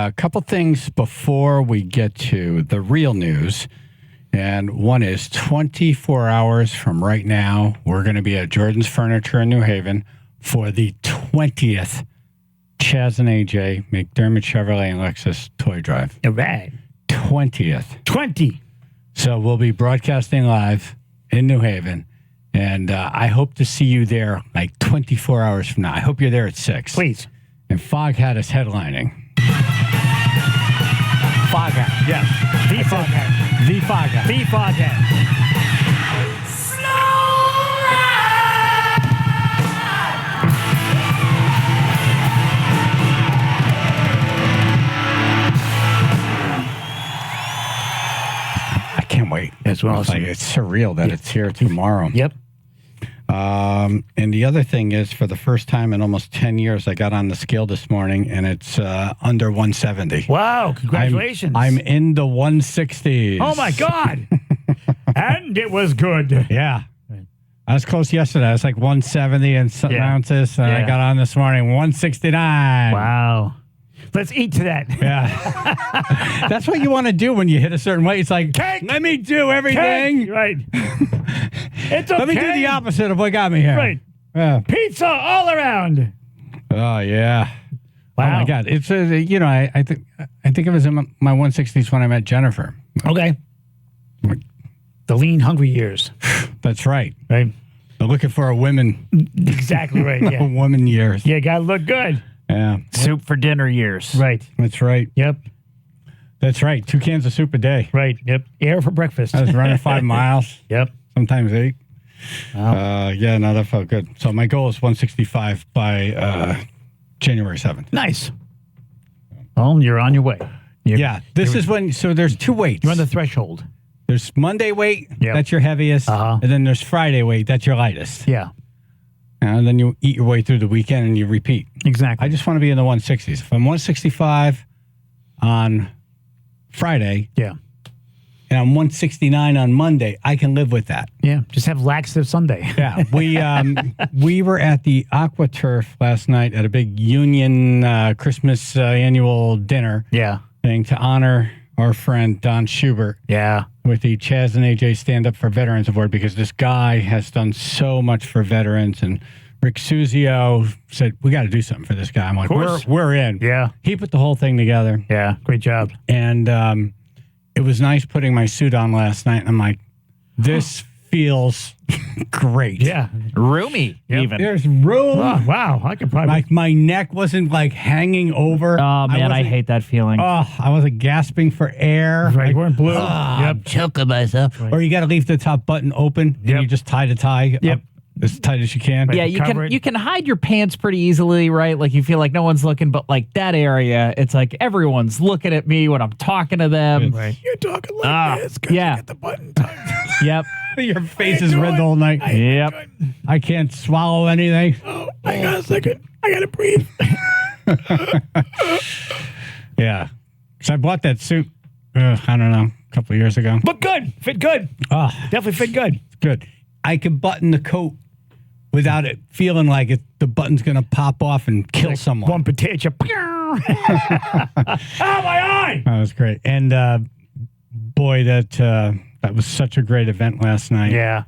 a couple things before we get to the real news. And one is 24 hours from right now, we're going to be at Jordan's Furniture in New Haven for the 20th Chaz and AJ, McDermott Chevrolet and Lexus Toy Drive. All right. 20th. 20. So we'll be broadcasting live in New Haven. And I hope to see you there like 24 hours from now. I hope you're there at 6. Please. And Foghat is headlining. Foghat. Yes. The Foghat. The Foghat. The Foghat. I can't wait. As well as it's surreal that it's here tomorrow. Yep. And the other thing is, for the first time in almost 10 years, I got on the scale this morning, and it's under 170. Wow, congratulations. I'm in the 160s. Oh, my God. And it was good. Yeah. I was close yesterday. I was like 170 and something ounces, and I got on this morning, 169. Wow. Let's eat to that. Yeah. That's what you want to do when you hit a certain weight. It's like, Cake. Let me do everything. Cake. Right. It's okay. Let me do the opposite of what got me here. Right. Yeah. Pizza all around. Oh, yeah. Wow. Oh, my God. It's, I think it was in my 160s when I met Jennifer. Okay. The lean, hungry years. That's right. Right. I'm looking for a women. Exactly right. Yeah. Woman years. Yeah, gotta look good. Yeah. Soup for dinner years. Right. That's right. Yep. That's right. 2 cans of soup a day. Right. Yep. Air for breakfast. I was running 5 miles. Yep. Sometimes 8. Wow. Yeah, no, that felt good. So my goal is 165 by January 7th. Nice. Well, you're on your way. This is when, so there's 2 weights. You're on the threshold. There's Monday weight, that's your heaviest, Uh-huh. and then there's Friday weight, that's your lightest. Yeah. And then you eat your way through the weekend and you repeat. Exactly. I just want to be in the 160s. If I'm 165 on Friday, and I'm 169 on Monday, I can live with that. Yeah. Just have laxative Sunday. Yeah. We were at the Aqua Turf last night at a big union Christmas annual dinner thing to honor our friend Don Schubert. Yeah. With the Chaz and AJ Stand Up for Veterans Award, because this guy has done so much for veterans. And Rick Suzio said, we got to do something for this guy. I'm like, we're in. Yeah. He put the whole thing together. Yeah. Great job. And it was nice putting my suit on last night. And I'm like, this feels great. Yeah. Roomy, even. There's room. Oh, wow. I could probably. Like, my neck wasn't like hanging over. Oh, man, I hate that feeling. Oh, I wasn't gasping for air. Right. Like, We're in blue. I'm choking myself. Right. Or you got to leave the top button open and you just tie the tie up as tight as you can. Yeah, you can hide your pants pretty easily, right? Like you feel like no one's looking, but like that area, it's like everyone's looking at me when I'm talking to them. Right. You're talking like this because you get the button tight. Yep. Your face is red the whole night. Yep. I can't swallow anything. Oh, hang on a second. I got to breathe. Yeah. Because I bought that suit, I don't know, a couple of years ago. Look good. Fit good. Oh, Definitely fit good. it's good. I can button the coat without it feeling like the button's going to pop off and kill someone. One potato. Oh, my eye. That was great. And boy, that was such a great event last night. Yeah.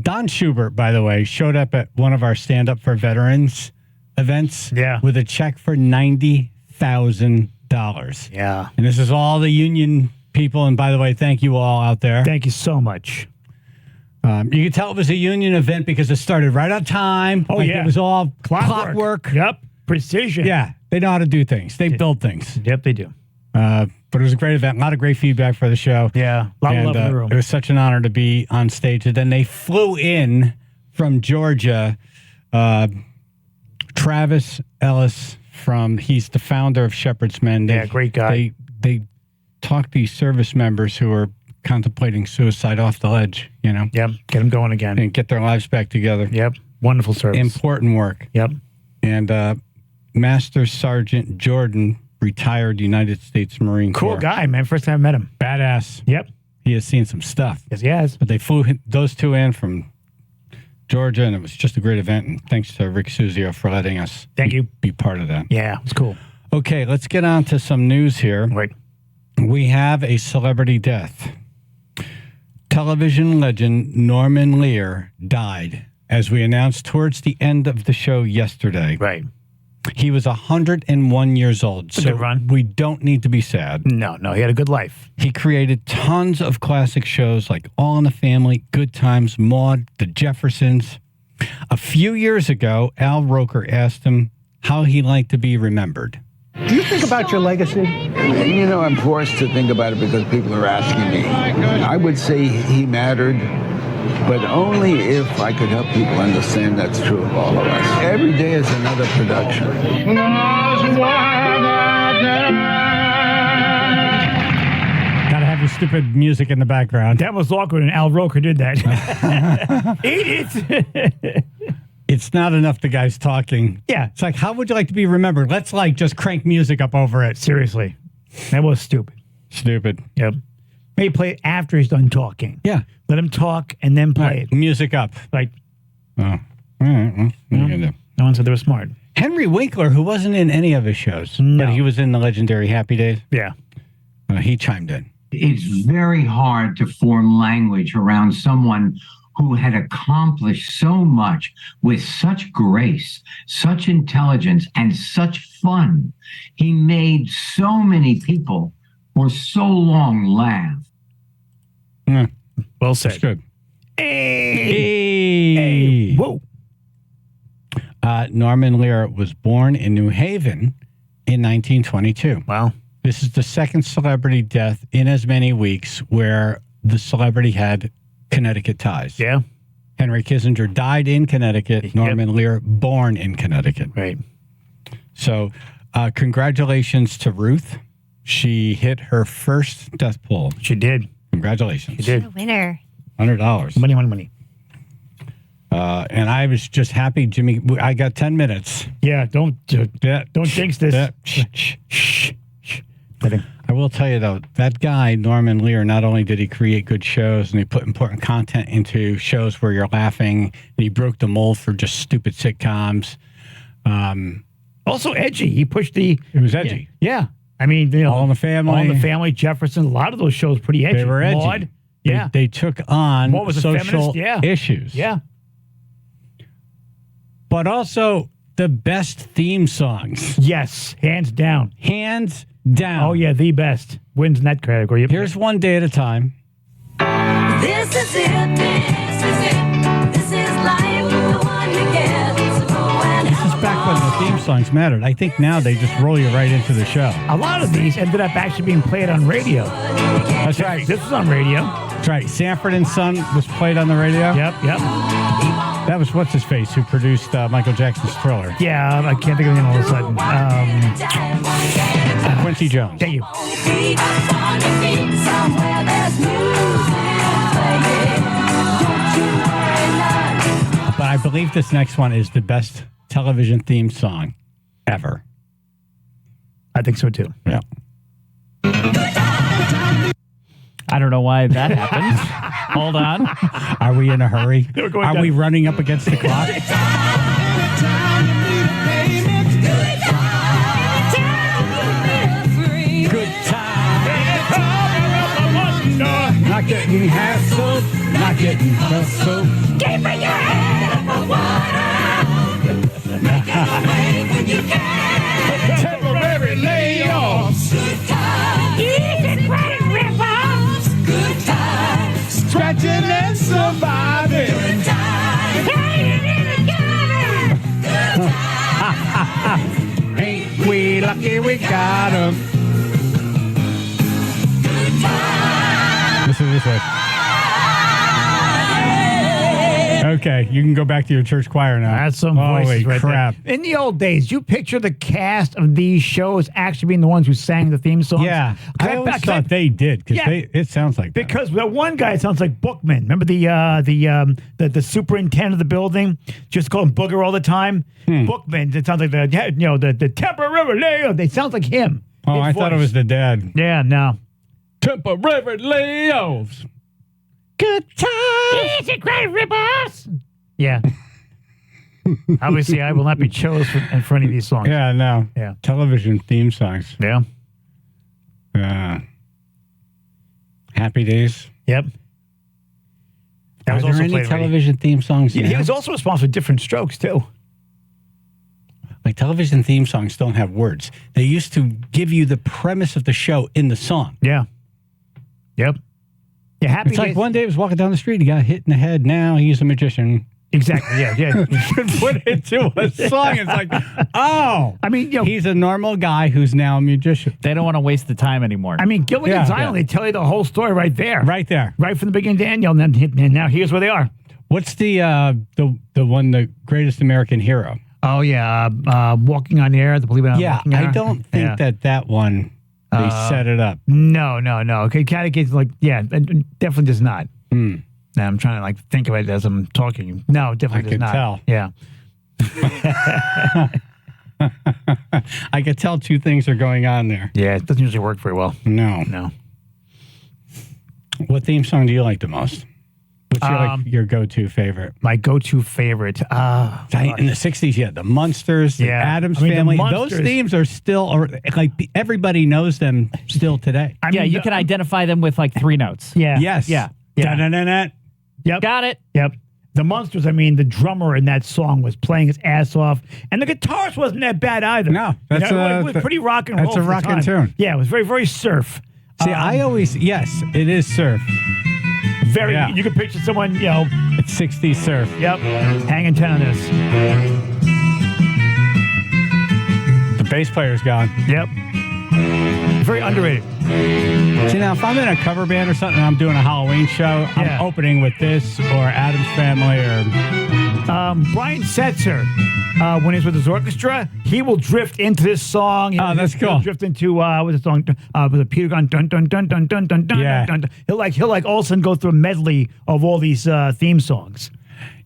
Don Schubert, by the way, showed up at one of our Stand Up for Veterans events with a check for $90,000. Yeah. And this is all the union people. And by the way, thank you all out there. Thank you so much. You could tell it was a union event because it started right on time. Oh, It was all clockwork. Yep. Precision. Yeah. They know how to do things. They build things. Yep, they do. But it was a great event. A lot of great feedback for the show. Yeah. A lot of love in the room. It was such an honor to be on stage. And then they flew in from Georgia, Travis Ellis he's the founder of Shepherd's Men. Great guy. They talked these service members who are contemplating suicide off the ledge, Yep. Get them going again. and get their lives back together. Yep. Wonderful service. Important work. Yep. And Master Sergeant Jordan, retired United States Marine Corps. Cool guy, man. First time I met him. Badass. Yep. He has seen some stuff. Yes, he has. But they flew those two in from Georgia, and it was just a great event. And thanks to Rick Suzio for letting us Thank you. be part of that. Yeah, it was cool. Okay, let's get on to some news here. Right. We have a celebrity death. Television legend Norman Lear died, as we announced towards the end of the show yesterday. Right. He was 101 years old, so good run. we don't need to be sad. No, he had a good life. He created tons of classic shows like All in the Family, Good Times, Maude, The Jeffersons. A few years ago, Al Roker asked him how he liked to be remembered. Do you think about your legacy? You know, I'm forced to think about it because people are asking me. I would say he mattered, but only if I could help people understand that's true of all of us. Every day is another production. Gotta have your stupid music in the background. That was awkward, and Al Roker did that. Eat it. It's not enough the guy's talking. Yeah. It's like, how would you like to be remembered? Let's just crank music up over it. Seriously. That was stupid. Stupid. Yep. Maybe play it after he's done talking. Yeah. Let him talk and then play it. Music up. Like, Oh. All right. Well, what are you gonna do? no one said they were smart. Henry Winkler, who wasn't in any of his shows, No. but he was in the legendary Happy Days, Yeah. he chimed in. It's very hard to form language around someone who had accomplished so much with such grace, such intelligence, and such fun. He made so many people for so long laugh. Yeah, Well that's said. good. Hey. Hey. Whoa. Norman Lear was born in New Haven in 1922. Wow. This is the second celebrity death in as many weeks where the celebrity had Connecticut ties. Yeah. Henry Kissinger died in Connecticut. Yep. Norman Lear born in Connecticut. Right. So congratulations to Ruth. She hit her first death poll. She did. Congratulations. She did. A winner. $100. Money. And I was just happy, Jimmy. I got 10 minutes. Yeah. Don't jinx this. Shh. Let him. I will tell you, though, that guy, Norman Lear, not only did he create good shows and he put important content into shows where you're laughing, and he broke the mold for just stupid sitcoms. Also edgy. He pushed the. It was edgy. Yeah. I mean, All in the Family. All in the Family, Jefferson. A lot of those shows pretty edgy. They were edgy. Maude, yeah. They took on Maude was a social feminist, yeah. issues. Yeah. But also the best theme songs. Yes. Hands down. Hands down. Oh, yeah. The best. Wins in that category. Here's One Day at a Time. This is it. This is it. This is life. The one you get. So go and This is back when the theme songs mattered. I think now they just roll you right into the show. A lot of these ended up actually being played on radio. That's right. This was on radio. That's right. Sanford and Son was played on the radio. Yep. That was what's his face who produced Michael Jackson's Thriller. Yeah, I can't think of it all of a sudden. Quincy Jones. Thank you. feet on your feet. Somewhere there's music playing. Don't you worry not. But I believe this next one is the best television theme song ever. I think so too. Yeah. I don't know why that happened. Hold on. Are we in a hurry? We're going Are down. we running up against the clock? Good time. Not getting hassled. Not getting hustled. Keeping your head above water. Making your way when you can. Temporary layoffs. Good times. Easy credit rip-offs. Good times. Scratching and surviving. Good times. Hanging in together. Good times. Ain't we lucky we got 'em? Good times. Listen to this one. Okay, you can go back to your church choir now. That's some Holy voices right crap. there. In the old days, you picture the cast of these shows actually being the ones who sang the theme songs. Yeah, I always thought they did because Yeah. it sounds like that. Because that one guy sounds like Bookman. Remember the superintendent of the building? Just call him Booger all the time. Bookman. It sounds like the temporary layoff. They sound like him. Oh, His I thought it voice. was the dad. Yeah, no. Temporary layoffs. Good time. Easy credit rip-offs. Yeah. Obviously, I will not be chose for any of these songs. Yeah, no. Yeah. Television theme songs. Yeah. Happy Days. Yep. That Are was there also any played already. television theme songs? Yeah, now? he was also responsible for Different Strokes, too. Like television theme songs don't have words. They used to give you the premise of the show in the song. Yeah. Yep. Yeah, Happy It's like Days. one day he was walking down the street, he got hit in the head. Now he's a magician. Exactly. Yeah. Yeah. Put it into a song. It's like, oh, I mean, he's a normal guy who's now a magician. They don't want to waste the time anymore. I mean, Gilligan's Yeah. Island, they tell you the whole story right there. Right there. Right from the beginning to end, and now here's where they are. What's the one, the Greatest American Hero? Oh, yeah. Walking on Air, the Believe It or Not. Yeah, Walking on I Air. don't think Yeah. that one, they set it up. No. Okay, Catechism, like, yeah, it definitely does not. Now, I'm trying to, like, think of it as I'm talking. No, definitely I does can not. tell. Yeah. I could tell two things are going on there. Yeah, it doesn't usually work very well. No. No. What theme song do you like the most? What's your go-to favorite? My go-to favorite. In the 60s, you had the Munsters, the Yeah. Addams I mean, the Family. Munsters- Those themes are still, like, everybody knows them still today. yeah, you can identify them with like 3 notes. Yeah. Yes. Yeah. Yeah. Da-da-da-da. Yep. Got it. Yep. The Munsters, I mean, the drummer in that song was playing his ass off, and the guitarist wasn't that bad either. No, that's it was pretty rock and roll. that's a for the rocking time. tune. Yeah, it was very, very surf. See, I always, yes, it is surf. Very. Yeah. You can picture someone, It's 60s surf. yep, hanging 10 on this. The bass player's gone. Yep. Very underrated. See, now, if I'm in a cover band or something and I'm doing a Halloween show, Yeah. I'm opening with this or Addams Family or... Brian Setzer, when he's with his orchestra, he will drift into this song. Oh, that's He'll cool. drift into what's the song? With a Peter Gunn dun dun dun dun dun dun dun Yeah. dun. He'll like all of a sudden go through a medley of all these theme songs.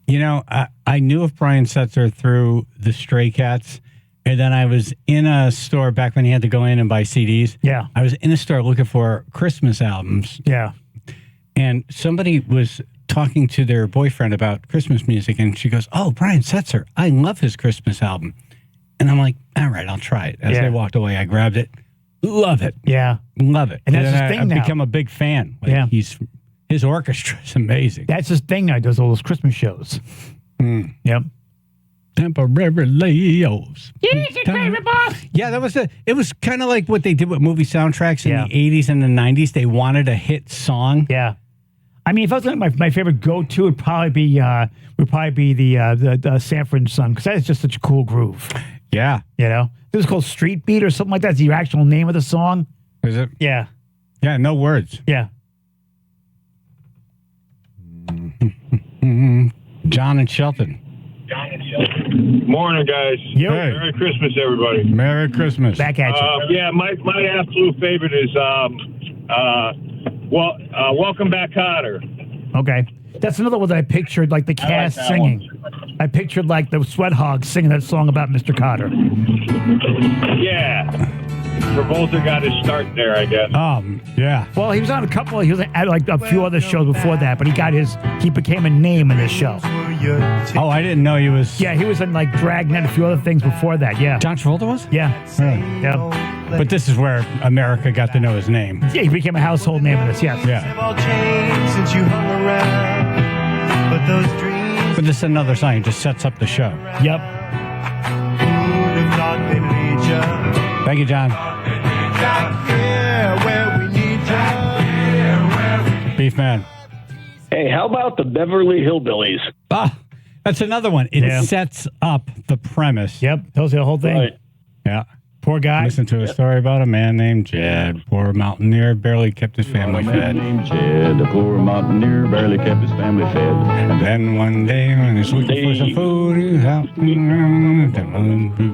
You know, I knew of Brian Setzer through the Stray Cats, and then I was in a store back when you had to go in and buy CDs. Yeah. I was in a store looking for Christmas albums, Yeah. and somebody was talking to their boyfriend about Christmas music, and she goes, "Oh, Brian Setzer, I love his Christmas album." And I'm like, "All right, I'll try it." As Yeah. they walked away, I grabbed it. Love it. Yeah. Love it. And that's then his thing I've now. become a big fan. Like, Yeah. His orchestra is amazing. That's his thing now. He does all those Christmas shows. Yep. Temporary layoffs. Yeah, that was it was kind of like what they did with movie soundtracks in Yeah. the 80s and the 90s. They wanted a hit song. Yeah. I mean, if I was looking at my favorite go-to, would probably be the Sanford and Son, because that is just such a cool groove. Yeah. This is called Street Beat or something like that. It's the actual name of the song. Is it? Yeah. Yeah, no words. Yeah. John and Shelton. Morning, guys. Yo. Hey. Merry Christmas, everybody. Merry Christmas. Back at you. Yeah, my absolute favorite is Welcome Back, Cotter. Okay. That's another one that I pictured, like the cast that singing. I pictured like the Sweat Hogs singing that song about Mr. Cotter. Yeah. Travolta got his start there, I guess. Yeah. Well, he was on he was at like a few other shows before that, but he became a name in this show. Oh, I didn't know he was. Yeah, he was in like Dragnet and a few other things before that. Yeah. John Travolta was? Yeah. Really? Yeah. But this is where America got to know his name. Yeah, he became a household name in this, yes. Yeah. All changed since you hung around, but those dreams But this is another song. It just sets up the show. Yep. would have thought they'd lead you Thank you, John. back here where we need you. Beef Man. Hey, how about the Beverly Hillbillies? Ah, that's another one. It Yeah. sets up the premise. Yep. Tells you the whole thing. Right. Yeah. Poor guy. Listen to a story about a man named Jed. Poor mountaineer barely kept his family fed. named Jed, the poor mountaineer, barely kept his family fed. And then one day when he's looking for some food, he was out.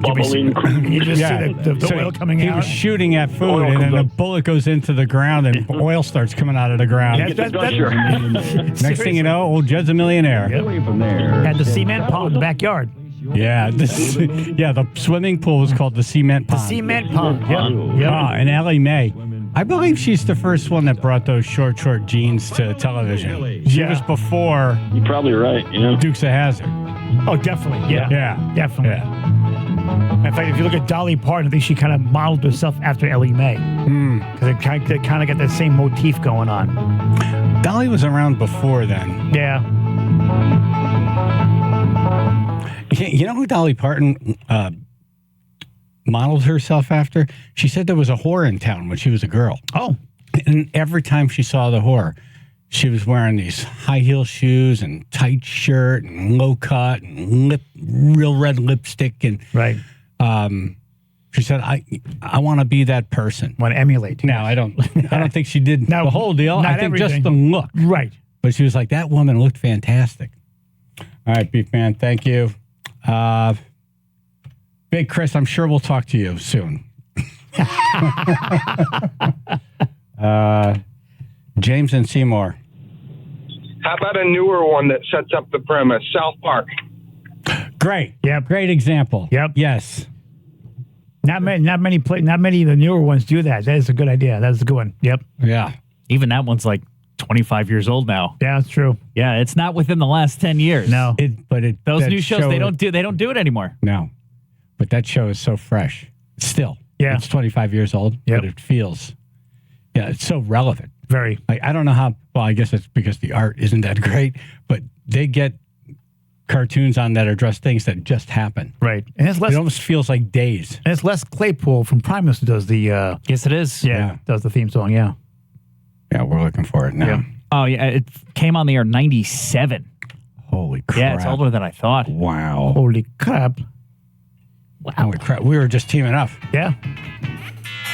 Bubbling You just Yeah. see the So oil coming he out. was shooting at food, Oil and then comes a up. bullet goes into the ground, and oil starts coming out of the ground. Yeah, Get the gusher. Next thing you know, old Jed's a millionaire. Yep. Away from there. Had the cement pond in the backyard. Yeah, the swimming pool was called the Cement Pond. Cement pond. Yep. Yep. And Ellie Mae. I believe she's the first one that brought those short jeans to television. She Yeah. was before You're probably right, you know. Dukes of Hazzard. Oh, definitely. Yeah. Yeah. Definitely. Yeah. In fact, if you look at Dolly Parton, I think she kind of modeled herself after Ellie Mae. Because they kind of got that same motif going on. Dolly was around before then. Yeah. You know who Dolly Parton modeled herself after? She said there was a whore in town when she was a girl. Oh. And every time she saw the whore, she was wearing these high heel shoes and tight shirt and low cut and real red lipstick. And Right. she said, I want to be that person. Want to emulate. Now, I don't think she did No, the whole deal. not I think just everything. the look. Right. But she was like, that woman looked fantastic. All right, Beef Man, thank you. Big Chris, I'm sure we'll talk to you soon. James and Seymour. How about a newer one that sets up the premise? South Park. Great. Yep. Great example. Yep. Yes. Not many of the newer ones do that. That is a good idea. That's a good one. Yep. Yeah. Even that one's like 25 years old now. Yeah, that's true. Yeah, it's not within the last 10 years. No. Those that new shows they don't do it anymore. No. But that show is so fresh. Still. Yeah. It's 25 years old, Yep. but it feels, it's so relevant. Very. Like, I don't know how, well, I guess it's because the art isn't that great, but they get cartoons on that address things that just happen. Right. And it's less. It almost feels like days. And it's Les Claypool from Primus who does the. Yes, it is. Yeah. Does the theme song. Yeah. Yeah, we're looking for it now. Yeah. Oh, yeah. It came on the air 97. Holy crap. Yeah, it's older than I thought. Wow. Holy crap. Holy crap. We were just teaming up. Yeah.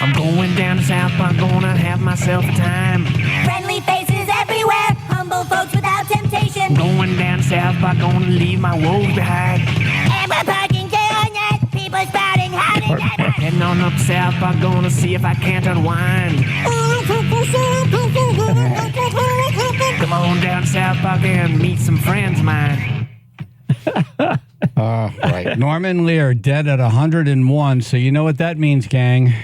I'm going down to South Park, gonna have myself a time. Friendly faces everywhere, humble folks without temptation. Going down to South Park, gonna leave my woes behind. And we're parking day or night, people spouting hot and Heading on up to South Park, gonna see if I can't unwind. Come on down to South Park and meet some friends of mine. Right. Norman and Lee are dead at 101, so you know what that means, gang.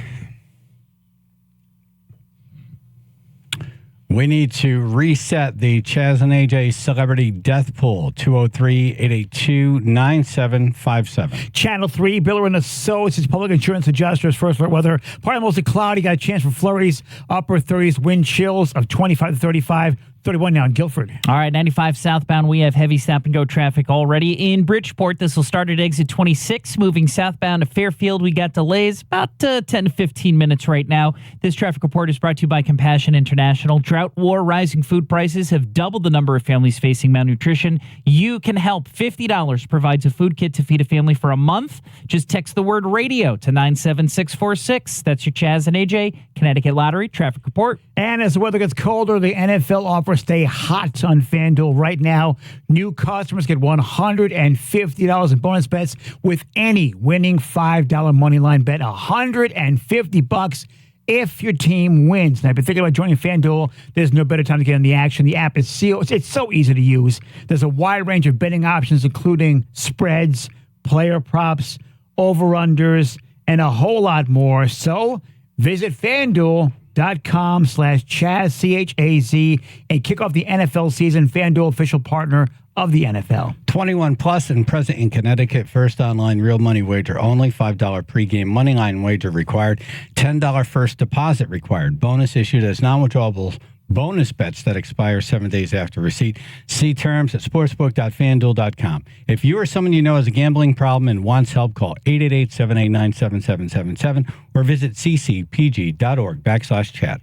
We need to reset the Chaz and AJ Celebrity Death Pool, 203-882-9757. Channel 3, Biller and Associates, public insurance adjusters, first alert weather. Partly mostly cloudy, got a chance for flurries, upper 30s, wind chills of 25 to 35. 31 now in Guilford. All right, 95 southbound, we have heavy stop-and-go traffic already. In Bridgeport, this will start at exit 26. Moving southbound to Fairfield, we got delays about 10 to 15 minutes right now. This traffic report is brought to you by Compassion International. Drought, war, rising food prices have doubled the number of families facing malnutrition. You can help. $50 provides a food kit to feed a family for a month. Just text the word radio to 97646. That's your Chaz and AJ Connecticut Lottery traffic report. And as the weather gets colder, the NFL offers stay hot on FanDuel right now. New customers get $150 in bonus bets with any winning $5 money line bet. $150 if your team wins. Now, if you're thinking about joining FanDuel, there's no better time to get in the action. The app is sealed. It's so easy to use. There's a wide range of betting options, including spreads, player props, over-unders, and a whole lot more. So visit FanDuel.com/Chaz, C-H-A-Z, and kick off the NFL season. FanDuel, official partner of the NFL. 21 plus and present in Connecticut. First online real money wager only. $5 pregame money line wager required. $10 first deposit required. Bonus issued as non-withdrawable bonus bets that expire 7 days after receipt. See terms at sportsbook.fanduel.com. If you or someone you know has a gambling problem and wants help, call 888-789-7777 or visit ccpg.org/chat.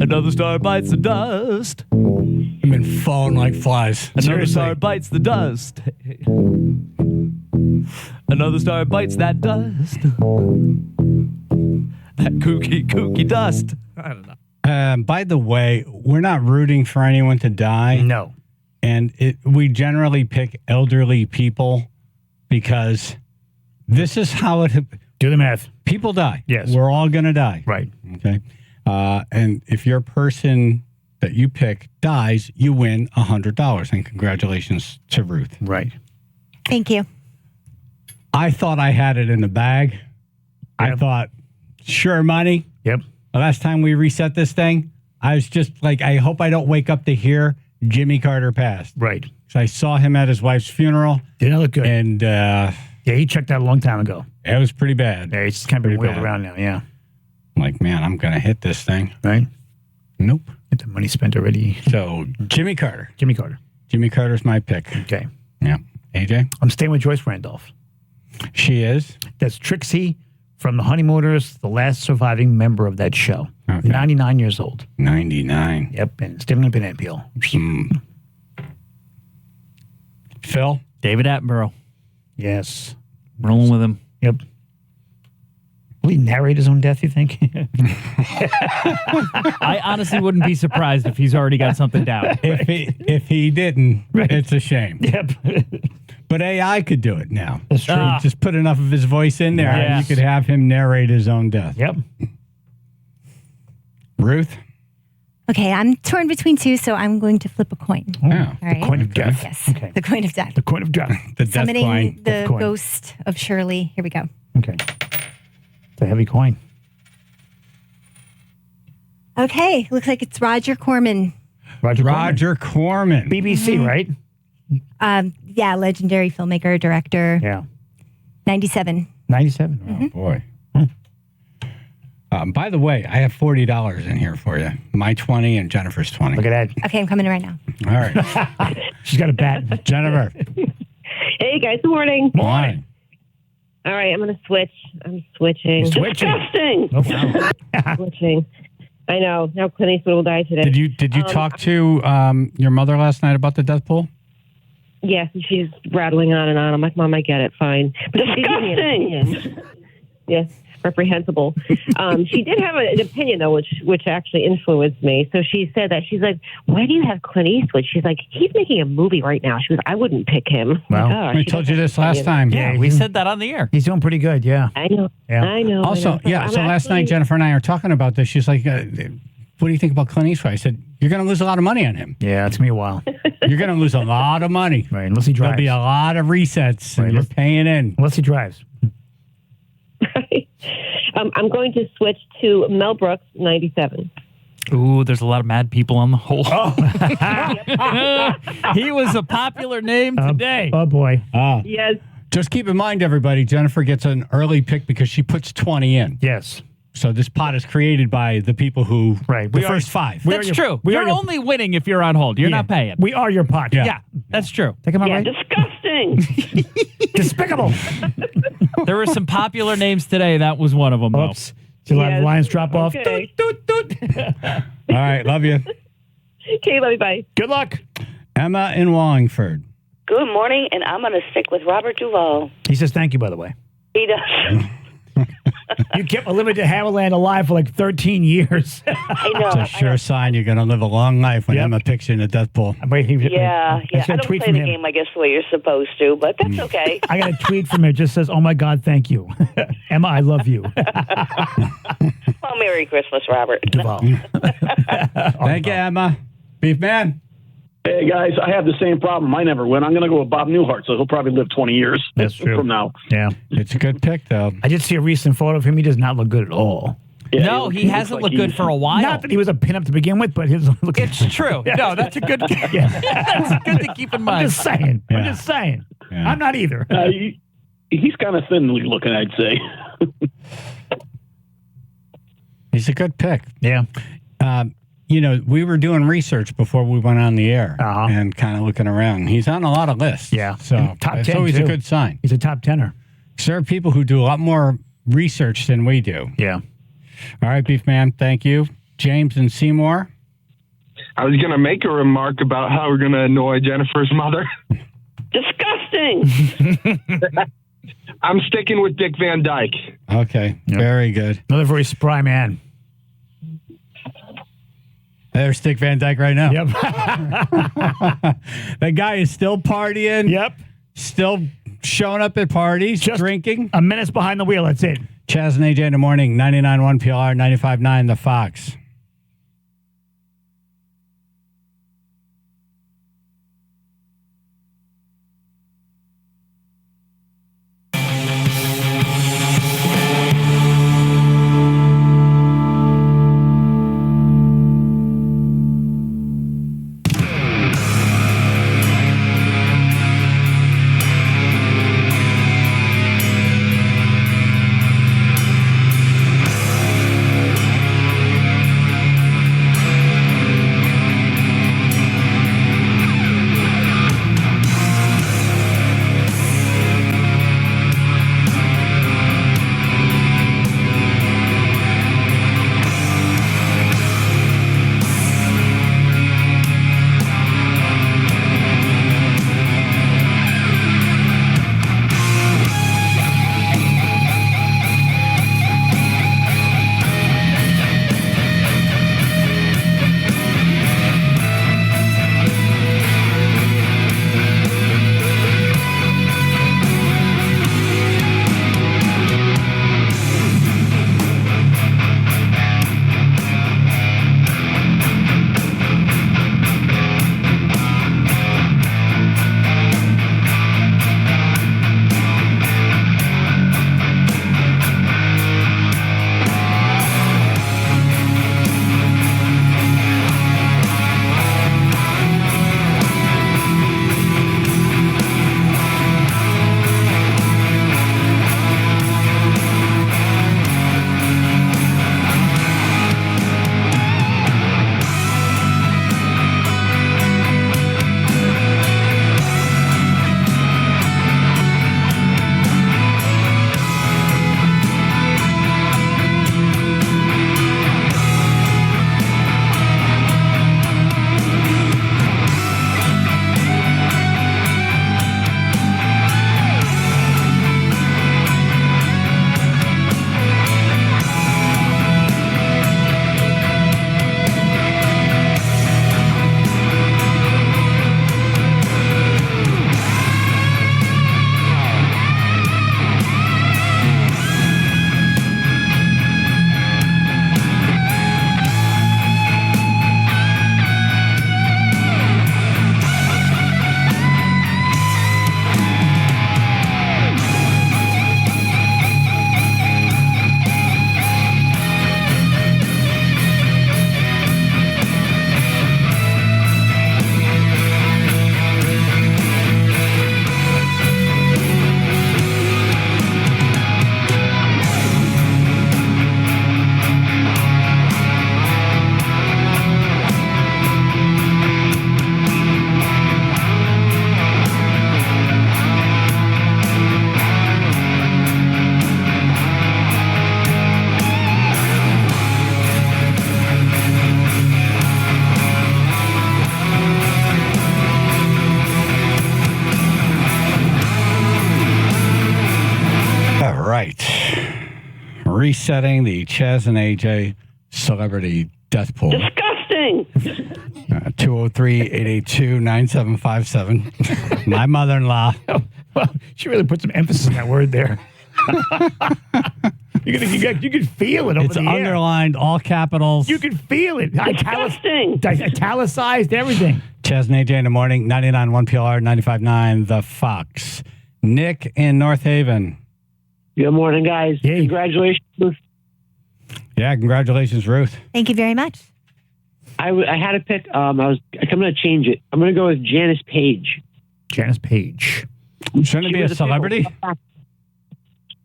Another star bites the dust. I've been falling like flies. Another Seriously. star bites the dust. Another star bites that dust. That kooky dust. I don't know. By the way, we're not rooting for anyone to die. No. And we generally pick elderly people because this is how it... Do the math. People die. Yes. We're all going to die. Right. Okay. And if your person that you pick dies, you win $100. And congratulations to Ruth. Right. Thank you. I thought I had it in the bag. I Yep. thought, sure money. Yep. The last time we reset this thing, I was just like, I hope I don't wake up to hear Jimmy Carter passed. Right. So I saw him at his wife's funeral. Didn't look good. And Yeah, he checked out a long time ago. it was pretty bad. Yeah, he's kind of been Pretty wheeled bad. around now, yeah. I'm like, man, I'm going to hit this thing. Right? Nope. Get the money spent already. So Jimmy Carter. Jimmy Carter. Jimmy Carter's my pick. Okay. Yeah. AJ? I'm staying with Joyce Randolph. She is. That's Trixie from the Honeymooners, the last surviving member of that show. Okay. 99 years old. 99. Yep, and still in banana peel. Phil? David Attenborough. Yes. Rolling with him. Yep. Will he narrate his own death, you think? I honestly wouldn't be surprised if he's already got something down. If he didn't, it's a shame. Yep. But AI could do it now. That's true. Just put enough of his voice in there, and Yes. you could have him narrate his own death. Yep. Ruth? Okay, I'm torn between two, so I'm going to flip a coin. Yeah. All right. Coin of death. Yes. Okay. The coin of death. The coin of death. The death Summoning coin. the Death coin. ghost of Shirley. Here we go. Okay. It's a heavy coin. Okay, looks like it's Roger Corman. Roger Corman. BBC, right? Yeah, legendary filmmaker, director. Yeah. 97. 97. Oh, boy. By the way, I have $40 in here for you. My 20 and Jennifer's 20. Look at that. Okay, I'm coming right now. All right. She's got a bat. Jennifer. Hey guys, good morning. Morning. All right, I'm going to switch. I'm switching. Switching. Disgusting. Oh, wow. Switching. I know. Now Clint Eastwood will die today. Did you talk to your mother last night about the death pool? Yes, she's rattling on and on. I'm like, Mom, I get it. Fine. But disgusting. Yes, reprehensible. She did have an opinion though, which actually influenced me. So she said that she's like, "Why do you have Clint Eastwood?" She's like, "He's making a movie right now." She goes, "I wouldn't pick him." Wow. Like, I told you this last time. Yeah, we said that on the air. He's doing pretty good, yeah. I know. Yeah. I know. Also, I know. yeah, I'm so last night Jennifer and I are talking about this. She's like, what do you think about Clint Eastwood? I said, you're going to lose a lot of money on him. Yeah, it's going to be a while. You're going to lose a lot of money. Right, unless he There'll drives. be a lot of resets, and Right. you're paying in. Unless he drives. I'm going to switch to Mel Brooks, 97. Ooh, there's a lot of mad people on the whole. He was a popular name today. Oh, boy. Yes. Just keep in mind, everybody, Jennifer gets an early pick because she puts 20 in. Yes. So this pot is created by the people who, Right. the We are- first five. we are That's your- true. we are You're your- only winning if you're on hold. You're Yeah. not paying. We are your pot. Yeah. Yeah, that's true. Take him out Yeah, right? disgusting. Despicable. There were some popular names today. That was one of them, though. Oops. Did a lot of Yes. lines drop off? Okay. Doot, doot, doot. All right, love you. Okay, love you. Bye. Good luck. Emma in Wallingford. Good morning, and I'm going to stick with Robert Duvall. He says thank you, by the way. He does. You kept Olivia Havilland alive for like 13 years. I know. It's a sure sign you're going to live a long life when Yep. Emma picks you in the death pool. Wait, Yeah. I I got a don't tweet play from the him. game, I guess, the way you're supposed to, but that's okay. I got a tweet from him. It just says, "Oh my God, thank you, Emma. I love you." Well, Merry Christmas, Robert. Duvall. Thank you, Emma. Beef man. Hey, guys, I have the same problem. I never win. I'm going to go with Bob Newhart, so he'll probably live 20 years That's true. from now. Yeah, it's a good pick, though. I did see a recent photo of him. He does not look good at all. Yeah, No, he looks hasn't like looked good he's- for a while. Not that he was a pinup to begin with, but his look. It's true. No, that's a good. Yeah. That's good to keep in I'm mind. just saying. Yeah. I'm just saying. Yeah. I'm not either. He's kind of thinly looking, I'd say. He's a good pick. Yeah. You know, we were doing research before we went on the air Uh-huh. and kind of looking around. He's on a lot of lists. Yeah. So And top it's 10 always too. a good sign. He's a top tenor. There are people who do a lot more research than we do. Yeah. All right, Beef Man, thank you. James and Seymour. I was going to make a remark about how we're going to annoy Jennifer's mother. Disgusting. I'm sticking with Dick Van Dyke. Okay, very good. Another very spry man. There's Dick Van Dyke right now. Yep. That guy is still partying. Yep. Still showing up at parties, Just drinking. A minute's behind the wheel. That's it. Chaz and AJ in the morning, 99.1 PLR, 95.9 The Fox. Resetting the Chaz and AJ celebrity death pool. Disgusting. 203-882-9757. My mother-in-law. Well, she really put some emphasis on that word there. You can feel it over It's the air. underlined, all capitals. You can feel it. Disgusting. Italicized, everything. Chaz and AJ in the morning, 99.1 PLR, 95.9 The Fox. Nick in North Haven. Good morning, guys. Hey. Congratulations. Yeah, congratulations, Ruth. Thank you very much. I had to pick. I'm going to change it. I'm going to go with Janice Page. Janice Page. Shouldn't it be a celebrity?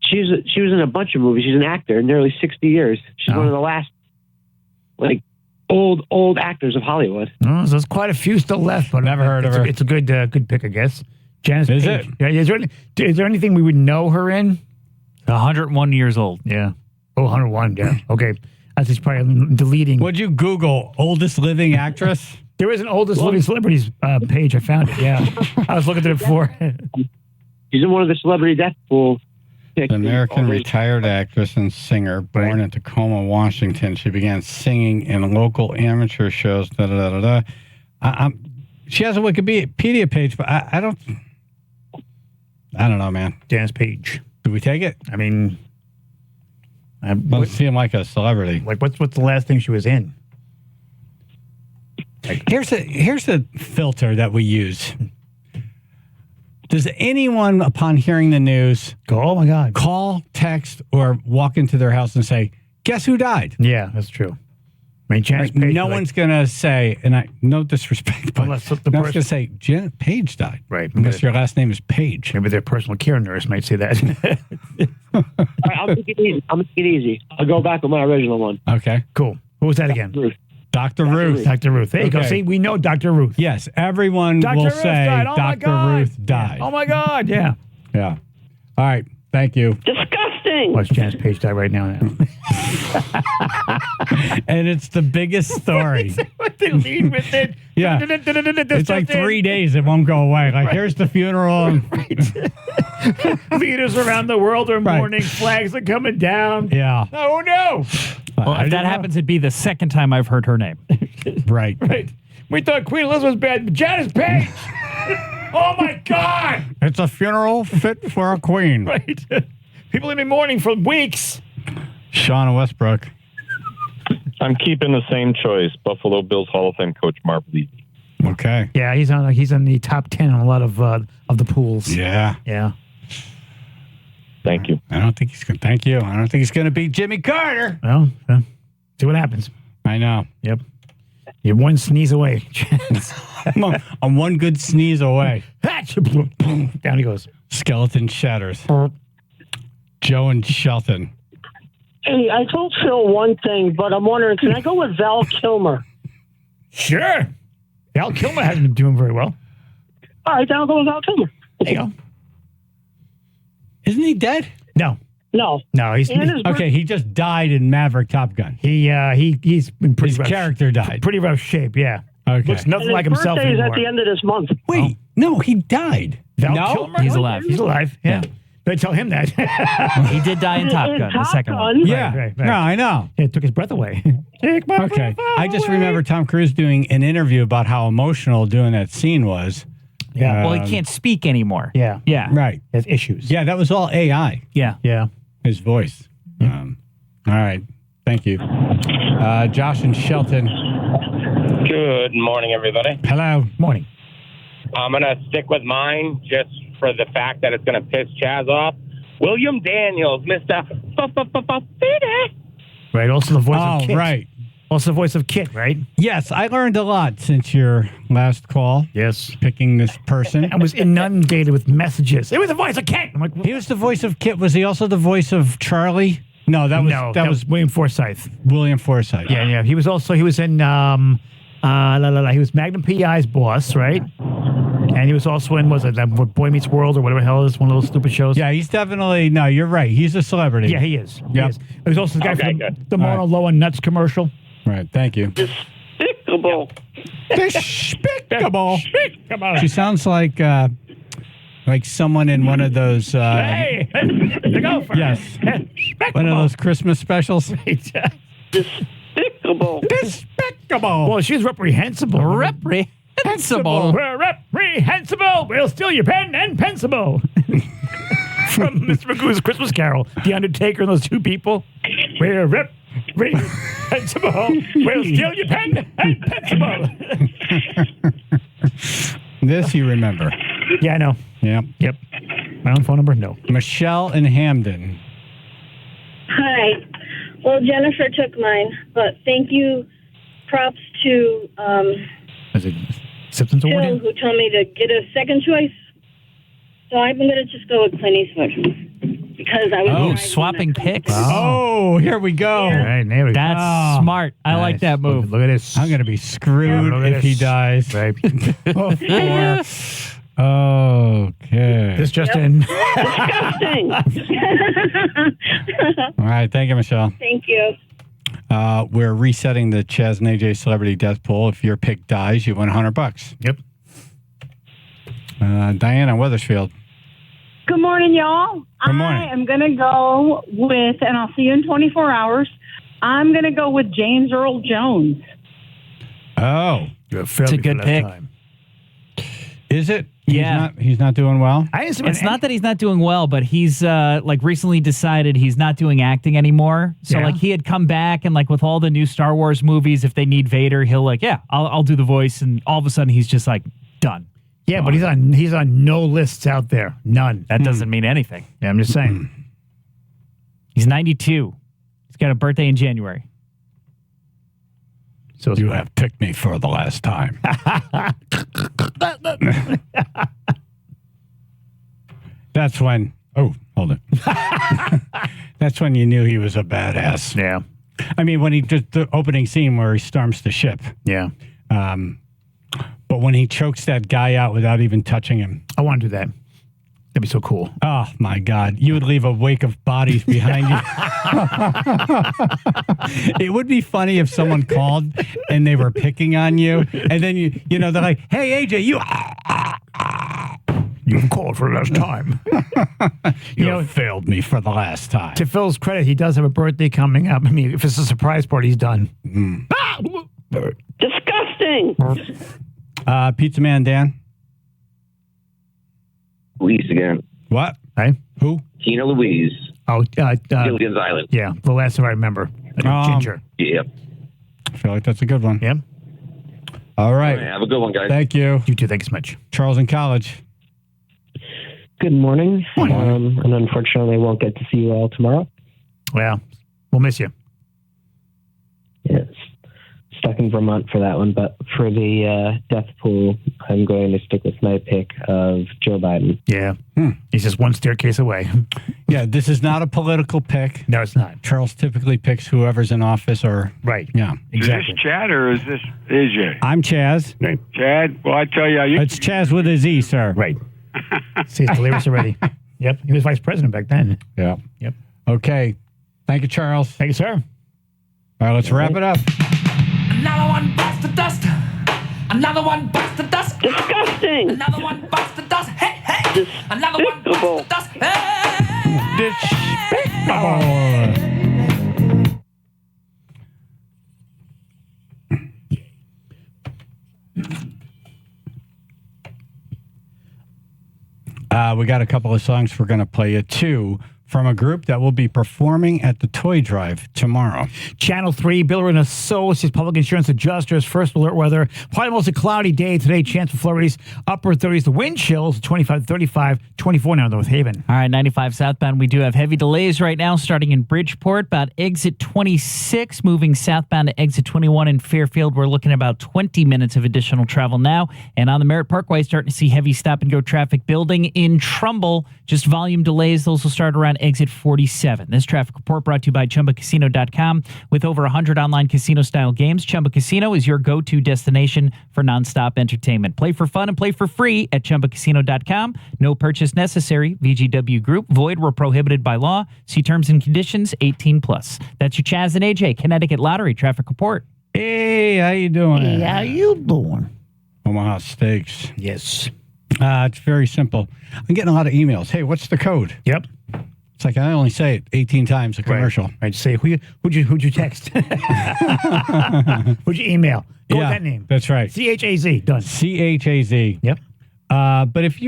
She was in a bunch of movies. She's an actor, nearly 60 years. She's one of the last, old actors of Hollywood. Oh, so there's quite a few still left, but never heard of her. It's a good pick, I guess. Janice Is Page. it? Yeah, is there anything we would know her in? 101 years old. Yeah. Oh, 101, yeah. Okay. As he's probably deleting. Would you Google oldest living actress? There is an oldest living celebrities page. I found it. Yeah, I was looking at it before. He's in one of the celebrity death pool. An American retired actress and singer born in Tacoma, Washington. She began singing in local amateur shows. She has a Wikipedia page, but I don't know, man. Dance page. Do we take it? I mean, doesn't seem like a celebrity. Like, what's the last thing she was in? Like, here's a filter that we use. Does anyone, upon hearing the news, go, "Oh my God," call, text, or walk into their house and say, "Guess who died?" Yeah, that's true. I mean, Janet Page, no one's gonna say, and no disrespect, but unless the no one's gonna say Janet Page died, right? Unless your last name is Page. Maybe their personal care nurse might say that. All right, I'll take it easy. I'll go back with my original one. Okay, cool. Who was that again? Dr. Ruth. Dr. Ruth. There you go. See, we know Dr. Ruth. Yes, everyone will Ruth say died. Oh my Dr. God. Ruth died. Oh my God! Yeah. Yeah. All right. Thank you. Disgusting. Watch Janet Page die right now. And it's the biggest story. They lead with it. Yeah. It's like 3 days. It won't go away. Like, here's the funeral. Leaders around the world are mourning. Flags are coming down. Yeah. Oh no! Well, if that happens, it'd be the second time I've heard her name. Right. Right. We thought Queen Elizabeth was bad, but Janet Page. Oh my God! It's a funeral fit for a queen. Right. People have been mourning for weeks. Shauna Westbrook. I'm keeping the same choice. Buffalo Bills Hall of Fame coach Marv Levy. Okay. Yeah, he's on the top 10 on a lot of the pools. Yeah. Yeah. Thank you. I don't think he's going to. Thank you. I don't think he's going to beat Jimmy Carter. Well, see what happens. I know. Yep. You're one sneeze away. I'm one good sneeze away. Down he goes. Skeleton shatters. Joe and Shelton. Hey, I told Phil one thing, but I'm wondering, can I go with Val Kilmer? Sure. Val Kilmer hasn't been doing very well. All right, then I'll go with Val Kilmer. There you go. Isn't he dead? No. No. No, he's okay. He just died in Maverick Top Gun. He's been pretty His rough. character died. Pretty rough shape, yeah. Okay. Looks nothing And like his himself birthday is anymore. at the end of this month. Wait, no, he died. Val No? Kilmer? He's alive. He's alive, yeah. They tell him that. He did die in Top Gun, the second one. Yeah. Right. No, I know. It took his breath away. Take my Okay. breath I just away. remember Tom Cruise doing an interview about how emotional doing that scene was. Yeah. Well, he can't speak anymore. Yeah. Yeah. Right. Has issues. Yeah, that was all AI. Yeah. Yeah. His voice. All right. Thank you. Josh and Shelton. Good morning, everybody. Hello. Morning. I'm going to stick with mine just for the fact that it's going to piss Chaz off. William Daniels, Mr. Right. Also the voice of Oh, Kit. right. Also the voice of Kit, right? Yes, I learned a lot since your last call. Yes. Picking this person. I was inundated with messages. It was the voice of Kit. I'm like, He was the voice of Kit. Was he also the voice of Charlie? No, that was William Forsythe. William Forsythe. Yeah. He was in he was Magnum PI's boss, right? And he was also in Boy Meets World or whatever the hell it is, one of those stupid shows. Yeah, he's definitely you're right. He's a celebrity. Yeah, he is. Yep. He is. He was also the guy Okay, from good. the Marlo Low and Nuts commercial. Right. Thank you. Despicable. Despicable. Come She sounds like someone in one of those. Hey, the gopher. Yes. One of those Christmas specials. Despicable. Despicable. Well, she's reprehensible. Reprehensible. We're reprehensible. We'll steal your pen and pencible. From Mr. Magoo's Christmas Carol. The Undertaker and those two people. We're reprehensible. We'll steal your pen and pencible. This you remember. Yeah, I know. Yep. Yep. My own phone number? No. Michelle in Hamden. Hi. Well, Jennifer took mine, but thank you. Props to Is it acceptance award? Phil, who told me to get a second choice. So I'm going to just go with Clint Eastwood because I was swapping picks. Oh, here we go. All right, there we go. That's smart. I like that move. Look at this. I'm going to be screwed Look at if he this. dies. Right. Okay. This just in. disgusting. All right. Thank you, Michelle. Thank you. We're resetting the Chaz and AJ Celebrity Death Pool. If your pick dies, you win $100. Yep. Diana Weathersfield. Good morning, y'all. Good morning. I am going to go with, and I'll see you in 24 hours. I'm going to go with James Earl Jones. Oh, it's a good pick. Is it? Yeah. He's not doing well. It's not that he's not doing well, but he's like recently decided he's not doing acting anymore. So like he had come back and like with all the new Star Wars movies, if they need Vader, he'll like, I'll do the voice, and all of a sudden he's just like done. Yeah, but he's on no lists out there. None. That doesn't mean anything. Yeah, I'm just saying. He's 92. He's got a birthday in January. So you have picked me for the last time. That's when. Oh, hold it. That's when you knew he was a badass. Yeah. I mean, when he did the opening scene where he storms the ship. Yeah. But when he chokes that guy out without even touching him. I want to do that. That'd be so cool. Oh, my God. You would leave a wake of bodies behind you. It would be funny if someone called and they were picking on you. And then, you know, they're like, hey, AJ, You've called for the last time. you failed me for the last time. To Phil's credit, he does have a birthday coming up. I mean, if it's a surprise party, he's done. Disgusting. Pizza Man Dan. Louise again. What? Hey? Who? Tina Louise. Oh, Gilligan's Island. Yeah, the last one I remember. Ginger. Yep. I feel like that's a good one. Yep. All right. Have a good one, guys. Thank you. You too. Thanks so much. Charles in College. Good morning. And unfortunately, I won't get to see you all tomorrow. Well, we'll miss you. Yes. Stuck in Vermont for that one, but for the death pool, I'm going to stick with my pick of Joe Biden. Yeah. He's just one staircase away. Yeah, this is not a political pick. No, it's not. Charles typically picks whoever's in office or... Right. Yeah, exactly. Is this Chad or is this AJ? I'm Chaz. Right. Chad, well, I tell you... It's Chaz with a Z, sir. Right. See, it's delirious already. Yep. He was vice president back then. Yeah. Yep. Okay. Thank you, Charles. Thank you, sir. All right, let's wrap it up. Another one bites the dust. Another one bites the dust. Disgusting. Another one bites the dust. Hey, hey. Another one bites the dust. Hey. We got a couple of songs we're going to play you, too, from a group that will be performing at the Toy Drive tomorrow. Channel 3, Biller and Associates, public insurance adjusters, first alert weather. Probably mostly cloudy day today. Chance of flurries, upper 30s. The wind chills, 25 to 35, 24 now in North Haven. All right, 95 southbound. We do have heavy delays right now, starting in Bridgeport, about exit 26, moving southbound to exit 21 in Fairfield. We're looking at about 20 minutes of additional travel now. And on the Merritt Parkway, starting to see heavy stop-and-go traffic building in Trumbull. Just volume delays. Those will start around exit 47. This traffic report brought to you by ChumbaCasino.com. With over 100 online casino-style games, Chumba Casino is your go-to destination for nonstop entertainment. Play for fun and play for free at ChumbaCasino.com. No purchase necessary. VGW Group. Void where prohibited by law. See terms and conditions. 18+. That's your Chaz and AJ Connecticut Lottery traffic report. Hey, how you doing? Hey, how you doing? Omaha Steaks. Yes. It's very simple. I'm getting a lot of emails. Hey, what's the code? Yep. It's like I only say it 18 times a commercial. Right. Say who'd you text? Who'd you email? Go with that name. That's right. CHAZ. Done. CHAZ. Yep. But if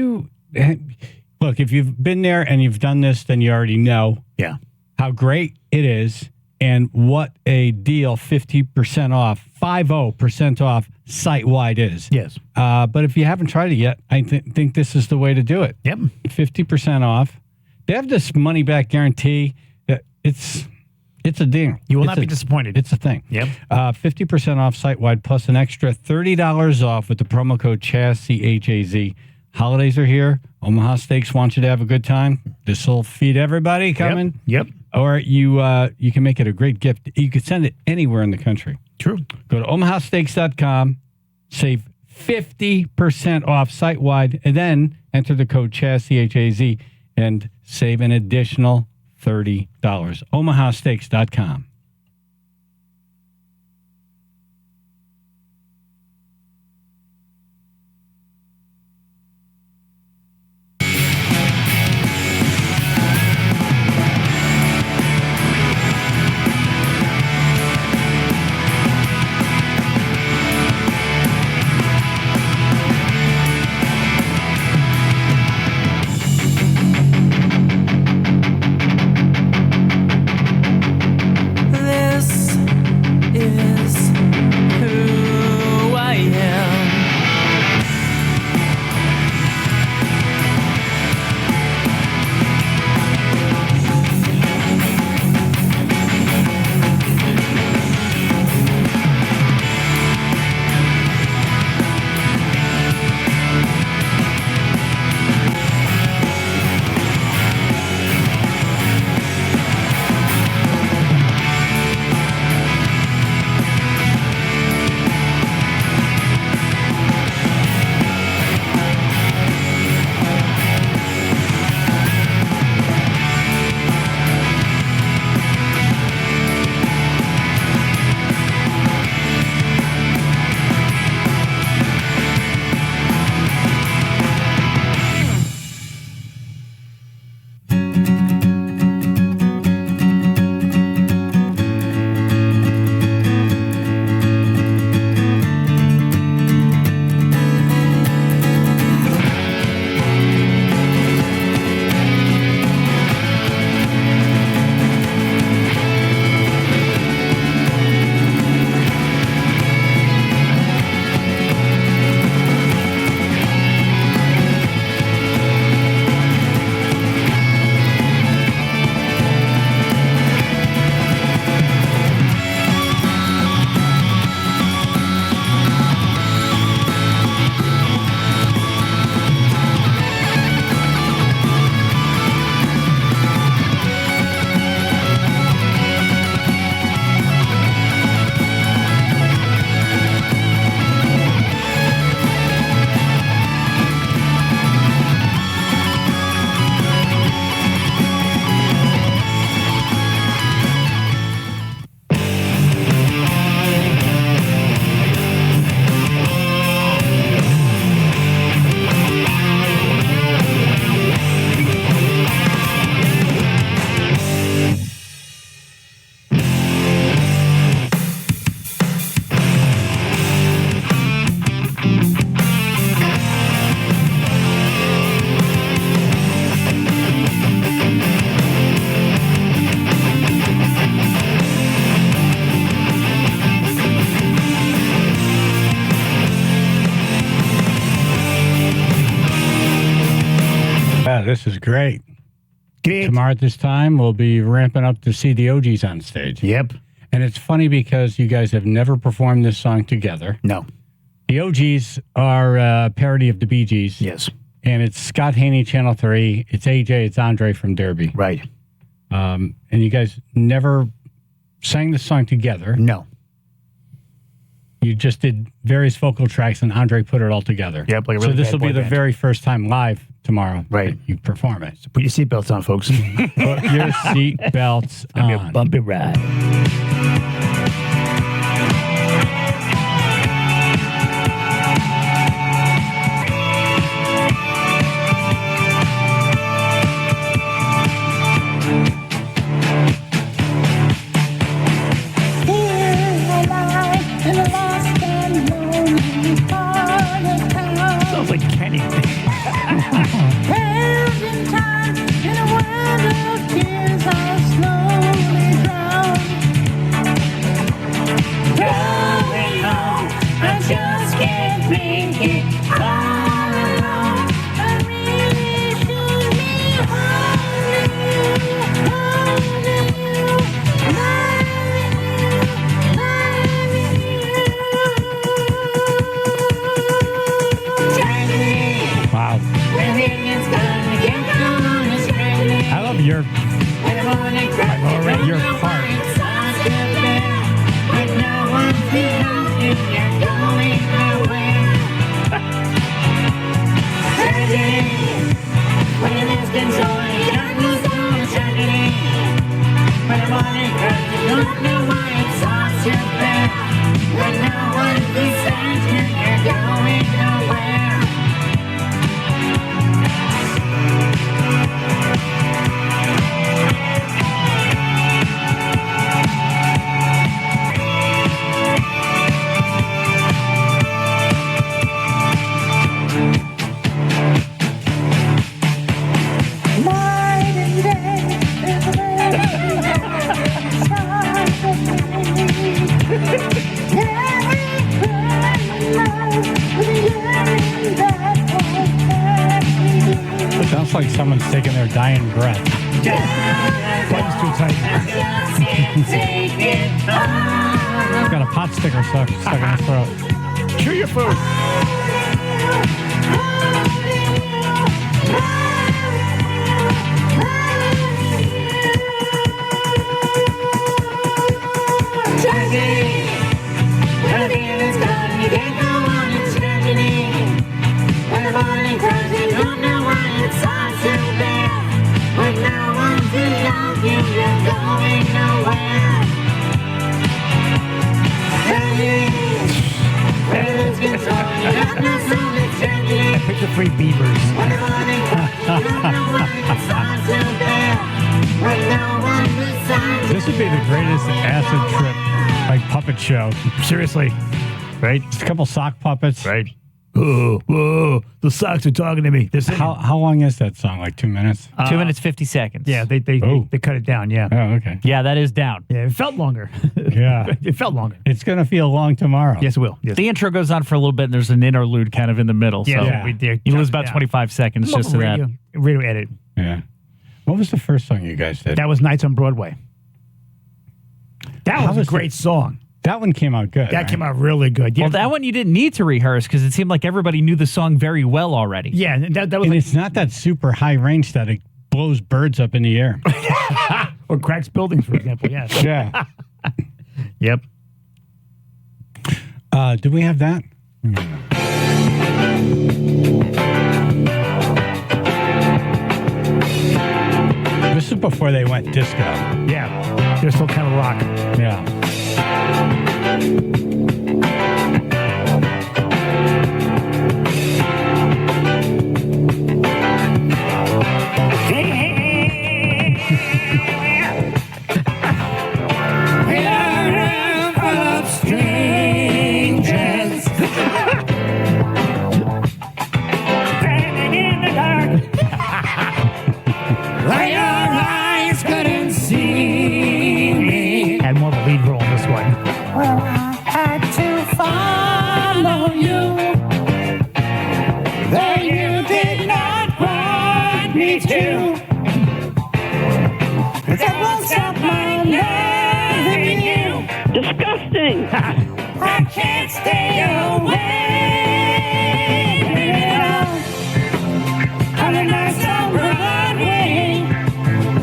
you've been there and you've done this, then you already know. Yeah. How great it is and what a deal 50% off, 50% off site-wide is. Yes. But if you haven't tried it yet, I think this is the way to do it. Yep. 50% off. They have this money-back guarantee. That it's a deal. You will not be disappointed. It's a thing. Yep. 50% off site-wide plus an extra $30 off with the promo code CHAZ, C-H-A-Z. Holidays are here. Omaha Steaks wants you to have a good time. This will feed everybody coming. Yep. Or you can make it a great gift. You could send it anywhere in the country. True. Go to omahasteaks.com, save 50% off site-wide, and then enter the code CHAZ, C-H-A-Z, and save an additional $30. omahasteaks.com. Yeah, this is great. Great. Tomorrow at this time, we'll be ramping up to see the OGs on stage. Yep. And it's funny because you guys have never performed this song together. No. The OGs are a parody of the Bee Gees. Yes. And it's Scott Haney, Channel 3. It's AJ, it's Andre from Derby. Right. And you guys never sang the song together. No. You just did various vocal tracks, and Andre put it all together. Yep, like a so really this bad will be boy the band. very first time live tomorrow Right. that you perform it. So put your seatbelts on, folks. Put your seatbelts Gonna be a on. bumpy ride. Sounds like Kenny. Wow. I love your part. It sounds like someone's taking their dying breath. Button's too tight. He's got a pot sticker stuck in his throat. Chew your food. I picked the three beavers. This would be the greatest acid trip, like puppet show. Seriously. Right? Just a couple sock puppets. Right. Whoa, the socks are talking to me. How long is that song? Like 2 minutes? 2 minutes, 50 seconds. Yeah, they cut it down, yeah. Oh, okay. Yeah, that is down. Yeah, it felt longer. Yeah. It felt longer. It's going to feel long tomorrow. Yes, it will. Yes. The intro goes on for a little bit, and there's an interlude kind of in the middle. Yeah, so yeah. We did. you lose about Yeah. 25 seconds just to that. Radio edit. Yeah. What was the first song you guys did? That was Nights on Broadway. That was a great song. That one came out good. That came out really good. Yeah. Well, that one you didn't need to rehearse because it seemed like everybody knew the song very well already. Yeah, that was And like, it's not that super high range that it blows birds up in the air. or cracks buildings, for example. Yeah. Yeah. Yep. Do we have that? This is before they went disco. Yeah. They're still kind of rock. Yeah. Had more of a lead role in this one. Had to follow you, though you did not want me Disgusting. I can't stay away. Holly nights on Broadway,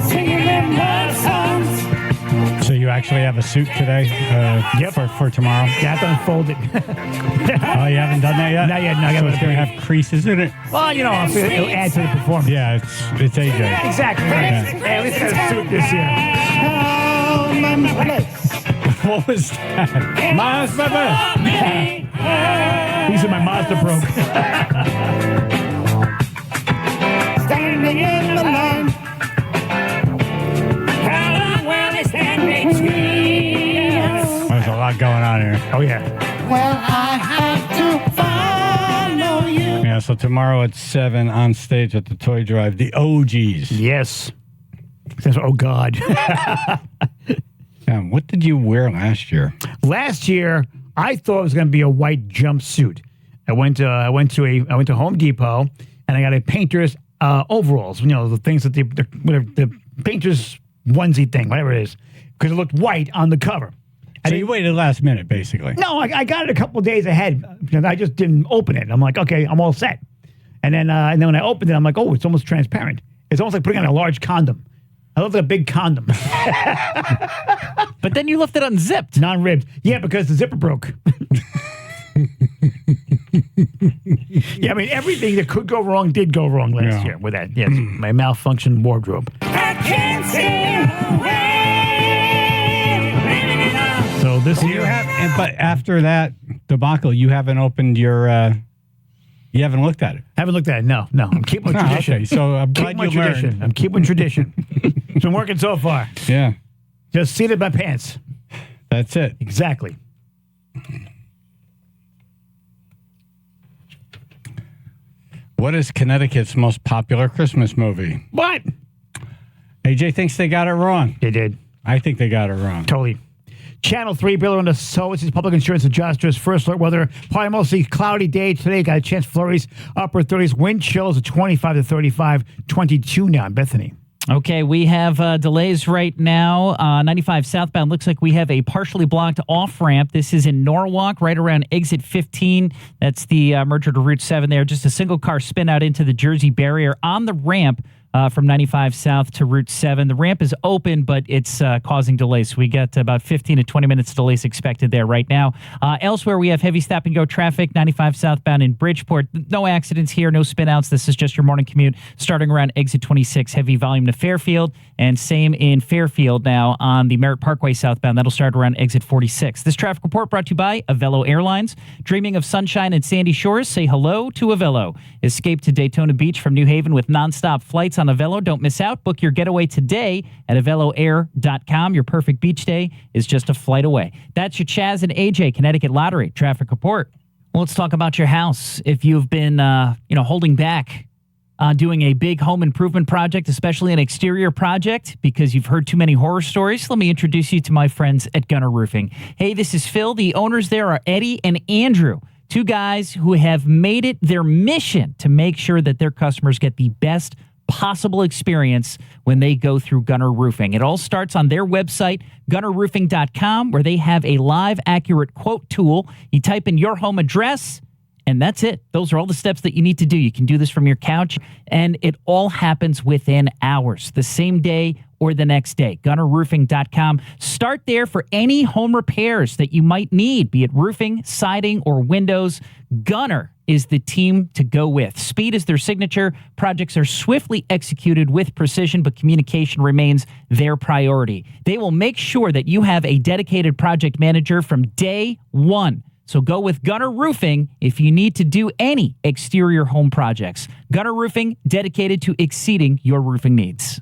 singing them love songs. So you actually have a suit today for tomorrow? Yeah, I have to unfold it. Oh, you haven't done that yet? Not yet. No, I So gotta it's going to have creases in it? Well, it'll add to the performance. Yeah, it's AJ. Exactly. Right. Yeah. Hey, at least I got a suit this year. What was that? Mazda. He said my Mazda broke. Standing in the line. How long will they stand between us? There's a lot going on here. Oh, yeah. Well, I have to follow you. Yeah, so tomorrow at 7 on stage at the Toy Drive, the OGs. Yes. Says, oh, God. What did you wear last year? Last year, I thought it was going to be a white jumpsuit. I went to Home Depot and I got a painter's overalls. You know, the things that the painter's onesie thing, whatever it is, because it looked white on the cover. So you waited last minute, basically. No, I got it a couple of days ahead because I just didn't open it. I'm like, okay, I'm all set. And then when I opened it, I'm like, oh, it's almost transparent. It's almost like putting on a large condom. I looked like a big condom. But then you left it unzipped. Non-ribbed. Yeah, because the zipper broke. Yeah, I mean, everything that could go wrong did go wrong last year with that. Yes, my malfunctioned wardrobe. I can't stay away. So this year, but after that debacle, you haven't opened your. You haven't looked at it. Haven't looked at it. No. I'm keeping my tradition. Okay, so I'm glad you learned. I'm keeping tradition. It's been working so far. Yeah. Just seated my pants. That's it. Exactly. What is Connecticut's most popular Christmas movie? What? AJ thinks they got it wrong. They did. I think they got it wrong. Totally. Channel 3, Bill on the Solis, public insurance adjusters. First alert weather, probably mostly cloudy day today. Got a chance flurries, upper 30s, wind chills at 25 to 35, 22 now in Bethany. Okay, we have delays right now. 95 southbound looks like we have a partially blocked off-ramp. This is in Norwalk, right around exit 15. That's the merger to Route 7 there. Just a single car spin out into the Jersey barrier on the ramp from 95 south to Route 7. The ramp is open, but it's causing delays. So we got about 15 to 20 minutes delays expected there right now. Elsewhere, we have heavy stop-and-go traffic, 95 southbound in Bridgeport. No accidents here, no spin-outs. This is just your morning commute starting around exit 26, heavy volume to Fairfield, and same in Fairfield now on the Merritt Parkway southbound. That'll start around exit 46. This traffic report brought to you by Avello Airlines. Dreaming of sunshine and sandy shores? Say hello to Avello. Escape to Daytona Beach from New Haven with nonstop flights on Avello. Don't miss out. Book your getaway today at AvelloAir.com. Your perfect beach day is just a flight away. That's your Chaz and AJ Connecticut Lottery traffic report. Well, let's talk about your house. If you've been, holding back doing a big home improvement project, especially an exterior project, because you've heard too many horror stories, let me introduce you to my friends at Gunner Roofing. Hey, this is Phil. The owners there are Eddie and Andrew. Two guys who have made it their mission to make sure that their customers get the best possible experience when they go through Gunner Roofing. It all starts on their website, gunnerroofing.com, where they have a live accurate quote tool. You type in your home address, and that's it. Those are all the steps that you need to do. You can do this from your couch, and it all happens within hours, the same day or the next day. GunnerRoofing.com. Start there for any home repairs that you might need, be it roofing, siding, or windows. Gunner is the team to go with. Speed is their signature. Projects are swiftly executed with precision, but communication remains their priority. They will make sure that you have a dedicated project manager from day one. So go with Gunner Roofing if you need to do any exterior home projects. Gunner Roofing, dedicated to exceeding your roofing needs.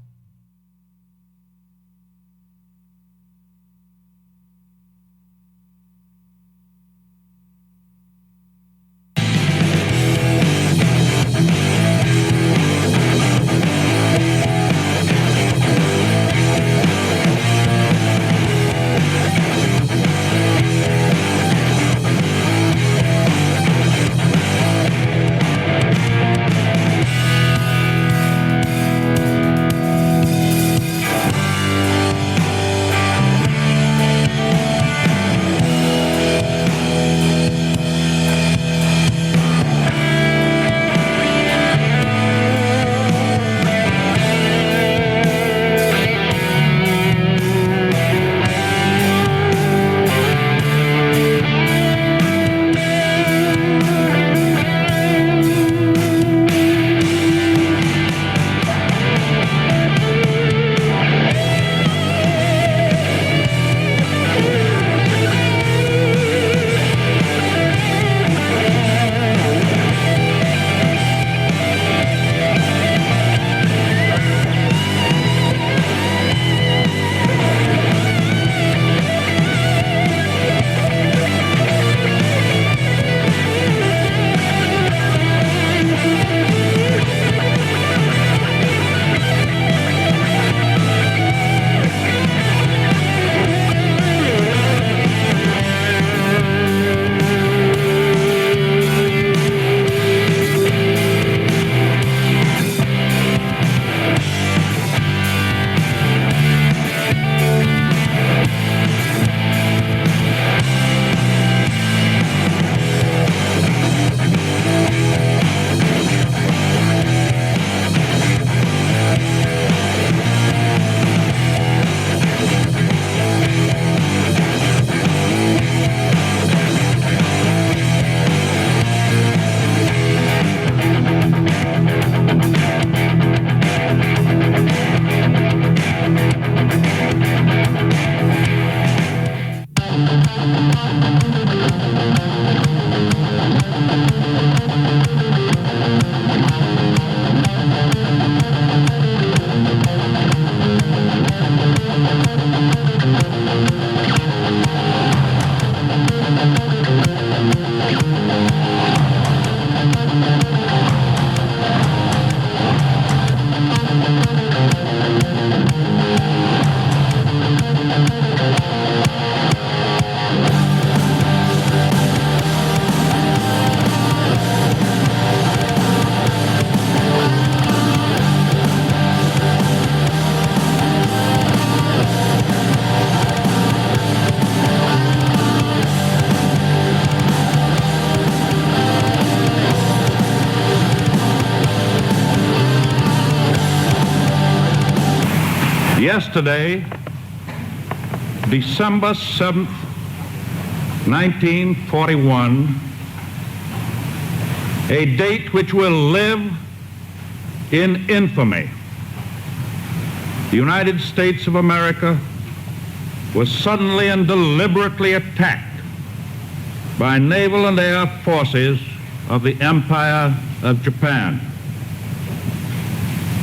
Yesterday, December 7th, 1941, a date which will live in infamy. The United States of America was suddenly and deliberately attacked by naval and air forces of the Empire of Japan.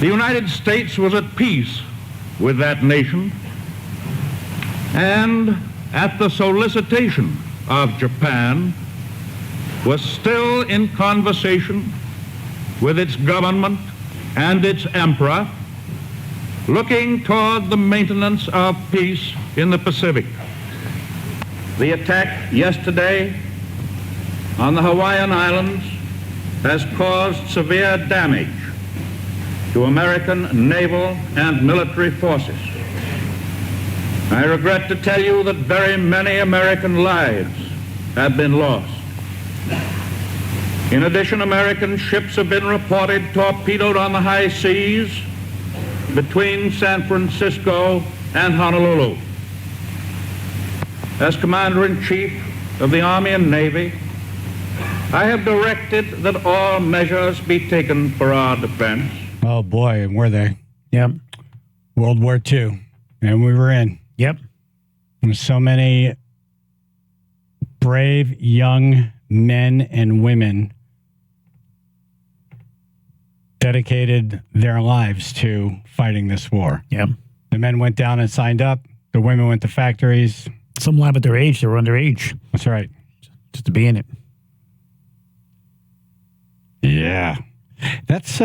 The United States was at peace with that nation, and at the solicitation of Japan, was still in conversation with its government and its emperor, looking toward the maintenance of peace in the Pacific. The attack yesterday on the Hawaiian Islands has caused severe damage to American naval and military forces. I regret to tell you that very many American lives have been lost. In addition, American ships have been reported torpedoed on the high seas between San Francisco and Honolulu. As Commander-in-Chief of the Army and Navy, I have directed that all measures be taken for our defense. Oh, boy, and were they? Yep. World War II, and we were in. Yep. And so many brave young men and women dedicated their lives to fighting this war. Yep. The men went down and signed up. The women went to factories. Some lied at their age. They were underage. That's right. Just to be in it. Yeah. That's,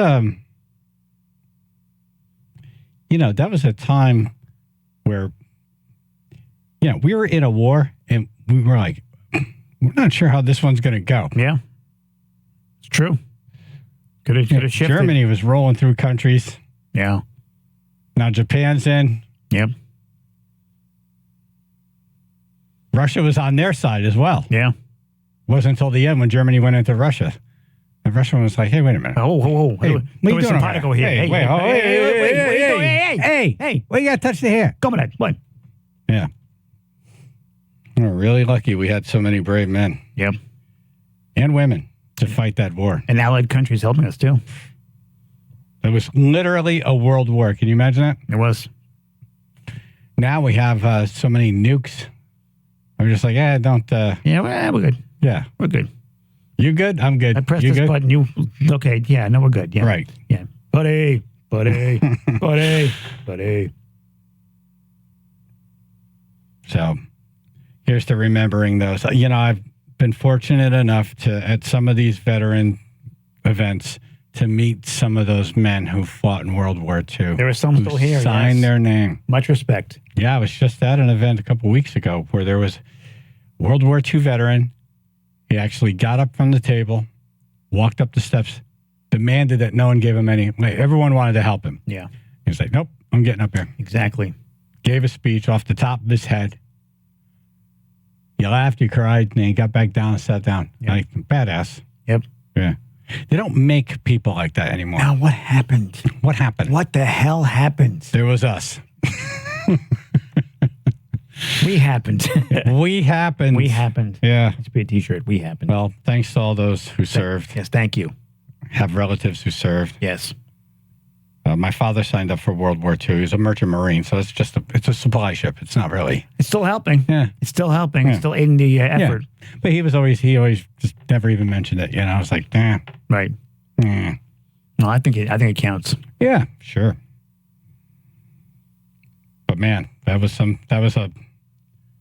that was a time where, we were in a war and we were like, we're not sure how this one's going to go. Yeah. It's true. Could have shifted. Germany was rolling through countries. Yeah. Now Japan's in. Yep. Russia was on their side as well. Yeah. Wasn't until the end when Germany went into Russia. And Russia was like, hey, wait a minute. Oh. Hey, what are you doing over here? Hey, Hey, what you got to touch the hair? Come on, what? Yeah. We're really lucky we had so many brave men. Yep. And women to fight that war. And allied countries helping us, too. It was literally a world war. Can you imagine that? It was. Now we have so many nukes. We're just like, don't... Yeah, we're good. Yeah. We're good. You good? I'm good. I pressed you this good? button. You... Okay, yeah, no, we're good. Yeah. Right. Yeah. Buddy. So, here's to remembering those. I've been fortunate enough to, at some of these veteran events, to meet some of those men who fought in World War II. There are some still here. Signed their name. Much respect. Yeah, I was just at an event a couple weeks ago where there was a World War II veteran. He actually got up from the table, walked up the steps, demanded that no one gave him any. Everyone wanted to help him. Yeah. He was like, nope, I'm getting up here. Exactly. Gave a speech off the top of his head. You laughed, you cried, and then he got back down and sat down. Yep. Like, badass. Yep. Yeah. They don't make people like that anymore. Now, what happened? What happened? What the hell happened? There was us. We happened. We happened. We happened. Yeah. It should be a t-shirt. We happened. Well, thanks to all those who served. Yes, thank you. Have relatives who served. Yes. My father signed up for World War II. He was a merchant marine, so it's a supply ship. It's not really. It's still helping. Yeah. It's still helping. Yeah. It's still aiding the effort. Yeah. But he always just never even mentioned it. I was like, nah. Right. No, I think it counts. Yeah, sure. But man,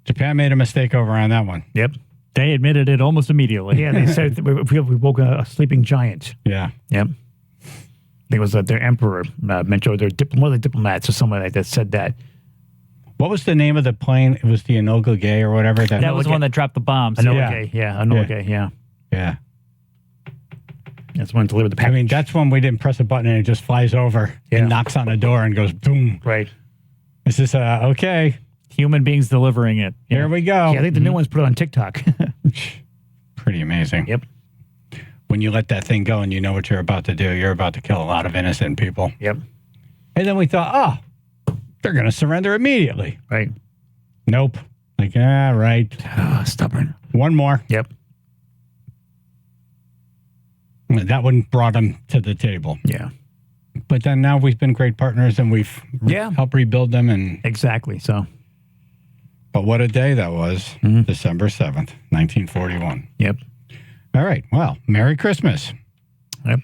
Japan made a mistake over on that one. Yep. They admitted it almost immediately. Yeah, they said we woke a sleeping giant. Yeah. Yep. I think it was their emperor mentioned, or one of the diplomats or someone that said that. What was the name of the plane? It was the Enola Gay or whatever. That was the one that dropped the bombs. Enola Gay, yeah. Enola Gay, yeah. Yeah. That's one delivered the package. I mean, that's when we didn't press a button and it just flies over and knocks on the door and goes boom. Right. This is okay. Human beings delivering it. Yeah. Here we go. Yeah, I think the new one's put it on TikTok. Pretty amazing. Yep. When you let that thing go and you know what you're about to do, you're about to kill a lot of innocent people. Yep. And then we thought, they're going to surrender immediately. Right. Nope. Like, right. Stubborn. One more. Yep. That one brought them to the table. Yeah. But then now we've been great partners and we've helped rebuild them. And exactly. So. But what a day that was. December 7th, 1941. Yep. All right. Well, Merry Christmas. Yep.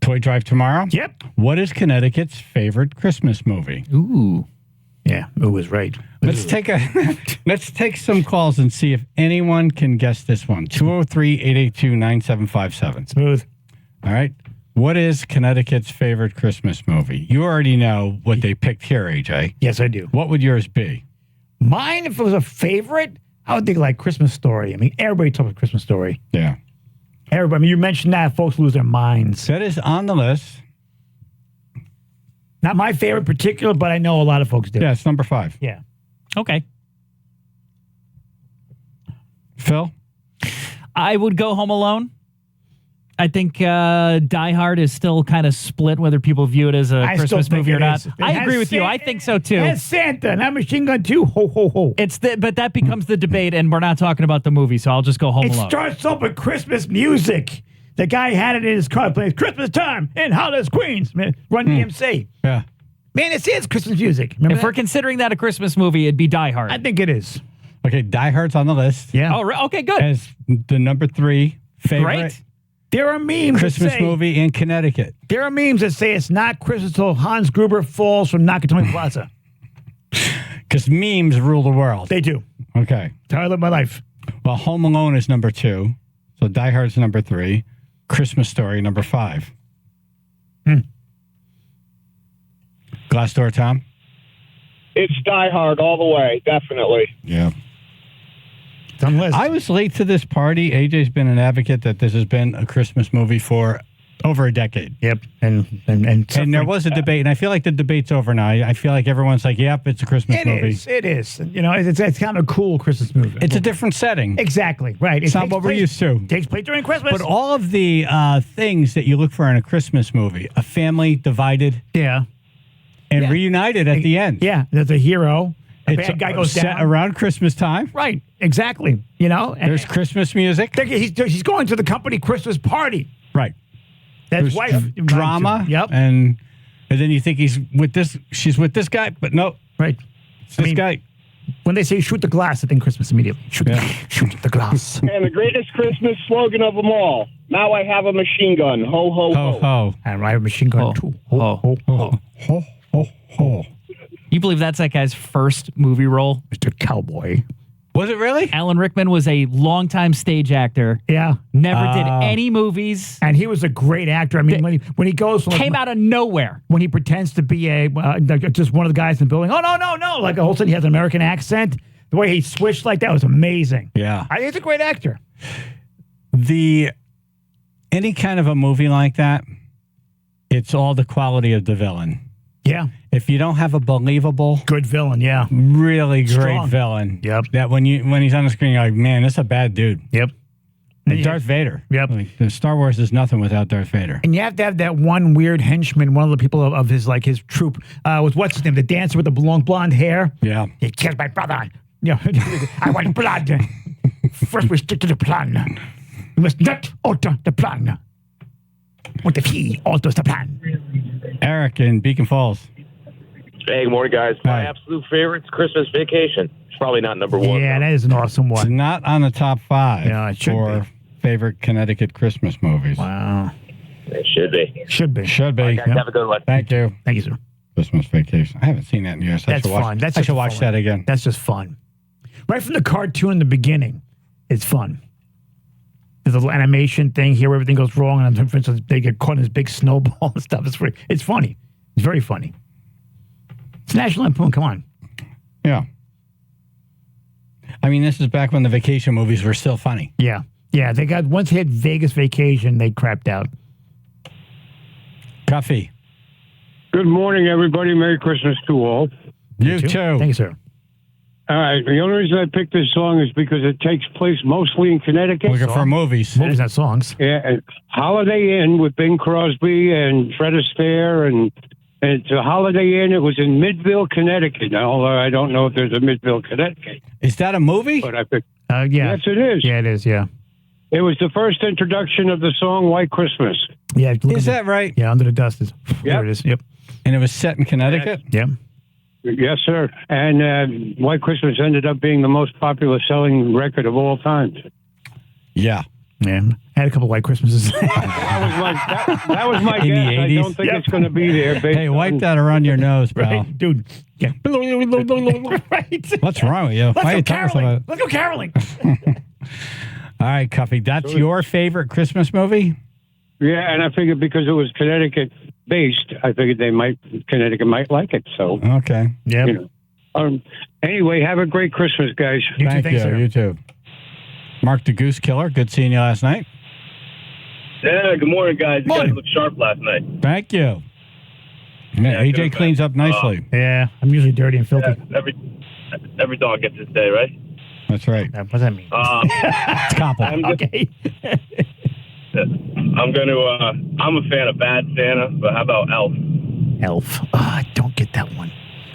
Toy drive tomorrow? Yep. What is Connecticut's favorite Christmas movie? Ooh. Yeah, Ooh was right. Let's take some calls and see if anyone can guess this one. 203-882-9757. Smooth. All right. What is Connecticut's favorite Christmas movie? You already know what they picked here, AJ. Yes, I do. What would yours be? Mine, if it was a favorite, I would think like Christmas Story. I mean, everybody talks about Christmas Story. Yeah. Everybody. I mean, you mentioned that, folks lose their minds. That is on the list. Not my favorite particular, but I know a lot of folks do. Yeah, it's number 5. Yeah. Okay. Phil? I would go Home Alone. I think Die Hard is still kind of split whether people view it as a Christmas movie or not. I agree with you. I think so too. That's Santa, not Machine Gun 2. Ho, ho, ho. But that becomes the debate, and we're not talking about the movie, so I'll just go Home Alone. It starts off with Christmas music. The guy had it in his car playing Christmas time in Hollis, Queens. Man, Run DMC. Yeah. Man, it is Christmas music. Remember if we're considering that a Christmas movie, it'd be Die Hard. I think it is. Okay, Die Hard's on the list. Yeah. Oh, okay, good. As the number 3 favorite Great. There are memes Christmas that say, movie in Connecticut. There are memes that say it's not Christmas till Hans Gruber falls from Nakatomi Plaza. Because memes rule the world. They do. Okay. That's how I live my life. Well, Home Alone is number 2. So Die Hard's number 3. Christmas Story, number 5. Glassdoor, Tom? It's Die Hard all the way, definitely. Yeah. I was late to this party. AJ's been an advocate that this has been a Christmas movie for over a decade. Yep. And there was a debate, and I feel like the debate's over now. I feel like everyone's like, yep, it's a Christmas movie. It is. You know, it's kind of a cool Christmas movie. It's a different setting. Exactly. Right. It's not what we're used to. Takes place during Christmas. But all of the things that you look for in a Christmas movie, a family divided. Yeah. And reunited at the end. Yeah. There's a hero. A It's bad guy goes set down. around Christmas time. Right. Exactly. You know? And there's Christmas music. He's going to the company Christmas party. Right. That's There's wife. drama. Yep. And then you think she's with this guy, but no. Right. It's this guy. When they say shoot the glass, I think Christmas immediately. Shoot the glass. And the greatest Christmas slogan of them all. Now I have a machine gun. Ho, ho, ho. Ho, ho. And I have a machine gun too. Ho, ho, ho. Ho, ho, ho. You believe that's that guy's first movie role? Mr. Cowboy. Was it really? Alan Rickman was a longtime stage actor. Yeah. Never did any movies. And he was a great actor. I mean, when he goes... Came out of nowhere. When he pretends to be just one of the guys in the building. Oh, no. Like all of a sudden he has an American accent. The way he switched like that was amazing. Yeah. I think he's a great actor. Any kind of a movie like that, it's all the quality of the villain. Yeah. If you don't have a believable, good villain, yeah, really great Strong. villain, yep, that when he's on the screen, you're like, man, that's a bad dude. Yep. And Darth Vader. Yep. Like, Star Wars is nothing without Darth Vader. And you have to have that one weird henchman, one of the people of his troop, was what's his name? The dancer with the long blonde hair. Yeah. He killed my brother. You know, I want blood. First we stick to the plan. We must not alter the plan. What if he alters the plan? Eric in Beacon Falls. Hey, good morning, guys. My absolute favorite's Christmas Vacation. It's probably not number 1. Yeah, that is an awesome one. It's not on the top 5 Yeah, it should for favorite Connecticut Christmas movies. Wow. It should be. Should be. Should be. All right, guys, have a good one. Thank you. Thank you, sir. Christmas Vacation. I haven't seen that in years. That's fun. I should watch that again. That's just fun. Right from the cartoon in the beginning, it's fun. There's a little animation thing here where everything goes wrong, and for instance, they get caught in this big snowball and stuff. It's funny. It's very funny. It's National Lampoon. Come on. Yeah. I mean, this is back when the vacation movies were still funny. Yeah. Yeah. Once they had Vegas Vacation, they crapped out. Coffee. Good morning, everybody. Merry Christmas to all. You too. Thank you, sir. All right. The only reason I picked this song is because it takes place mostly in Connecticut. Looking for movies. Movies, not songs. Yeah. And Holiday Inn with Bing Crosby and Fred Astaire and It's a Holiday Inn. It was in Midville, Connecticut. Although I don't know if there's a Midville, Connecticut. Is that a movie? But I picked. Yeah. Yes, it is. Yeah, it is. Yeah. It was the first introduction of the song "White Christmas." Yeah. Is that right? Yeah, Under the Dust is. There it is. Yep. And it was set in Connecticut? Yep. Yes, sir. And "White Christmas" ended up being the most popular selling record of all time. Yeah. Man, I had a couple White Christmases. That was my In the guess. I 80s? don't think it's going to be there. Hey, wipe that around your nose, pal. Right, dude. Yeah. Right. What's wrong with you? Let's Why are go you telling us caroling. about it? Let's go caroling. All right, Cuffy. That's your favorite Christmas movie? Yeah, and I figured because it was Connecticut based, I figured Connecticut might like it. So okay, yeah. Anyway, have a great Christmas, guys. Thank you. You too. Mark the Goose Killer. Good seeing you last night. Yeah, good morning, guys. You guys looked sharp last night. Thank you. Yeah, AJ cleans up nicely. Yeah, I'm usually dirty and filthy. Yeah, every dog gets his day, right? That's right. What does that mean? It's compliment. Okay. I'm a fan of Bad Santa, but how about Elf? Elf. I don't get that one.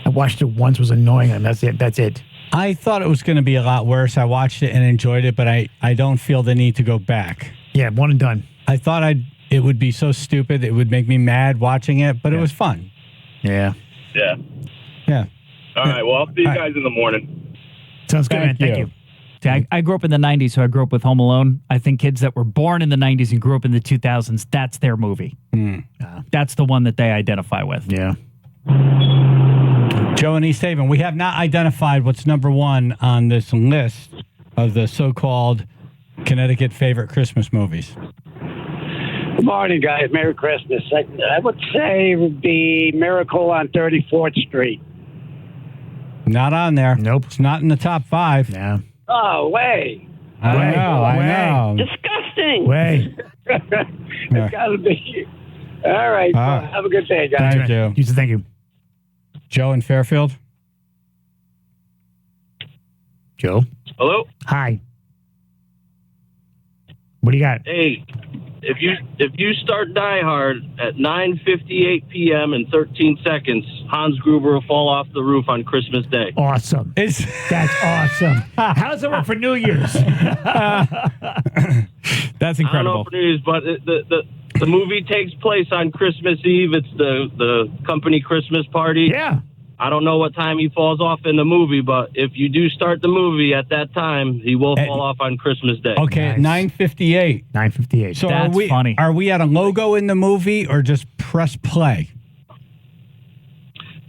I watched it once, was annoying, and that's it. I thought it was going to be a lot worse. I watched it and enjoyed it, but I don't feel the need to go back. Yeah, one and done. I thought it would be so stupid. It would make me mad watching it, but it was fun. Yeah. Yeah. Yeah. All right, well, I'll see you guys in the morning. Sounds good, man. Thank you. See, I grew up in the 90s, so I grew up with Home Alone. I think kids that were born in the 90s and grew up in the 2000s, that's their movie. That's the one that they identify with. Yeah. Joe and East Haven, we have not identified what's number one on this list of the so-called Connecticut favorite Christmas movies. Good morning, guys. Merry Christmas. I would say it would be Miracle on 34th Street. Not on there. Nope. It's not in the top 5. Yeah. Oh, way. I know. Disgusting. Way. It's got to be. All right. Have a good day, guys. Thank you. Thank you. Joe in Fairfield. Joe. Hello? Hi. What do you got? Hey, if you start Die Hard at 9:58 p.m. in 13 seconds, Hans Gruber will fall off the roof on Christmas Day. Awesome. That's awesome. How does it work for New Year's? That's incredible. I don't know for New Year's, but the movie takes place on Christmas Eve. It's the company Christmas party. Yeah. I don't know what time he falls off in the movie, but if you do start the movie at that time, he will fall off on Christmas Day. Okay, at 9:58. 9:58. So That's funny. Are we at a logo in the movie or just press play?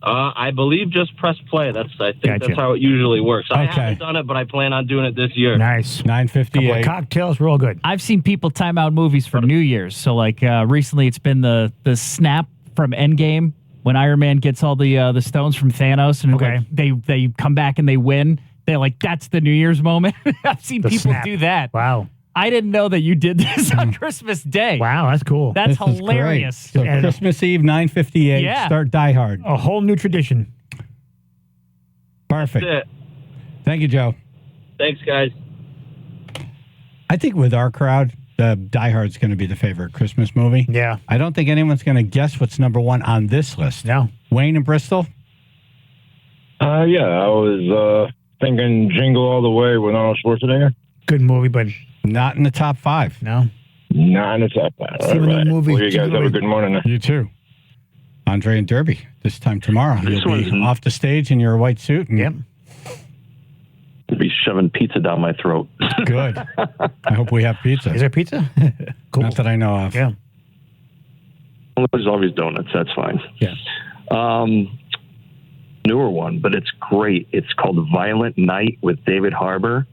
I believe just press play. I think Gotcha. that's how it usually works. I Okay. haven't done it, but I plan on doing it this year. Nice. 9:58. Cocktails, we're all good. I've seen people time out movies for New Year's. So, like, recently it's been the snap from Endgame when Iron Man gets all the stones from Thanos, and Okay. like, they come back and they win. They're like, that's the New Year's moment. I've seen The people snap. do that. Wow. I didn't know that you did this on Christmas Day. Wow, that's cool. That's This is great. hilarious. So Christmas Eve, 9:58. Yeah. Start Die Hard. A whole new tradition. Perfect. That's it. Thank you, Joe. Thanks, guys. I think with our crowd, the Die Hard's going to be the favorite Christmas movie. Yeah. I don't think anyone's going to guess what's number one on this list. No. Wayne and Bristol? Yeah, I was thinking Jingle All the Way with Arnold Schwarzenegger. Good movie, but Not in the top 5. no. Not in the top 5. See the new movie, Well, you guys Jingle have a All the good morning. You too. Andre and Derby, this time tomorrow. You'll be one's- off the stage in your white suit. And Yep. Be shoving pizza down my throat. Good. I hope we have pizza. Is there pizza? Cool. Not that I know of. Yeah. Well, there's always donuts. That's fine. Yeah. Newer one, but it's great. It's called Violent Night with David Harbour.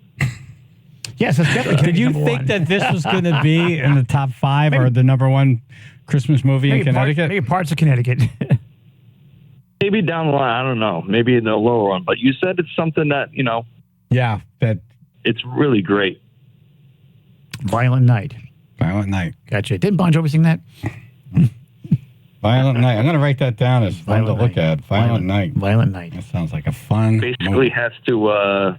Yes, that's definitely. Did you number think one. that this was going to be in the top 5 or the number one Christmas movie in maybe Connecticut? maybe parts of Connecticut? Maybe down the line, I don't know. Maybe in the lower one. But you said it's something that, Yeah, that it's really great. Violent Night. Violent Night. Gotcha. Didn't Bon Jovi sing that? Violent Night. I'm going to write that down as fun to Violent look Night. at. Violent Night. Violent Night. That sounds like a fun Basically movie. has to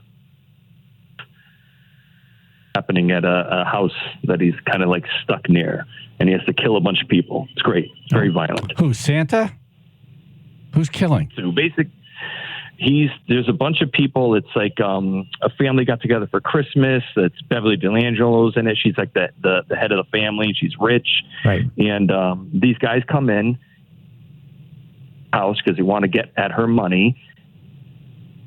happening at a house that he's kind of like stuck near, and he has to kill a bunch of people. It's great. It's very violent. Who, Santa? Who's killing? So there's a bunch of people. It's like a family got together for Christmas. It's Beverly D'Angelo's in it. She's like the head of the family. She's rich. Right. And these guys come in house because they want to get at her money.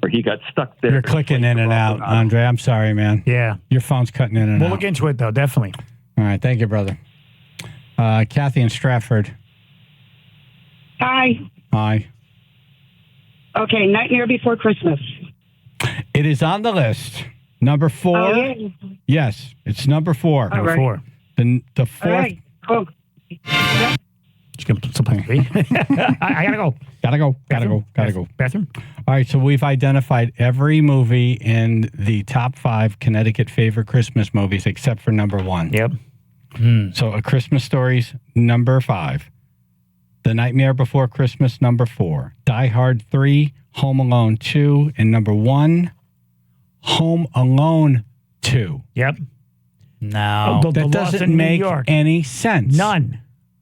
Or he got stuck there. You're clicking in and out, Andre. I'm sorry, man. Yeah. Your phone's cutting in and We'll out. look into it, though, definitely. All right. Thank you, brother. Kathy in Stratford. Hi. Hi. Okay, Nightmare Before Christmas. It is on the list. Number 4. Oh, yeah. Yes, it's number 4. All right. 4. The All fourth. right, cool. I gotta go. Gotta go. Bathroom? All right, so we've identified every movie in the top 5 Connecticut favorite Christmas movies except for number 1. Yep. So A Christmas Story's number 5. The Nightmare Before Christmas, number 4. Die Hard 3, Home Alone 2, and number 1, Home Alone 2. Yep. No. That doesn't make any sense. None.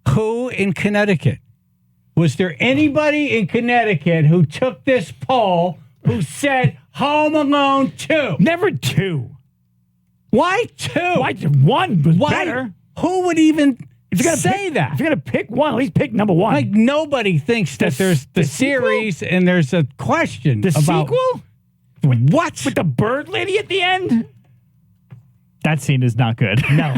Who in Connecticut? Was there anybody in Connecticut who took this poll who said Home Alone 2? Never 2. Why 2? Why 1 was better? Who would even say that? If you're going to pick one, at least pick number 1. Like, nobody thinks that there's the series and there's a question The about sequel? What? With the bird lady at the end? That scene is not good. No.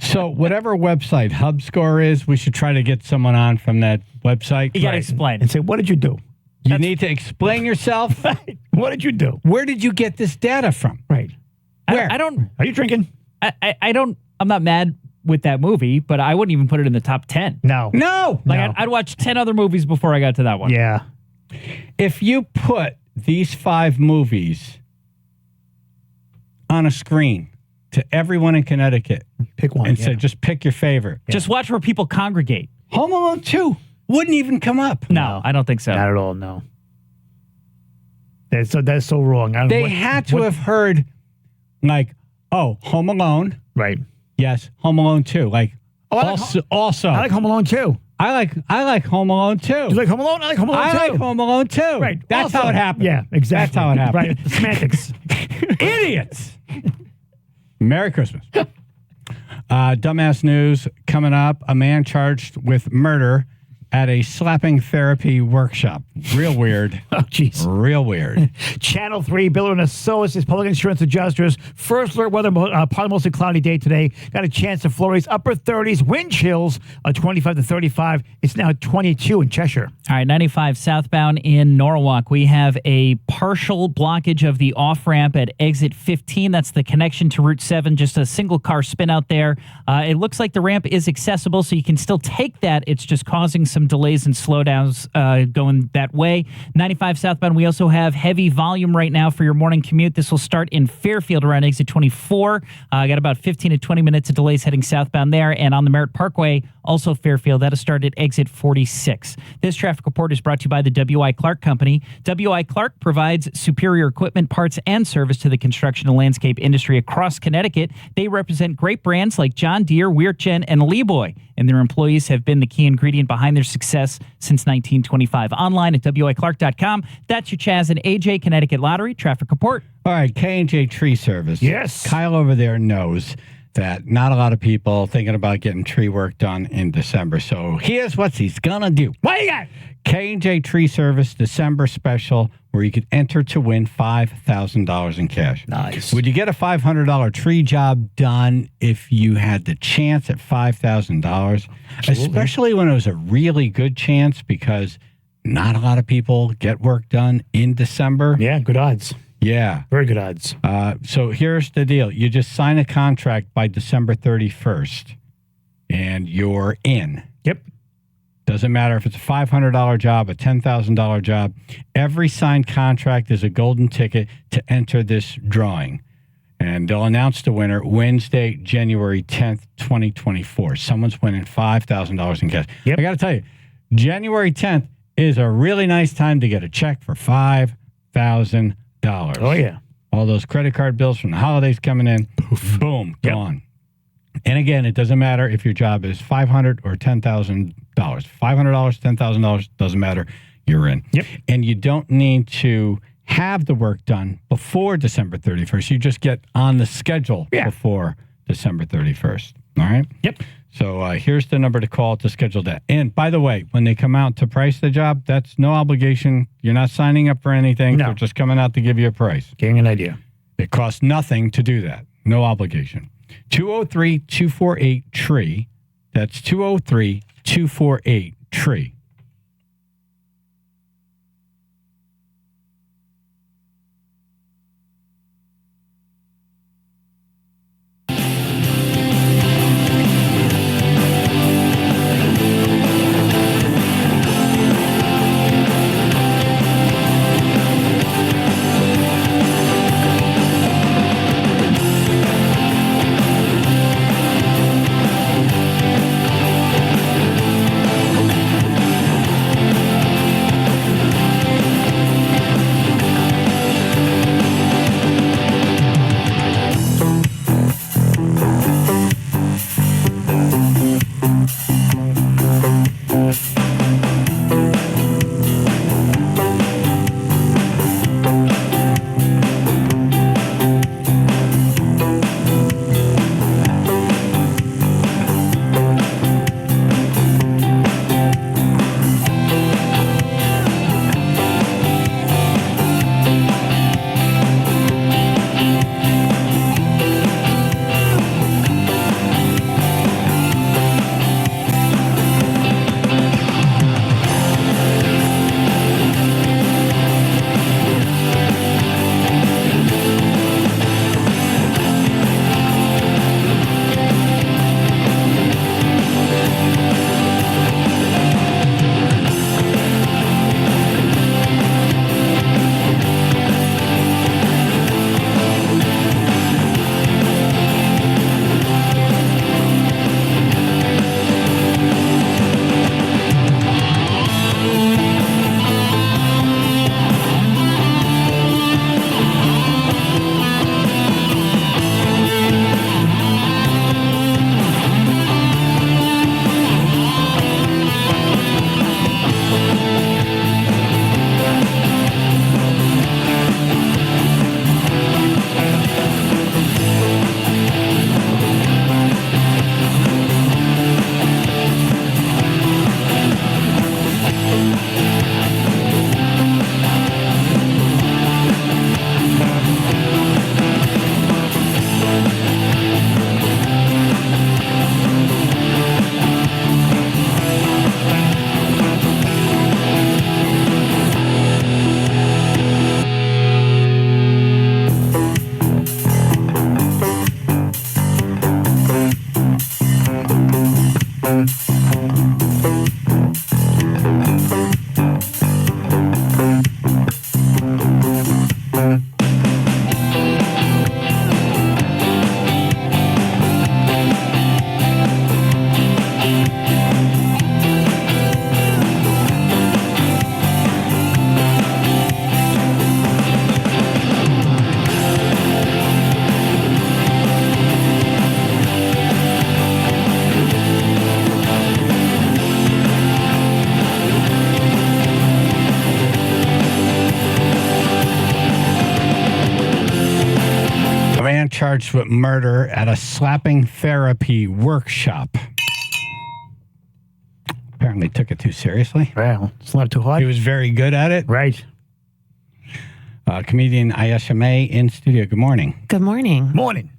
So whatever website HubScore is, we should try to get someone on from that website. You got to explain. And say, what did you do? You need to explain yourself. What did you do? Where did you get this data from? Right. Where? I don't. Are you drinking? I don't. I'm not mad with that movie, but I wouldn't even put it in the top 10. No. Like I'd watch 10 other movies before I got to that one. Yeah. If you put these 5 movies on a screen to everyone in Connecticut, pick one and said, just pick your favorite. Just watch where people congregate. Home Alone 2 wouldn't even come up. No, I don't think so. Not at all, no. That's so wrong. They had to have heard, like, oh, Home Alone. Right. Yes, Home Alone 2. Like, also. I like Home Alone 2. I like Home Alone 2. You like Home Alone? I like Home Alone 2. I like Home Alone 2. Right. That's Also, how it happened. Yeah, exactly. That's how it happened. Right. Semantics. Idiots. Merry Christmas. Dumbass news coming up. A man charged with murder at a slapping therapy workshop. Real weird. Oh, jeez. Real weird. Channel 3, Biller and Associates, public insurance adjusters. First alert weather, probably mostly cloudy day today. Got a chance of flurries, upper 30s, wind chills, 25 to 35. It's now 22 in Cheshire. All right, 95 southbound in Norwalk. We have a partial blockage of the off-ramp at exit 15. That's the connection to Route 7, just a single car spin out there. It looks like the ramp is accessible, so you can still take that. It's just causing some delays and slowdowns going that way. 95 southbound, we also have heavy volume right now for your morning commute. This will start in Fairfield around exit 24. Got about 15 to 20 minutes of delays heading southbound there. And on the Merritt Parkway, also Fairfield, that'll start at exit 46. This traffic report is brought to you by the W.I. Clark Company. W.I. Clark provides superior equipment, parts, and service to the construction and landscape industry across Connecticut. They represent great brands like John Deere, Weirchen, and Leeboy, and their employees have been the key ingredient behind their success since 1925. Online at WIClark.com. That's your Chaz and AJ Connecticut Lottery traffic report. All right, K&J Tree Service. Yes. Kyle over there knows that not a lot of people thinking about getting tree work done in December. So here's what he's going to do. What you got? K&J Tree Service December special where you could enter to win $5,000 in cash. Nice. Would you get a $500 tree job done if you had the chance at $5,000? Especially when it was a really good chance because not a lot of people get work done in December. Yeah, good odds. Yeah. Very good odds. So here's the deal. You just sign a contract by December 31st and you're in. Yep. Doesn't matter if it's a $500 job, a $10,000 job. Every signed contract is a golden ticket to enter this drawing. And they'll announce the winner Wednesday, January 10th, 2024. Someone's winning $5,000 in cash. Yep. I got to tell you, January 10th is a really nice time to get a check for $5,000. Oh, yeah. All those credit card bills from the holidays coming in, boom, gone. And again, it doesn't matter if your job is $500 or $10,000 $500, $10,000, doesn't matter. You're in. Yep. And you don't need to have the work done before December 31st. You just get on the schedule before December 31st. All right? Yep. So here's the number to call to schedule that. And by the way, when they come out to price the job, that's no obligation. You're not signing up for anything. No. They're just coming out to give you a price. Getting an idea. It costs nothing to do that. No obligation. 203-248-TREE. That's 203-248-TREE. Charged with murder at a slapping therapy workshop. Apparently took it too seriously. Well, slapped too hard. He was very good at it. Right. Comedian Ayesha May in studio. Good morning. Good morning. Morning.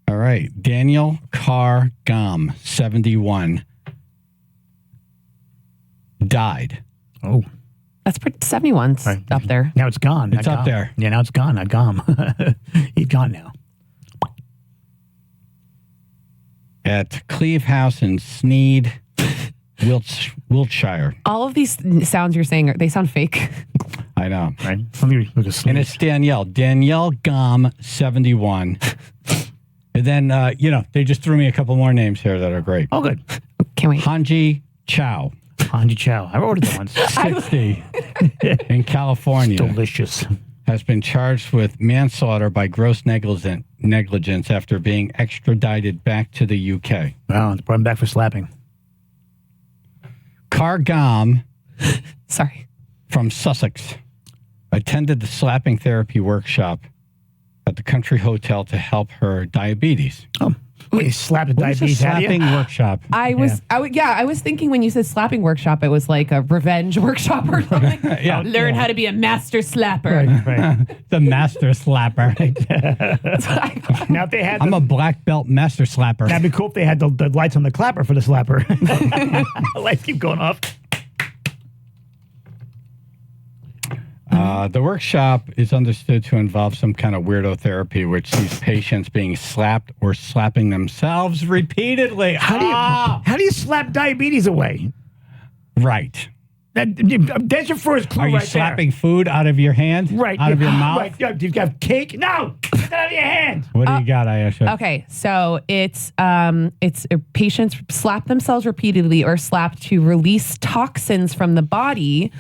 All right. Daniel Carr Gom, 71, died. Oh. That's pretty, 71's up there. Now it's gone. It's up there. Yeah, now it's gone. Not gone. He's gone now. At Cleve House in Sneed, Wiltshire. All of these sounds you're saying, they sound fake. I know. Right. Let me look at and it's Danielle. Danielle Gom, 71. And then, they just threw me a couple more names here that are great. Oh, good. Can't wait. Hanji Chow. Hanji Chow. I wrote it once. 60 in California. Delicious. Has been charged with manslaughter by gross negligence after being extradited back to the UK. Wow, they brought him back for slapping. Cargam Sorry. from Sussex attended the slapping therapy workshop at the Country Hotel to help her diabetes. Wait, slap the What is a diabetes out of you? slapping workshop? I was thinking when you said slapping workshop, it was like a revenge workshop or something. Yeah. Learn how to be a master slapper. Right. The master slapper. Now, if they had I'm a black belt master slapper. that'd be cool if they had the lights on the clapper for the slapper. Lights keep going off. The workshop is understood to involve some kind of weirdo therapy, which sees patients being slapped or slapping themselves repeatedly. How do you slap diabetes away? Right. That's your first clue Are you right slapping food out of your hand? Right. Out of your mouth? Right. You've got cake? No! Get that out of your hand! What do you got, Ayesha? Okay, so it's patients slap themselves repeatedly or slap to release toxins from the body.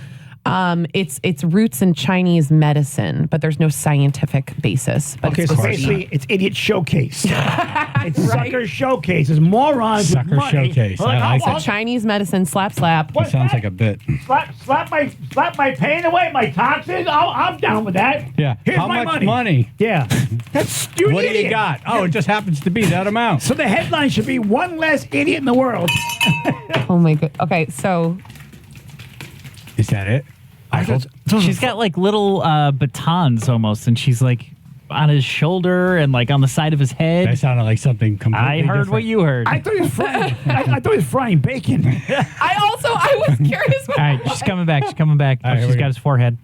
It's roots in Chinese medicine, but there's no scientific basis. But Okay, it's so supposed to be- basically, it's idiot showcase. It's sucker showcase. It's morons Sucker with money. showcase. Like, I like I'll it. Chinese medicine slap. That sounds like a bit. slap my pain away, my toxins. I'm down with that. Yeah. Here's How my much money. money? Yeah. That's you're an What do you idiot. got? Oh, it just happens to be that amount. So the headline should be one less idiot in the world. Oh my god. Okay, so Is that it? I hope. She's got like little batons almost, and she's like on his shoulder and like on the side of his head. That sounded like something completely I heard different. what you heard. I thought he was frying. I thought he was frying bacon. I was curious. All right, she's coming back. She's coming back. All right, here She's we got go. his forehead.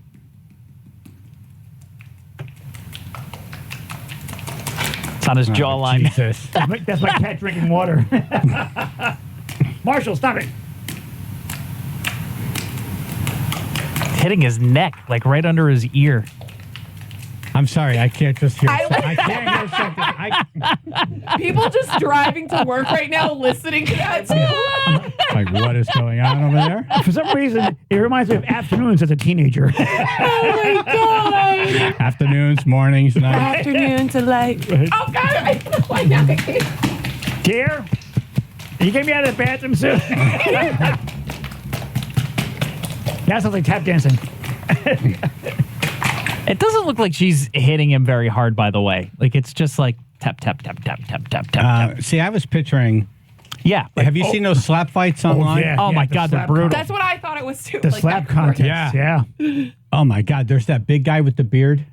It's on his jawline. Jesus. That's my cat drinking water. Marshall, stop it. Hitting his neck, like right under his ear. I'm sorry, I can't just hear. I like I can't hear something. people just driving to work right now listening to that too. Like, what is going on over there? For some reason, it reminds me of afternoons as a teenager. Oh my god. Afternoons, mornings, nights. Afternoon to like. Oh god, I don't know why now. Dear, you get me out of the bathroom soon. That sounds like tap dancing. It doesn't look like she's hitting him very hard, by the way. Like it's just like tap, tap, tap, tap, tap, tap, tap. See, I was picturing. Yeah. Have you seen those slap fights online? yeah. Oh my the God, they're slap brutal. That's what I thought it was too. The like slap that contest. Yeah. Oh my God, there's that big guy with the beard.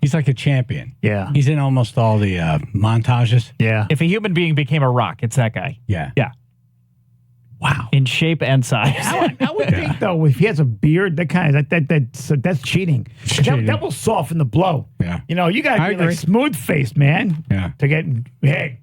He's like a champion. Yeah. He's in almost all the montages. Yeah. If a human being became a rock, it's that guy. Yeah. Yeah. Wow. In shape and size. I would think though, if he has a beard, that's cheating. cheating. That will soften the blow. Yeah. You know, you I gotta be agree. like smooth faced, man. Yeah. To get hey,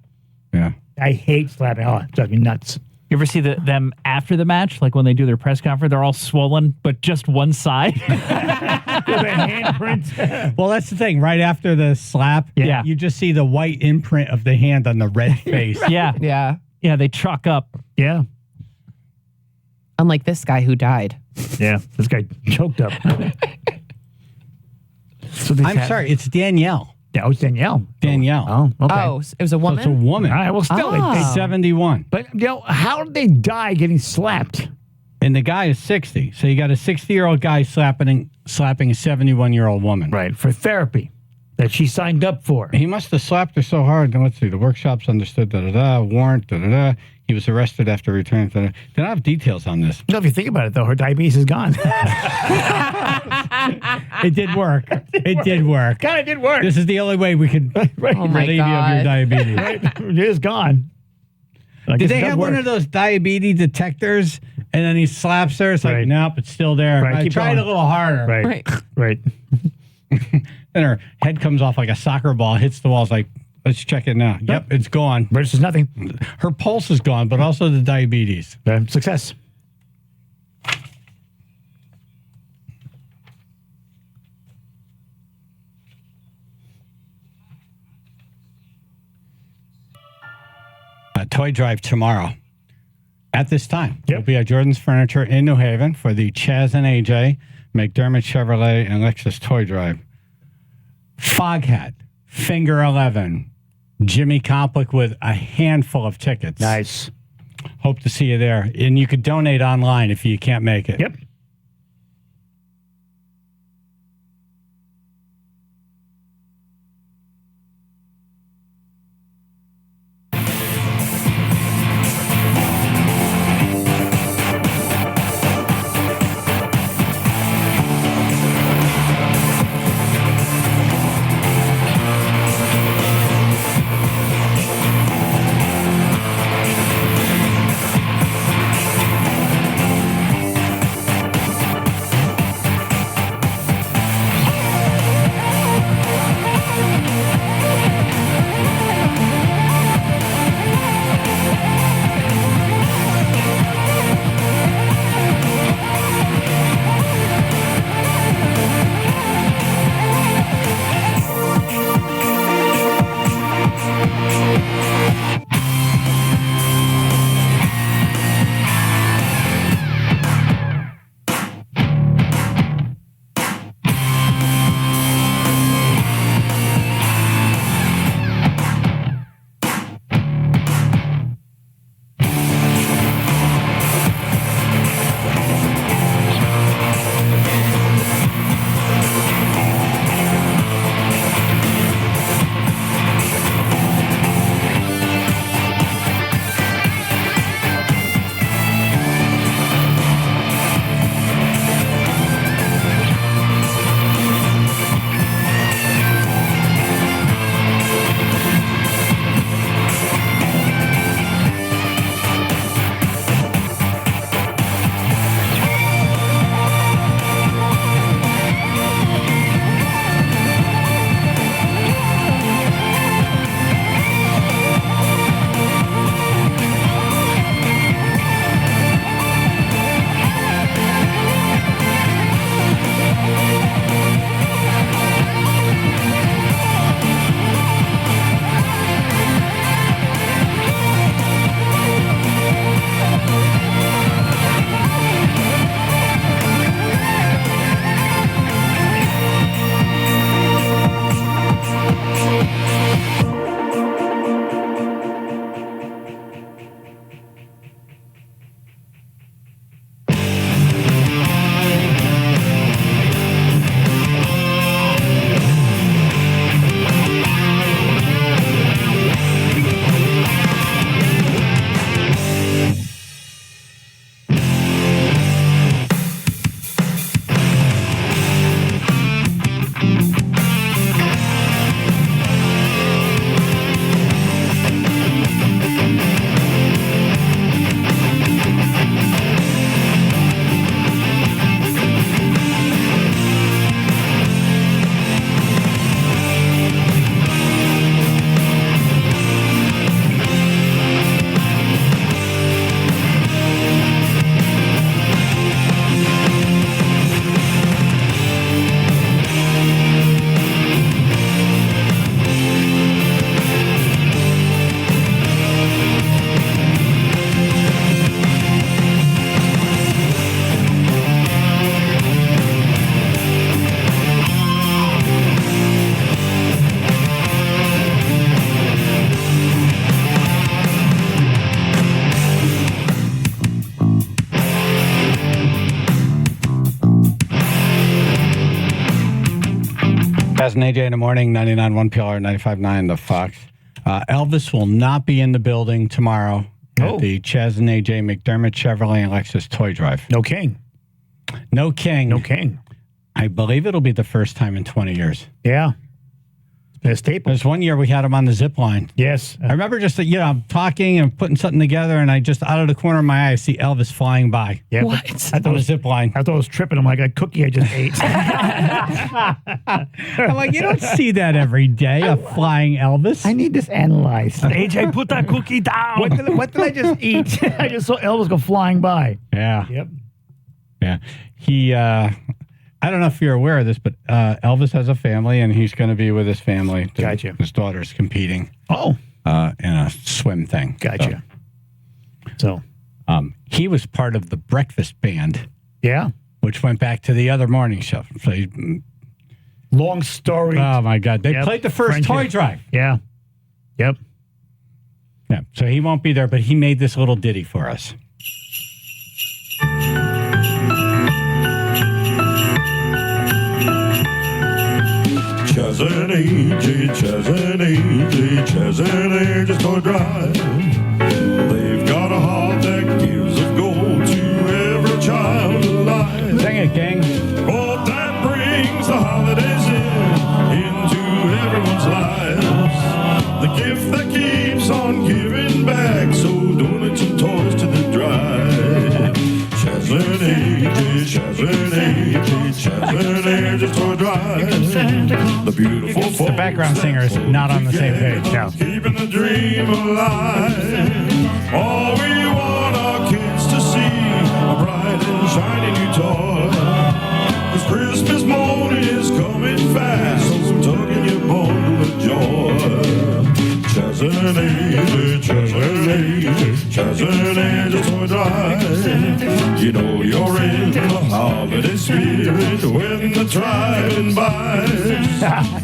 Yeah. I hate slapping. Oh, it drives me nuts. You ever see them after the match? Like when they do their press conference, they're all swollen, but just one side. With a handprint. Well, that's the thing. Right after the slap, Yeah. you just see the white imprint of the hand on the red face. Yeah. Yeah. Yeah, they chalk up. Yeah. Unlike this guy who died. Yeah. This guy choked up. So I'm sorry, it's Danielle. Yeah, it's Danielle. Danielle. Oh, okay. Oh, it was a woman. So it's a woman. All right, well, still, they 71. but you know, how did they die getting slapped? And the guy is 60. So you got a 60-year-old guy slapping a 71-year-old woman. Right, for therapy that she signed up for. He must have slapped her so hard. Now, let's see. The workshops understood, warrant, He was arrested after returning. They don't have details on this. You know, if you think about it, though, her diabetes is gone. It did work. It did work. Kind of did work. This is the only way we could Right. Oh my relieve you of your God. diabetes. Right? It is gone. I Did guess they it does have one work. of those diabetes detectors? And then he slaps her. It's like, Right. nope, it's still there. Right, I keep tried going. a little harder. Right. Right. Then her head comes off like a soccer ball, hits the wall. It's like, let's check it now. Yep, it's gone. Versus nothing. Her pulse is gone, but also the diabetes. Success. A toy drive tomorrow. At this time, Yep. we'll be at Jordan's Furniture in New Haven for the Chaz and AJ, McDermott Chevrolet, and Lexus toy drive. Foghat, Finger 11, Jimmy Complick with a handful of tickets. Nice. Hope to see you there. And you could donate online if you can't make it. Yep. Chaz and AJ in the morning, 99.1 PLR, 95.9 The Fox. Elvis will not be in the building tomorrow at the Chaz and AJ McDermott Chevrolet and Lexus Toy Drive. No King. No King. No King. I believe it'll be the first time in 20 years. Yeah. It's been a staple. There's one year we had him on the zip line. Yes. I remember just, I'm talking and putting something together, and I just, out of the corner of my eye, I see Elvis flying by. Yeah, What? I thought On it the was zip line. I thought I was tripping. I'm like, a cookie I just ate. I'm like, you don't see that every day, a flying Elvis. I need this analyzed. AJ, put that cookie down. What did I just eat? I just saw Elvis go flying by. Yeah. Yep. Yeah. He, I don't know if you're aware of this, but Elvis has a family, and he's going to be with his family. Gotcha. His daughter's competing. Oh. In a swim thing. Gotcha. So. He was part of the breakfast band. Yeah. Which went back to the other morning show. So long story. Oh, my God. They played the first Friendship. toy drive. Yeah. Yep. Yeah, so he won't be there, but he made this little ditty for us. Chaz and AJ, Chaz and AJ, Chaz and AJ's toy drive. They've got a heart that gives of gold to every child alive. Sing it, gang. Oh, that brings the holidays into everyone's lives. The gift that keeps on giving back, so donate some toys to the drive. Chaz and AJ, Chaz and AJ, Chaz and AJ's toy drive. The beautiful folks. The background singer is not on the same page. No. Keeping the dream alive. All we want our kids to see a bright and shiny new toy. 'Cause Christmas morning is coming fast, so tuck in your bundle of joy. Chaz and AJ, Chaz and AJ, Chaz and AJ's toy drive. You know you're in the holiday spirit when the driving by.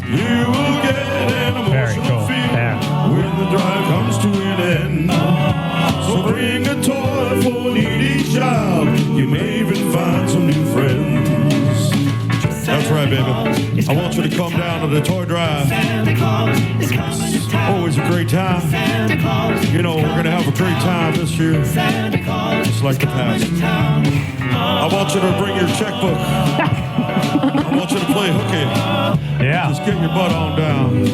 You will get an emotional feeling when the drive comes to an end. So bring a toy for a needy child. You may even find some new friends. That's right, baby. I want you to come down to the toy drive. Always a great time. You know, we're going to have a great time this year. Just like the past. I want you to bring your checkbook. I want you to play hooky. Yeah. Just get your butt on down.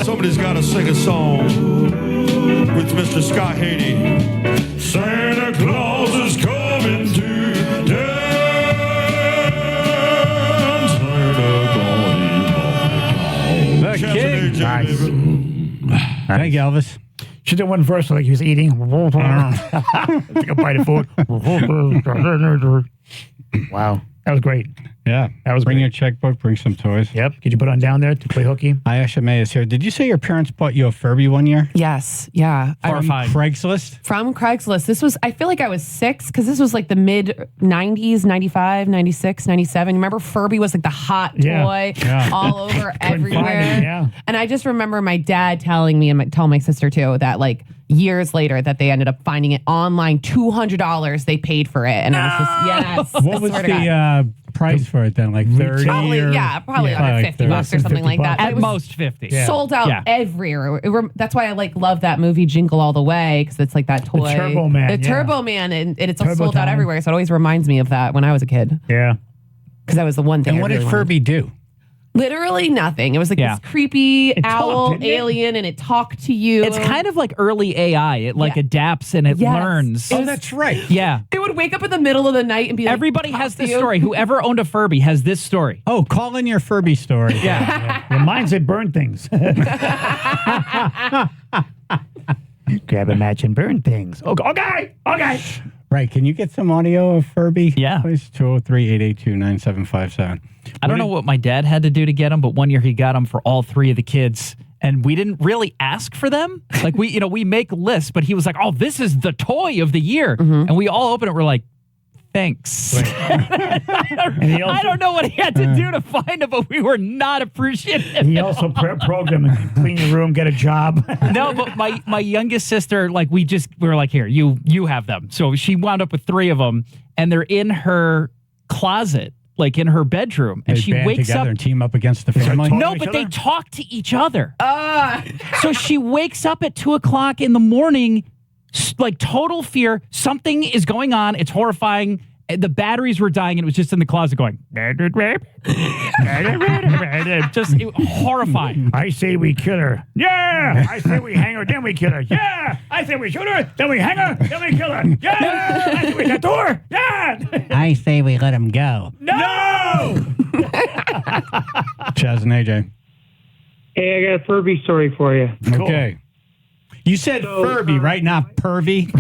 Somebody's got to sing a song with Mr. Scott Haney. Santa Claus is coming to town. The king. Nice. Thank you, Elvis. Should have one verse like he was eating. Take a bite of food. Wow. That was great. Yeah. That was Bring great. your checkbook, bring some toys. Yep. Could you put on down there to play hooky? Ayesha May is here. Did you say your parents bought you a Furby one year? Yes. Yeah. From Craigslist? From Craigslist. This was, I feel like I was 6 because this was like the mid 90s, 95, 96, 97. Remember Furby was like the hot toy all over everywhere. Yeah. And I just remember my dad telling me and telling my sister too that like years later that they ended up finding it online, $200 they paid for it. And I was just, yes. What was the price for it then? Like 30? Probably, probably under 50 bucks or something like that. But At it was most 50. sold out everywhere. That's why I like love that movie Jingle All the Way because it's like that toy. Turbo Man, The yeah. Turbo Man, and it's Turbo sold out Time. everywhere. So it always reminds me of that when I was a kid. Yeah. Because that was the one thing. And I what did really Furby do? Literally nothing. It was like this creepy owl talked, didn't it? alien, and it talked to you. It's kind of like early AI. It like adapts and it Yes. learns. Oh, that's right. Yeah. It would wake up in the middle of the night and be like, Everybody has talk to this you. story. Whoever owned a Furby has this story. Oh, call in your Furby story. Yeah. Well, mine said burn things. Grab a match and burn things. Okay. Right. Can you get some audio of Furby? Yeah. Please, 203-882-9757. I don't know what my dad had to do to get them, but one year he got them for all 3 of the kids. And we didn't really ask for them. Like we make lists, but he was like, "Oh, this is the toy of the year," and we all open it. We're like, "Thanks." I don't know what he had to do to find it, but we were not appreciative. He also programmed and clean your room, get a job. No, but my youngest sister, like we were like, "Here, you have them." So she wound up with 3 of them, and they're in her closet. Like in her bedroom, and They she band wakes together up and team up against the family. No, but they talk to each other. So she wakes up at 2:00 in the morning, like total fear. Something is going on. It's horrifying. The batteries were dying, and it was just in the closet going. Just horrifying. I say we kill her. Yeah. I say we hang her, then we kill her. Yeah. I say we shoot her, then we hang her, then we kill her. Yeah. I say we tattoo her. Yeah. I say we let him go. No. Chaz and AJ. Hey, I got a Furby story for you. Okay. You said Furby, right? Not pervy.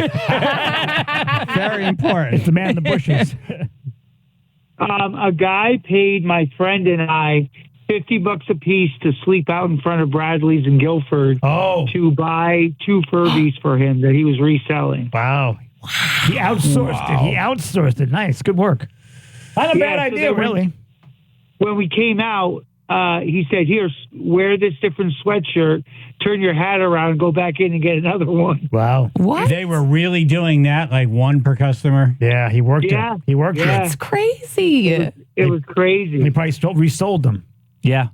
Very important. It's the man in the bushes. A guy paid my friend and I $50 a piece to sleep out in front of Bradley's in Guilford to buy 2 Furbies for him that he was reselling. Wow. He outsourced it. He outsourced it. Nice. Good work. Not a bad idea, then really. When we came out, he said, "Here, wear this different sweatshirt, turn your hat around, go back in and get another one." Wow. What? They were really doing that, like one per customer. Yeah, he worked Yeah. it. He worked Yeah. it. It's crazy. It was crazy. He probably resold them. Yeah.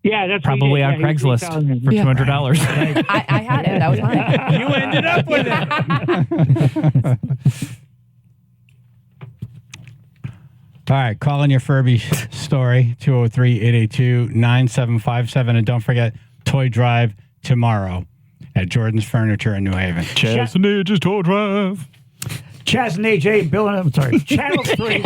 Yeah, that's what he Probably did. on Yeah, he was Craigslist reselling them. for Yeah. $200. I had it. That was mine. You ended up with it. All right, call in your Furby story, 203-882-9757. And don't forget, Toy Drive tomorrow at Jordan's Furniture in New Haven. Chaz and AJ's Toy Drive. Chaz and AJ, Bill and Channel 3.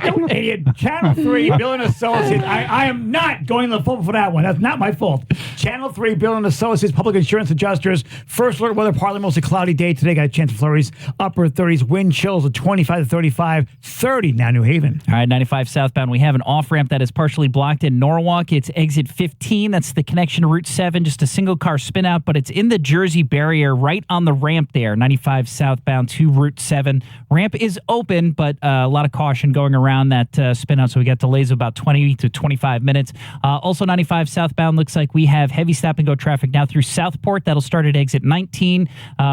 You idiot. Channel 3, Bill and Associates. I am not going to the football for that one. That's not my fault. Channel 3, Bill and Associates, Public Insurance Adjusters. First alert weather, partly mostly cloudy day today. Got a chance of flurries. Upper 30s, wind chills of 25 to 35. 30 now, New Haven. All right, 95 southbound. We have an off-ramp that is partially blocked in Norwalk. It's exit 15. That's the connection to Route 7. Just a single car spin out, but it's in the Jersey barrier right on the ramp there. 95 southbound to Route 7. Ramp is open, but a lot of caution going around that spin out. So we got delays of about 20 to 25 minutes. Also 95 southbound looks like we have heavy stop and go traffic now through Southport. That'll start at exit 19,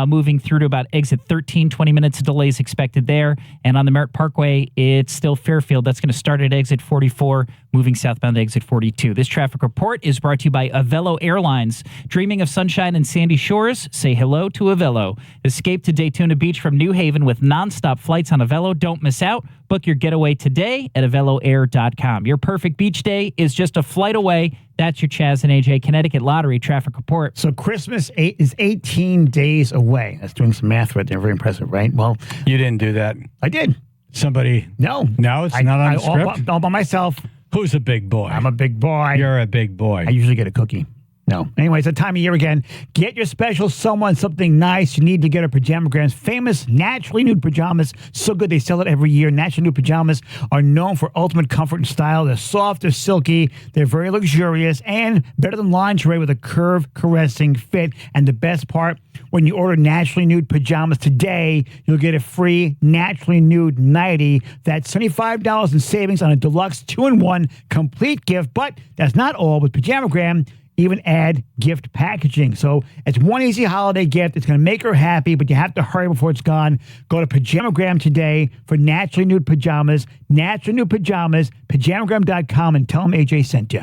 moving through to about exit 13, 20 minutes of delays expected there. And on the Merritt Parkway, it's still Fairfield. That's going to start at exit 44, moving southbound to exit 42. This traffic report is brought to you by Avello Airlines. Dreaming of sunshine and sandy shores? Say hello to Avello. Escape to Daytona Beach from New Haven with nonstop flights on Avello. Don't miss out. Book your getaway today at AvelloAir.com. Your perfect beach day is just a flight away. That's your Chaz and AJ Connecticut Lottery traffic report. So Christmas is 18 days away. That's doing some math right there. Very impressive, right? Well, You didn't do that. I did. Somebody. No. No, it's not on the script? All by myself. Who's a big boy? I'm a big boy. You're a big boy. I usually get a cookie. No. Anyway, it's that time of year again. Get your special someone something nice. You need to get a Pajamagrams famous naturally nude pajamas. So good they sell it every year. Naturally nude pajamas are known for ultimate comfort and style. They're soft, they're silky, they're very luxurious, and better than lingerie with a curve caressing fit. And the best part, when you order naturally nude pajamas today, you'll get a free naturally nude nightie. That's $75 in savings on a deluxe 2-in-1 complete gift. But that's not all. With Pajamagram, even add gift packaging. So it's one easy holiday gift. It's going to make her happy, but you have to hurry before it's gone. Go to Pajamagram today for naturally nude pajamas. Naturally nude pajamas, pajamagram.com, and tell them AJ sent you.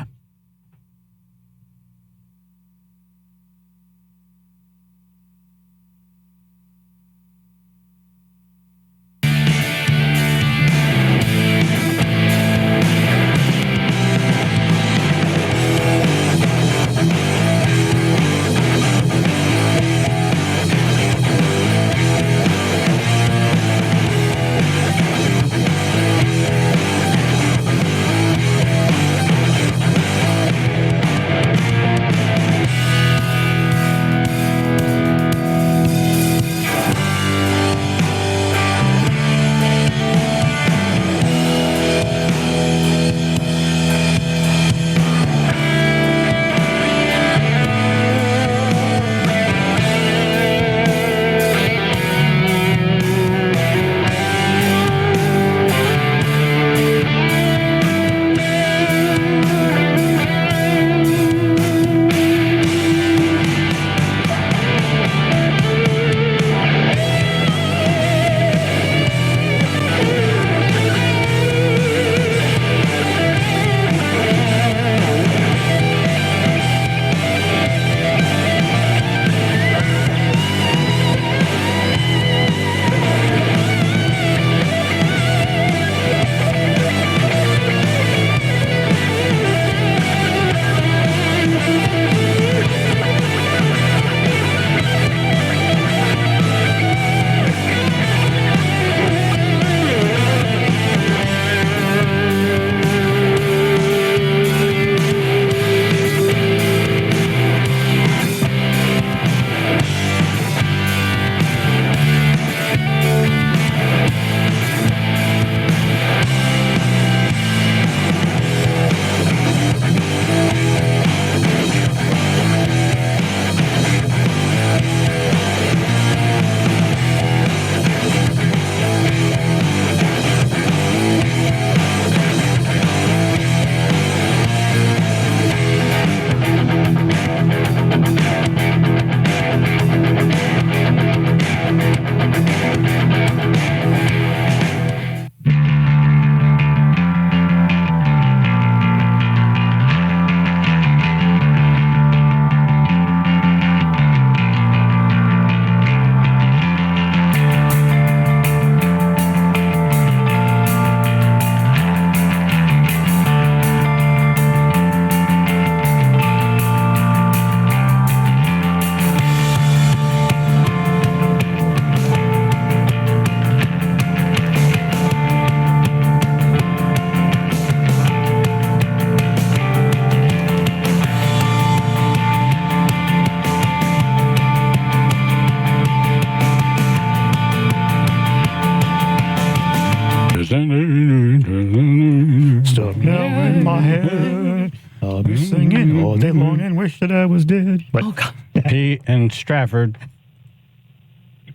wish that I was dead. But, Oh, God. Pete and Stratford.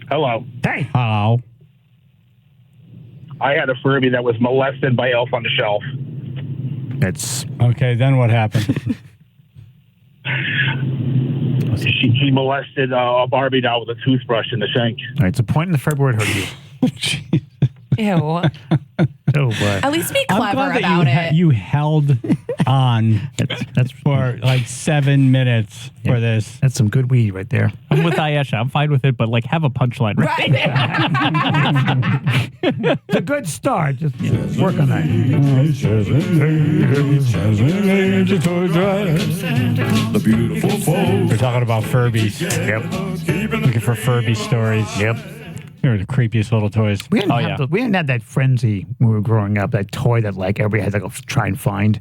Hello. Hey. Hello. I had a Furby that was molested by Elf on the Shelf. That's okay. Then what happened? She molested a Barbie doll with a toothbrush in the sink. All right, it's a point in the February hurt you. Ew. Oh, boy. At least be I'm clever glad that about it. you held on That's for like 7 minutes for this. That's some good weed right there. I'm with Ayesha. I'm fine with it, but like have a punchline. Right. It's a good start. Just work on that. The beautiful folks. We're talking about Furbies. Yep. Looking for Furby stories. Yep. They're the creepiest little toys. We didn't have that frenzy when we were growing up, that toy that like everybody had to go try and find.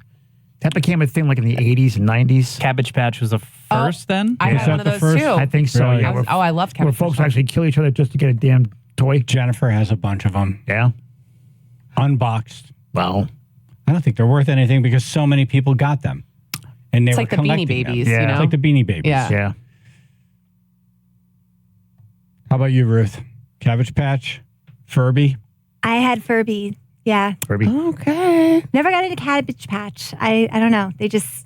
That became a thing like in the 80s and 90s. Cabbage Patch was the first then? I had one of those too. I think so, Really? yeah. I love Where Cabbage folks Patch. actually kill each other just to get a damn toy. Jennifer has a bunch of them. Yeah. Unboxed. Well, I don't think they're worth anything because so many people got them. And they It's were like the Beanie collecting Babies, them. you know? It's like the Beanie Babies. Yeah. How about you, Ruth? Cabbage Patch? Furby? I had Furby. Yeah. Furby. Okay. Never got into Cabbage Patch. I don't know. They just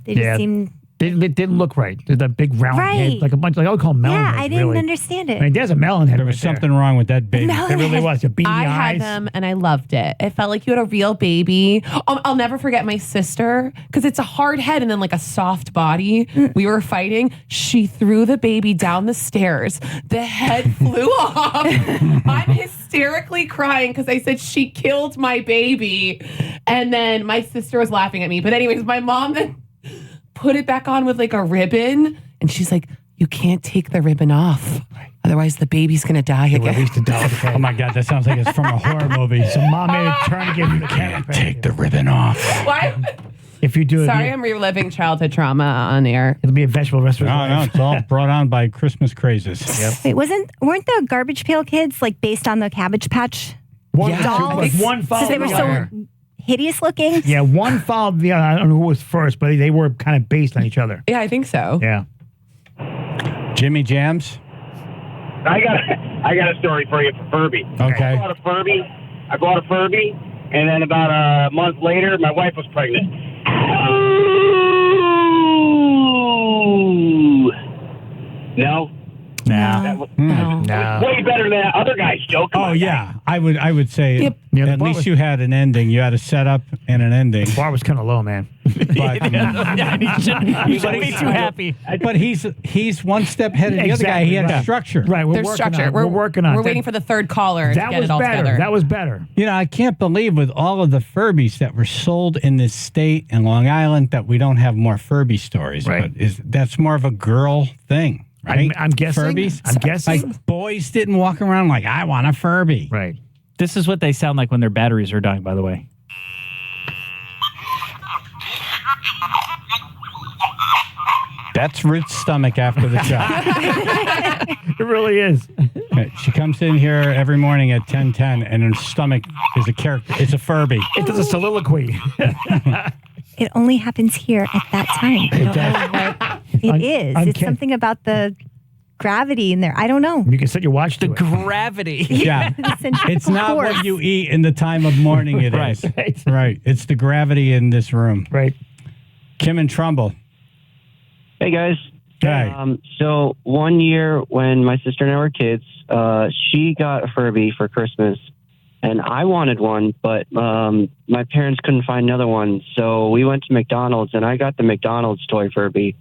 seem. It didn't look right. There's that big round head, like a bunch, like I would call melon Yeah, heads, I didn't really. understand it. I mean, there's a melon head. There was something wrong with that baby. Melon There really was. A beady I eyes. had them and I loved it. It felt like you had a real baby. I'll never forget my sister because it's a hard head and then like a soft body. We were fighting. She threw the baby down the stairs. The head flew off. I'm hysterically crying because I said she killed my baby. And then my sister was laughing at me. But anyways, my mom then put it back on with like a ribbon. And she's like, you can't take the ribbon off. Otherwise, the baby's going to die again. Oh my God, that sounds like it's from a horror movie. So mom made a turn to give you the can't take the ribbon off. Why? If you do it, Sorry, I'm reliving childhood trauma on air. it'll be a vegetable restaurant. No, it's all brought on by Christmas crazes. Yep. Wait, weren't the Garbage Pail Kids like based on the Cabbage Patch dolls? Like one Because followed they were the so other. hideous looking. Yeah, one followed the other. I don't know who was first, but they were kind of based on each other. Yeah, I think so. Yeah. Jimmy Jams? I got a story for you for Furby. Okay. I bought a Furby, and then about a month later, my wife was pregnant. No. No. Way better than that other guy's joke. Oh yeah, I would say Yeah, the at bar least was- you had an ending. You had a setup and an ending. Bar was kind of low, man. But, You shouldn't be too happy. but he's one step ahead of the other guy. He had Exactly, right. structure. Right, we're There's working structure. on it. We're working on it. We're waiting for the third caller to That get was it all better. together. That was better. You know, I can't believe with all of the Furbies that were sold in this state and Long Island that we don't have more Furby stories. Right. But that's more of a girl thing, right? I'm guessing. Furbies. I'm guessing. Like boys didn't walk around like I want a Furby. Right. This is what they sound like when their batteries are dying, by the way. That's Ruth's stomach after the show. It really is. She comes in here every morning at 10:10, and her stomach is a character. It's a Furby. It does a soliloquy. It only happens here at that time. I don't know what it is. It's something about the gravity in there. I don't know. You can set your watch to it. Gravity. Yeah. It's not force. what you eat in the time of morning it is. Right. Right. It's the gravity in this room. Right. Kim and Trumbull. Hey, guys. Hey. So one year when my sister and I were kids, she got a Furby for Christmas, and I wanted one, but my parents couldn't find another one. So we went to McDonald's, and I got the McDonald's toy Furby.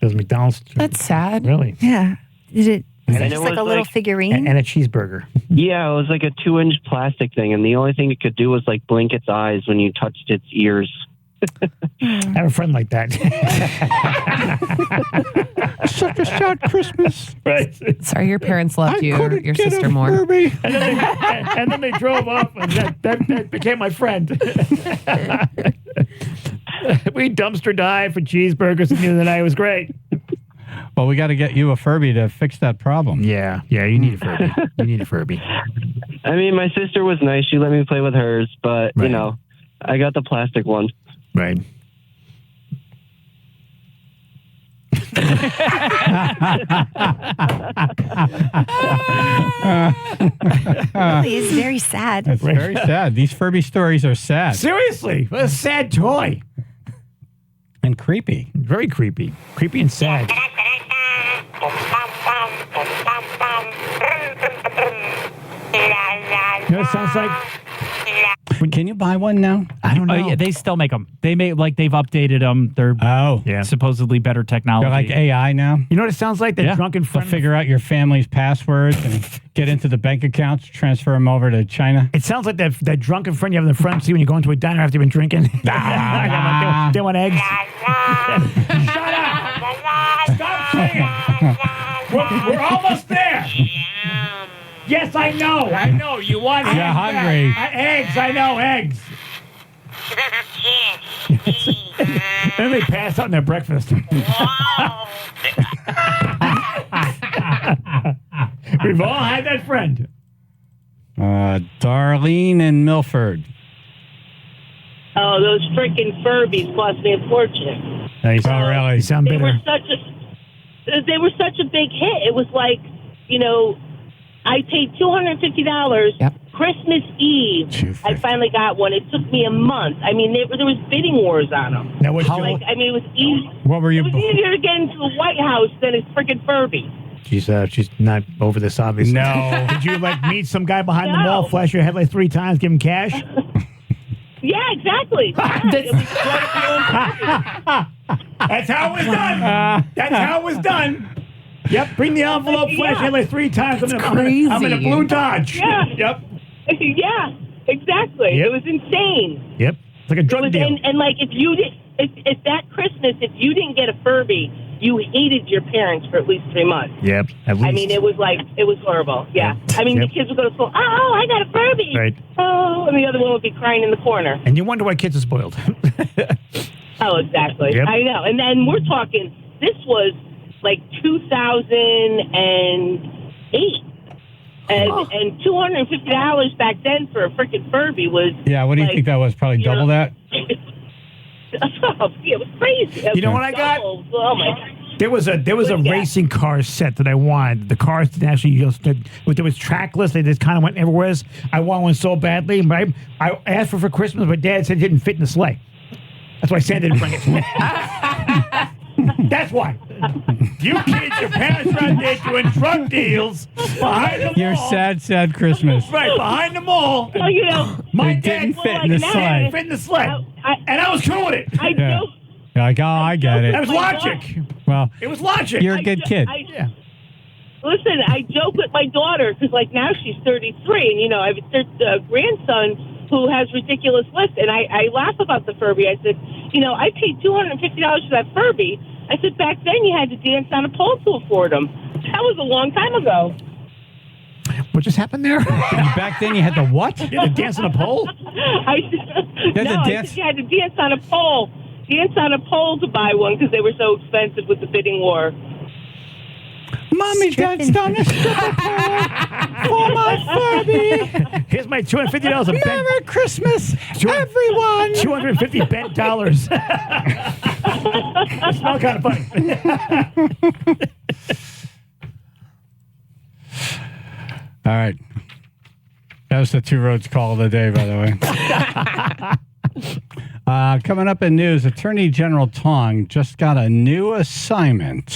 Does McDonald's? That's sad. Really? Yeah. Is it And just it like was a little like- figurine? And a cheeseburger. Yeah, it was like a 2-inch plastic thing, and the only thing it could do was like blink its eyes when you touched its ears. I have a friend like that. Such a sad Christmas. Right. Sorry, your parents loved your sister more. Furby. And then they drove off, and that became my friend. We dumpster dive for cheeseburgers at the end of the night. It was great. Well, we got to get you a Furby to fix that problem. Yeah, you need a Furby. You need a Furby. I mean, my sister was nice. She let me play with hers, but, you know, I got the plastic one. Right. Really is very sad. It's very sad. These Furby stories are sad. Seriously, what a sad toy. And creepy. Very creepy. Creepy and sad. You know what it sounds like? Can you buy one now? I don't know. Yeah, they still make them. They make they've updated them. They're supposedly better technology. They're like AI now. You know what it sounds like? The drunken They'll friend. figure out your family's passwords and get into the bank accounts, transfer them over to China. It sounds like that drunken friend you have in the front seat when you go into a diner after you've been drinking. They want eggs. Shut up! Stop saying it. We're almost there. Yes, I know. I know. You want eggs. You're hungry. Eggs. I know. Eggs. Then they pass out in their breakfast. We've all had that friend. Darlene and Milford. Oh, those freaking Furbies cost me a fortune. Nice. Oh, really? You sound They bitter. were such a big hit. It was like, I paid $250. Christmas Eve, I finally got one. It took me a month. I mean, there was bidding wars on them. Now, what it was easy. What were you? It was easier to get into the White House than a freaking Furby. She's not over this, obviously. No. Did you meet some guy behind the mall, flash your head 3 times, give him cash? Yeah, exactly. That's how it was done. That's how it was done. Yep, bring the envelope, flash your head 3 times. I'm in a blue Dodge. Yeah. Yep. Yeah, exactly. Yep. It was insane. Yep. It's like a drug deal. And if you did, if that Christmas, if you didn't get a Furby, you hated your parents for at least 3 months. Yep, at least. I mean, it was horrible. Yeah. I mean, the kids would go to school, oh, I got a Furby. Right. Oh, and the other one would be crying in the corner. And you wonder why kids are spoiled. Oh, exactly. Yep. I know. And then we're talking, this was like 2008. And $250 back then for a freaking Furby was... Yeah, what do you think that was? Probably double that? It was crazy. You know what I got? Oh, my God. There was a racing car set that I wanted. The cars didn't actually there was trackless. They just kind of went everywhere. I want one so badly. But I asked for Christmas, but Dad said it didn't fit in the sleigh. That's why Santa didn't bring it to me. That's why. You kids, your parents are out there doing drug deals behind the mall. Your sad Christmas. Right, behind the mall. Well, my it dad didn't fit in the sleigh. fit in the sleigh. And I was cool with it. Yeah. You're like, oh, I get it. That was logic. Well, it was logic. You're a good kid. Listen, I joke with my daughter because, now she's 33, and I have a grandson who has ridiculous lists, and I laugh about the Furby. I said, I paid $250 for that Furby. I said, back then you had to dance on a pole to afford them. That was a long time ago. What just happened there? Back then you had to what? You had to dance on a pole? I said you had to dance on a pole. Dance on a pole to buy one because they were so expensive with the bidding war. Mommy, Dad's done a stripper pole for my Furby. Here's my $250 of bent. Merry Christmas, everyone. $250 bent dollars. It smelled kind of funny. All right. That was the Two Roads call of the day, by the way. Coming up in news, Attorney General Tong just got a new assignment.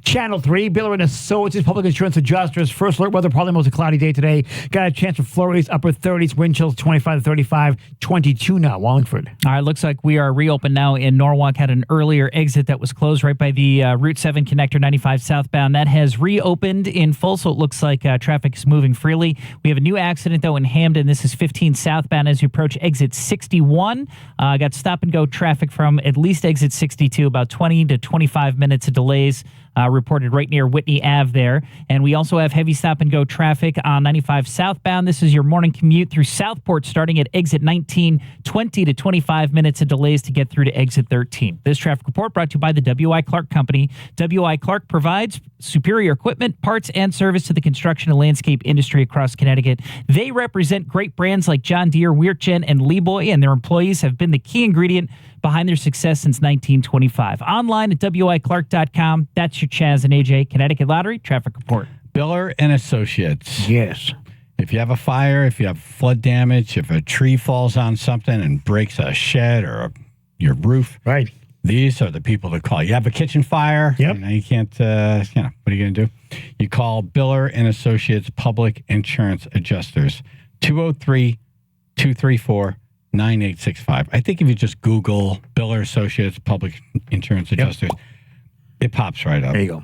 Channel 3, Biller and Associates, Public Insurance Adjusters. First alert weather, probably most a cloudy day today. Got a chance for flurries, upper 30s, wind chills 25 to 35, 22 now, Wallingford. All right, looks like we are reopened now in Norwalk. Had an earlier exit that was closed right by the Route 7 connector 95 southbound. That has reopened in full, so it looks like traffic is moving freely. We have a new accident, though, in Hamden. This is 15 southbound as you approach exit 61. Got stop-and-go traffic from at least exit 62, about 20 to 25 minutes of delays. Reported right near Whitney Ave there. And we also have heavy stop-and-go traffic on 95 southbound. This is your morning commute through Southport starting at exit 19, 20 to 25 minutes of delays to get through to exit 13. This traffic report brought to you by the W.I. Clark Company. W.I. Clark provides superior equipment, parts, and service to the construction and landscape industry across Connecticut. They represent great brands like John Deere, Weirtgen, and Leeboy, and their employees have been the key ingredient behind their success since 1925. Online at wiclark.com. That's your Chaz and AJ Connecticut Lottery Traffic Report. Biller and Associates. Yes. If you have a fire, if you have flood damage, if a tree falls on something and breaks a shed or your roof, right? These are the people to call. You have a kitchen fire. Yep. You can't, what are you going to do? You call Biller and Associates Public Insurance Adjusters, 203-234-9865. I think if you just Google Biller Associates Public Insurance Adjusters, it pops right up. There you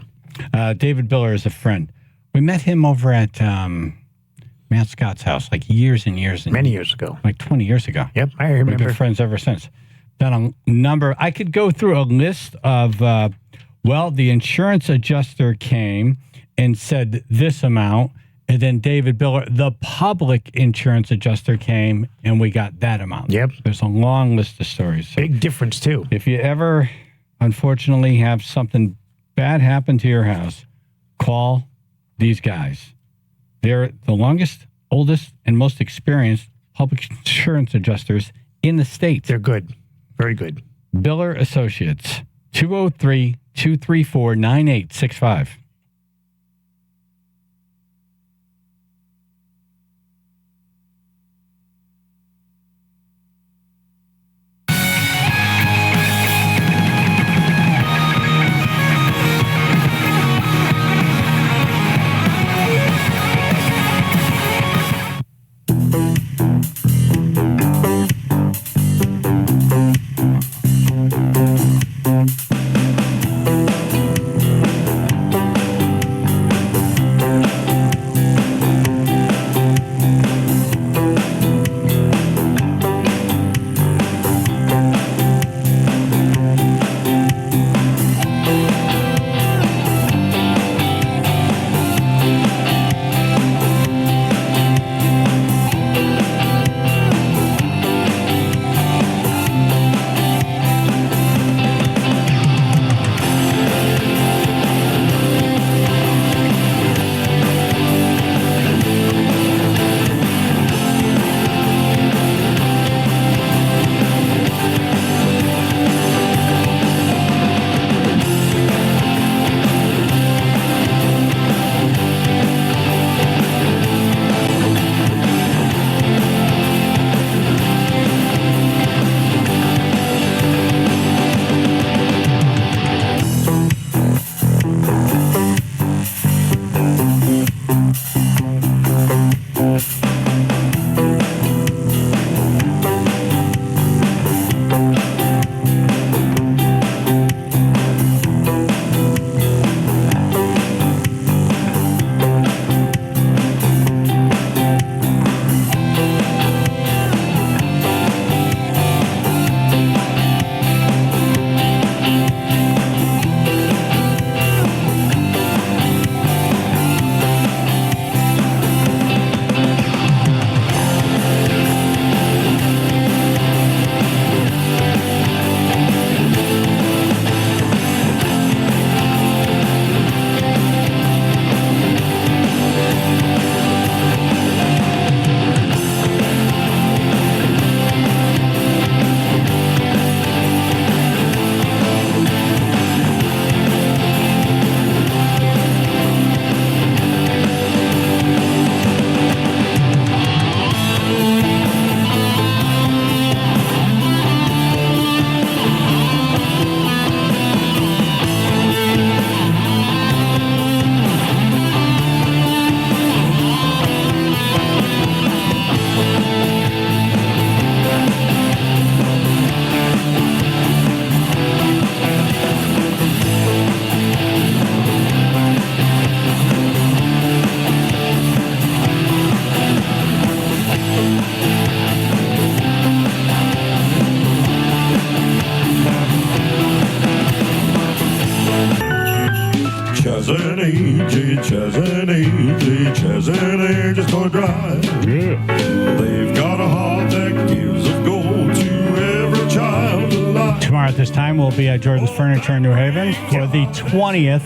go. David Biller is a friend. We met him over at Matt Scott's house like years and years. Many years ago. Like 20 years ago. Yep, I remember. We've been friends ever since. Done a number. I could go through a list of, the insurance adjuster came and said this amount, and then David Biller, the public insurance adjuster, came and we got that amount. Yep. There's a long list of stories. So big difference, too. If you ever, unfortunately, have something bad happen to your house, call these guys. They're the longest, oldest, and most experienced public insurance adjusters in the state. They're good. Very good. Biller Associates, 203-234-9865. Chaz and AJ, Chaz and AJ, Chaz and AJ Toy Drive. Yeah. They've got a heart that gives of gold to every child alive. Tomorrow at this time, we'll be at Jordan's Furniture in New Haven for the 20th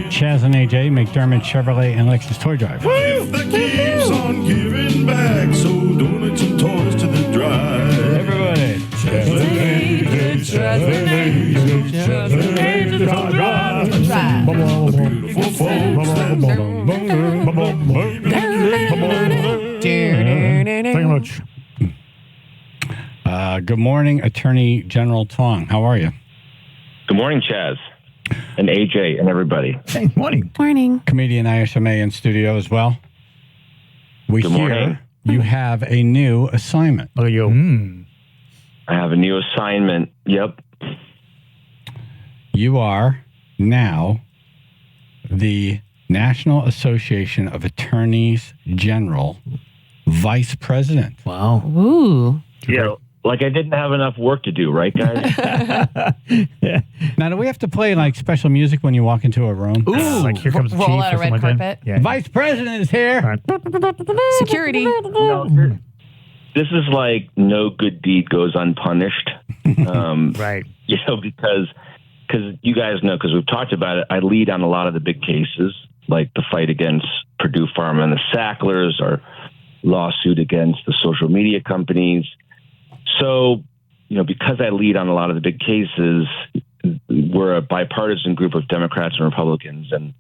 Chaz and AJ, McDermott Chevrolet and Lexus Toy Drive. If that keeps on giving back, so donate some toys to the drive. Everybody. Chaz and AJ, Chaz and AJ. Chaz and AJ on drive. Beautiful folks Thank you much. Good morning, Attorney General Tong. How are you? Good morning, Chaz and AJ and everybody. Hey, morning. Morning. Comedian ISMA in studio as well. We Good hear morning. you have a new assignment. Look at you. I have a new assignment. Yep. You are now the National Association of Attorneys General Vice President. Wow. Ooh. Yeah. Like I didn't have enough work to do, right, guys? Now, do we have to play like special music when you walk into a room? Ooh. Like here comes the chief Roll or out a something red like carpet. that. Yeah. Vice President is here. Security. No, this is like no good deed goes unpunished. Right. You know, because you guys know, because we've talked about it, I lead on a lot of the big cases, like the fight against Purdue Pharma and the Sacklers, or lawsuit against the social media companies. So, you know, because I lead on a lot of the big cases, we're a bipartisan group of Democrats and Republicans, and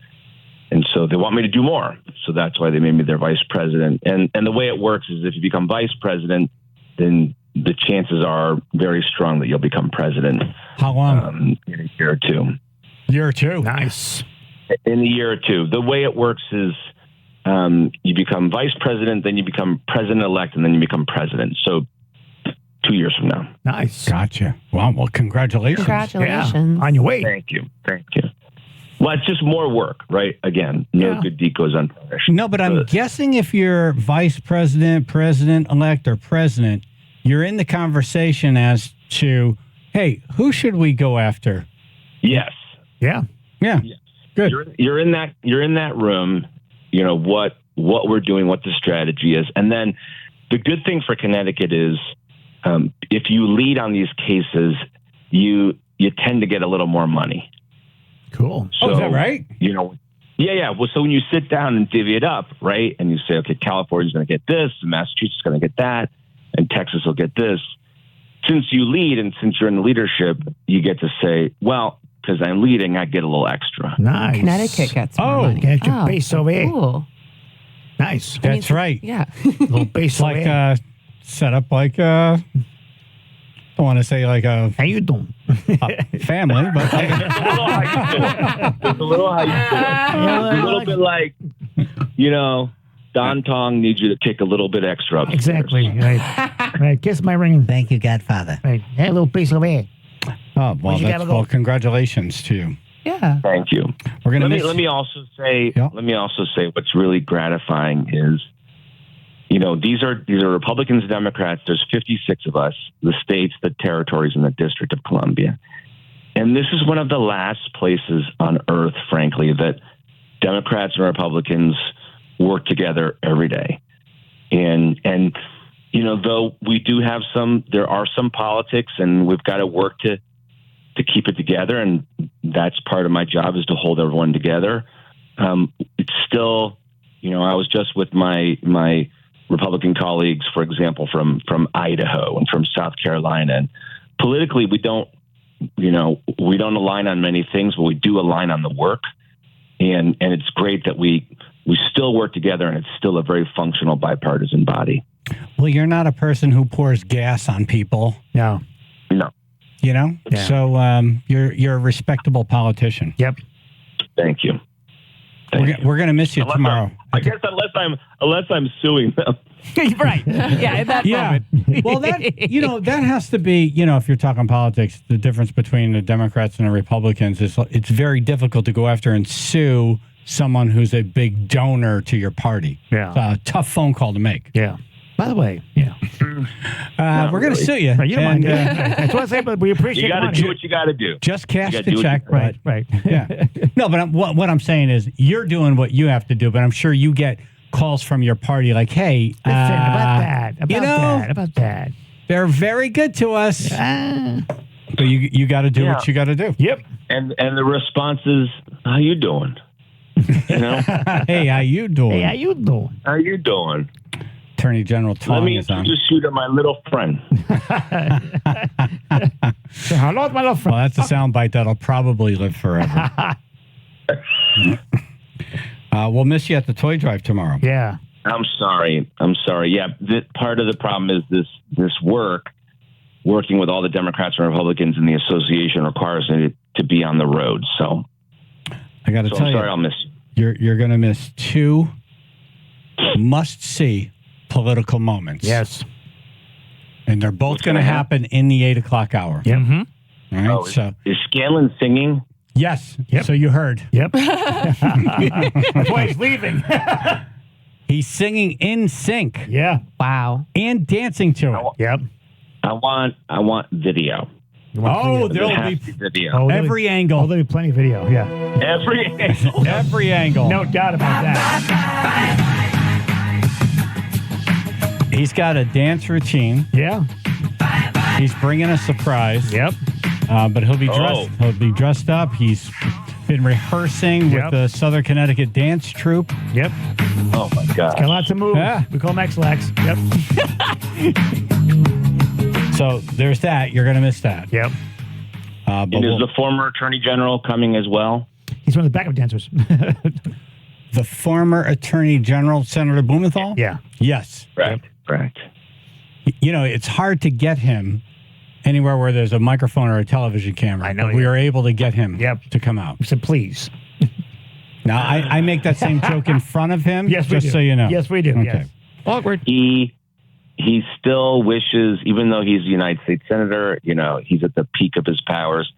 so they want me to do more. So that's why they made me their vice president. And the way it works is if you become vice president, then the chances are very strong that you'll become president. How long? In a year or two. Year or two. Nice. In a year or two. The way it works is you become vice president, then you become president-elect, and then you become president. So 2 years from now. Nice. Gotcha. Wow. Well, congratulations. Congratulations. On your way. Thank you. Well, it's just more work, right? Again, no good deed goes unpunished. No, but I'm guessing if you're vice president, president-elect, or president, you're in the conversation as to, hey, who should we go after? Yes. Yeah. Yeah. Good. You're in that room. You know what we're doing, what the strategy is, and then the good thing for Connecticut is if you lead on these cases, you tend to get a little more money. Cool. So, is that right? You know, yeah. Well, so when you sit down and divvy it up, right, and you say, okay, California's going to get this, and Massachusetts is going to get that, and Texas will get this. Since you lead and since you're in the leadership, you get to say, well, because I'm leading, I get a little extra. Nice. Connecticut gets more money. Get your base over here. Cool. Nice. That's right. Yeah. Little base It's over like here. set up like I don't want to say like a How you doing? family, but It's a little how you do it. It's a little bit like, you know, Don Tong needs you to take a little bit extra upstairs. Exactly. Right. Kiss my ring. Thank you, Godfather. Right. Hey, little piece over here. oh well, you gotta go? well, congratulations to you. Yeah. Thank you. We're gonna Let me also say what's really gratifying is, you know, these are Republicans and Democrats. There's 56 of us, the states, the territories, and the District of Columbia. And this is one of the last places on earth, frankly, that Democrats and Republicans work together every day. And you know, though we do have there are some politics, and we've got to work to keep it together, and that's part of my job, is to hold everyone together. It's still, you know, I was just with my Republican colleagues, for example, from Idaho and from South Carolina, and politically we don't align on many things, but we do align on the work, and it's great that we still work together, and it's still a very functional bipartisan body. Well, you're not a person who pours gas on people. No. You know, so you're a respectable politician. Yep. Thank you. We're gonna miss you tomorrow. I guess unless I'm suing them. Right. Yeah. In that moment. Well, that has to be, if you're talking politics, the difference between the Democrats and the Republicans is it's very difficult to go after and sue someone who's a big donor to your party. Yeah. It's a tough phone call to make. Yeah. By the way, we're going to sue you. You don't mind. That's what I say, but we appreciate You got to money. do what you got to do. Just cash You gotta the do what check. you gotta Right. Yeah. No, but what I'm saying is you're doing what you have to do, but I'm sure you get calls from your party like, hey, Listen, about that. They're very good to us. But you got to do what you got to do. Yep. And the response is, how you doing? You know? Hey, how you doing? Hey, how you doing? How you doing? Attorney General Let Tong me is on. introduce you to my little friend. Say hello, my little friend. Well, that's a soundbite that'll probably live forever. We'll miss you at the toy drive tomorrow. Yeah. I'm sorry. Yeah, part of the problem is this working with all the Democrats and Republicans in the association requires me to be on the road. So I got to tell I'm sorry, you, I'll miss you. You're going to miss two must-see political moments. Yes. And they're both going to happen in the 8 o'clock hour. Yep. All right. Oh, So is Scanlon singing? yes. Yep. So you heard. Yep. That's why he's leaving. He's singing in sync. Yeah. Wow. And dancing to it. Yep. I want video. Oh, There there'll has be to be video. Oh, every angle. Oh, there'll be plenty of video. Yeah. Every angle. Every angle. No doubt about that. He's got a dance routine. Yeah. He's bringing a surprise. Yep. But he'll be dressed. He'll be dressed up. He's been rehearsing with the Southern Connecticut Dance Troupe. Yep. Oh my God. Got lots of moves. Yeah. We call them X-Lax. Yep. So there's that. You're going to miss that. Yep. But And is the former Attorney General coming as well? He's one of the backup dancers. the former Attorney General, Senator Blumenthal? Yeah. Yes. Right. Right. You know, it's hard to get him anywhere where there's a microphone or a television camera. I know. We were able to get him to come out. So please. Now, I make that same joke in front of him, Yes, we just do. so you know. Yes, we do. Okay. Yes. Awkward. He still wishes, even though he's a United States Senator, you know, he's at the peak of his powers.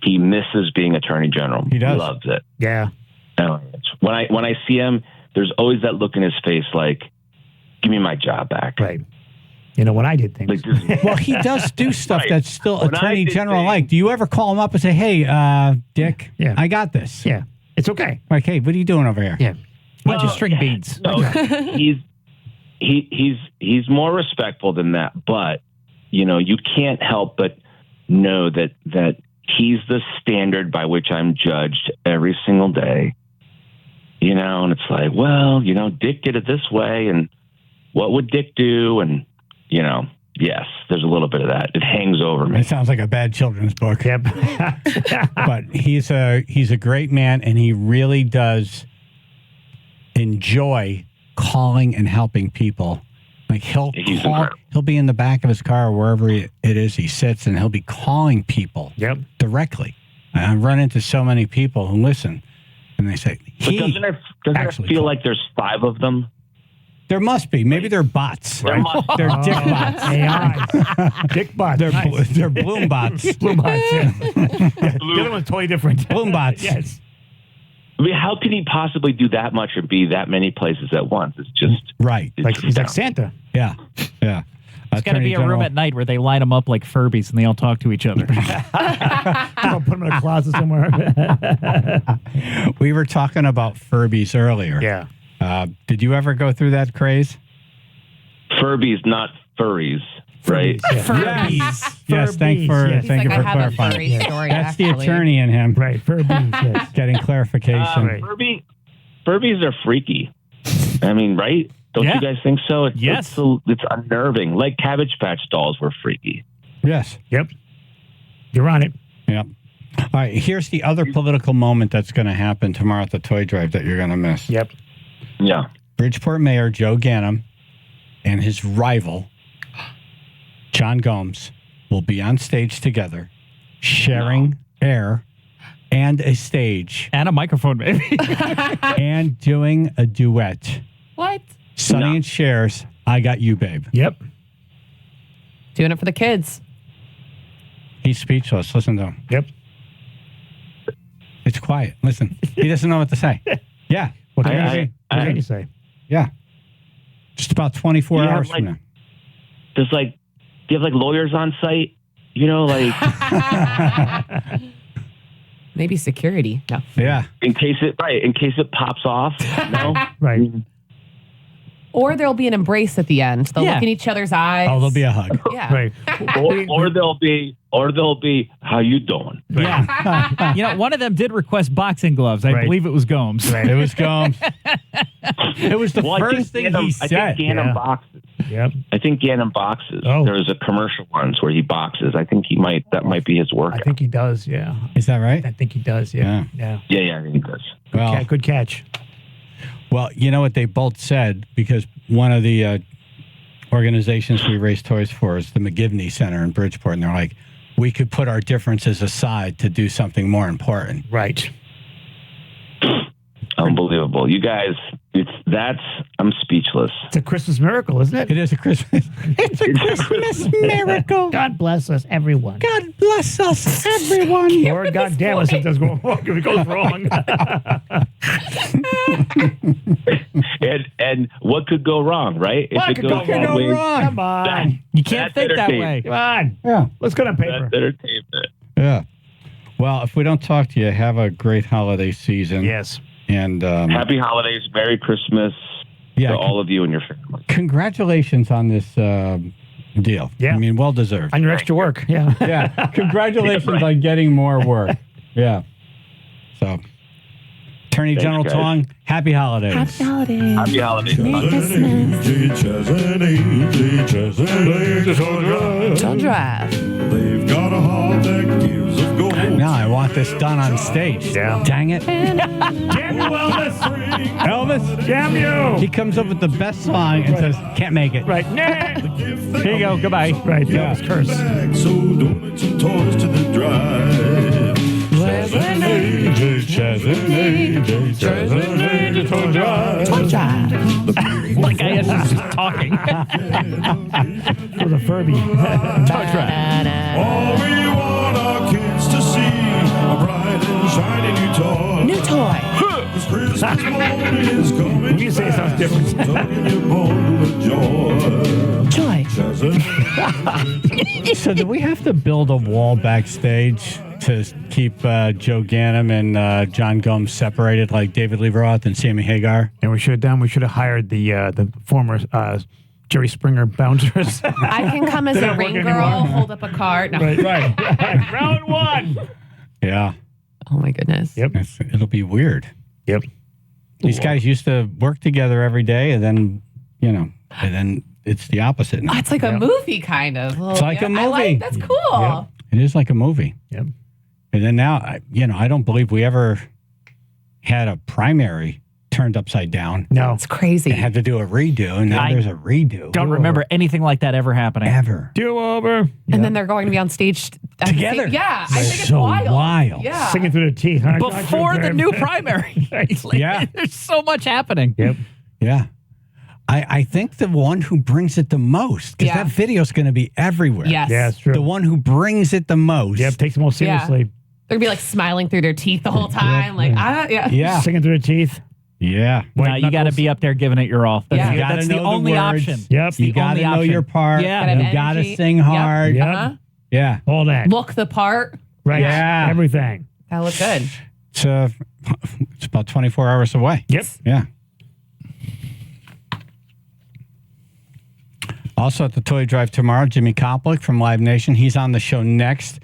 He misses being Attorney General. He does. He loves it. Yeah. When I see him, there's always that look in his face like, give me my job back. Right. You know, when I did things. Like this, Well, he does do stuff Right. that's still When I Attorney did General things- like. Do you ever call him up and say, hey, Dick, Yeah. I got this? Yeah. It's okay. Like, hey, what are you doing over here? Yeah. Bunch of string beans. No, he's more respectful than that, but you know, you can't help but know that he's the standard by which I'm judged every single day. You know, and it's like, well, you know, Dick did it this way, and what would Dick do? And you know, yes, there's a little bit of that. It hangs over me. It sounds like a bad children's book. Yep. But he's a great man, and he really does enjoy calling and helping people. Like he'll be in the back of his car or wherever it is he sits, and he'll be calling people directly. I run into so many people who listen, and they say, But doesn't it feel like there's 5 of them? There must be. Maybe they're bots. There must be. They're dick bots. AI. Dick bots. They're bloom bots. Bloom bots. Yeah. The other one's totally different. Bloom bots. Yes. I mean, how can he possibly do that much or be that many places at once? It's just right. Like he's like Santa. Yeah. Yeah. There's got to be a room at night where they line them up like Furbies and they all talk to each other. I'll put them in a closet somewhere. We were talking about Furbies earlier. Yeah. Did you ever go through that craze? Furbies, not furries, right? Furbies. Yes, thank you for He's like, I have a clarifying. furry story, That's the actually. attorney in him. Right. Furbies. Yes. Getting clarification. Furbies are freaky. I mean, right? Don't Yeah. you guys think so? Yes. It's unnerving. Like Cabbage Patch dolls were freaky. Yes. Yep. You're on it. Yep. All right. Here's the other political moment that's going to happen tomorrow at the toy drive that you're going to miss. Yep. Yeah. Bridgeport Mayor Joe Ganim and his rival, John Gomes, will be on stage together, sharing air and a stage. And a microphone, maybe. And doing a duet. What? Sonny and Cher's I Got You, Babe. Yep. Doing it for the kids. He's speechless. Listen to him. Yep. It's quiet. Listen. He doesn't know what to say. Yeah. What can you say? Yeah. Just about 24 Do you have, hours from now. do you have like lawyers on site? You know, like Maybe security. No. Yeah. in case it pops off. No. Right. Or there'll be an embrace at the end. They'll Yeah. look in each other's eyes. Oh, there'll be a hug. Yeah. Right. or there'll be how you doing? Yeah. You know, one of them did request boxing gloves. I Right. believe it was Gomes. It was Gomes. It was the Well, first thing he I said. think Ganem boxes. Yep. I think Gannon boxes. Oh. There's a commercial once where he boxes. I think that might be his workout. I think he does, yeah. Is that right? I think he does, yeah. Yeah, I think he does. Well, Good catch. Well, you know what they both said, because one of the organizations we raise toys for is the McGivney Center in Bridgeport, and they're like, we could put our differences aside to do something more important. Right. Unbelievable. You guys, I'm speechless. It's a Christmas miracle, isn't it? It is a Christmas. It's a Christmas miracle. God bless us, everyone. God bless us, everyone. Or God damn us if it goes wrong. and what could go wrong, right? What could go wrong? Come on. You can't think that way. Come on. Yeah. Let's go on paper. That's entertainment. Yeah. Well, if we don't talk to you, have a great holiday season. Yes. And happy holidays, Merry Christmas to all of you and your family. Congratulations on this deal. Yeah. I mean, well deserved. On your extra work. Yeah. Yeah. Congratulations on getting more work. Yeah. So, Attorney General guys. Tong, happy holidays. Happy holidays. Happy holidays. Merry Christmas. Chaz and AJ, Chaz and AJ, Don't drive. They've got a heart that gives of gold. Now I want this done on stage. Yeah. Dang it. Damn you, Elvis. Elvis, damn you. He comes up with the best song and says, can't make it. Right. Nah. Here you go. Goodbye. Right. Yeah. Elvis curse. So donate some toys to the drive. Chaz and AJ, Chaz and AJ, Chaz and AJ, toy drive. Like I guess he's just talking. For the Furby. All we want our kids to see a bright and shiny new toy. New toy. 'Cause Christmas morning is coming. When you say it sounds different. Tucking your bundle of joy. Joy. Chaz and AJ. So do we have to build a wall backstage to keep Joe Ganim and John Gomes separated like David Lee Roth and Sammy Hagar? And we should have hired the former Jerry Springer bouncers. I can come as They a don't work ring anymore. girl, hold up a card. No. right. Round one. Yeah. Oh my goodness. Yep. It'll be weird. Yep. These guys used to work together every day, and then, and then it's the opposite now. Oh, it's like a movie, kind of. It's like a movie. That's cool. Yep. It is like a movie. Yep. And then now, I don't believe we ever had a primary turned upside down. No. It's crazy. They had to do a redo, and now there's a redo. Don't remember anything like that ever happening. Ever. Do over. And then they're going to be on stage Together. Yeah, I think it's So wild. wild. Yeah. Singing through the teeth. Huh? Before the new primary. Like, Yeah. There's so much happening. Yep. Yeah. I think the one who brings it the most, because Yeah. that video's going to be everywhere. Yes. Yeah, it's true. The one who brings it the most. Yep, takes them all seriously. They're going to be like smiling through their teeth the whole time. Like, yeah. Yeah. Singing through the teeth. Yeah. No, you got to be up there giving it your all. That's, Yeah. You gotta that's the know the only words. option. Yep. It's the You got only to know option. your part. Yeah. Gotta have You got to energy. sing Yep. hard. Yep. Uh-huh. Yeah. All that. Look the part. Right. Yeah. Everything. That look good. It's about 24 hours away. Yep. Yeah. Also at the Toy Drive tomorrow, Jimmy Koplik from Live Nation. He's on the show next.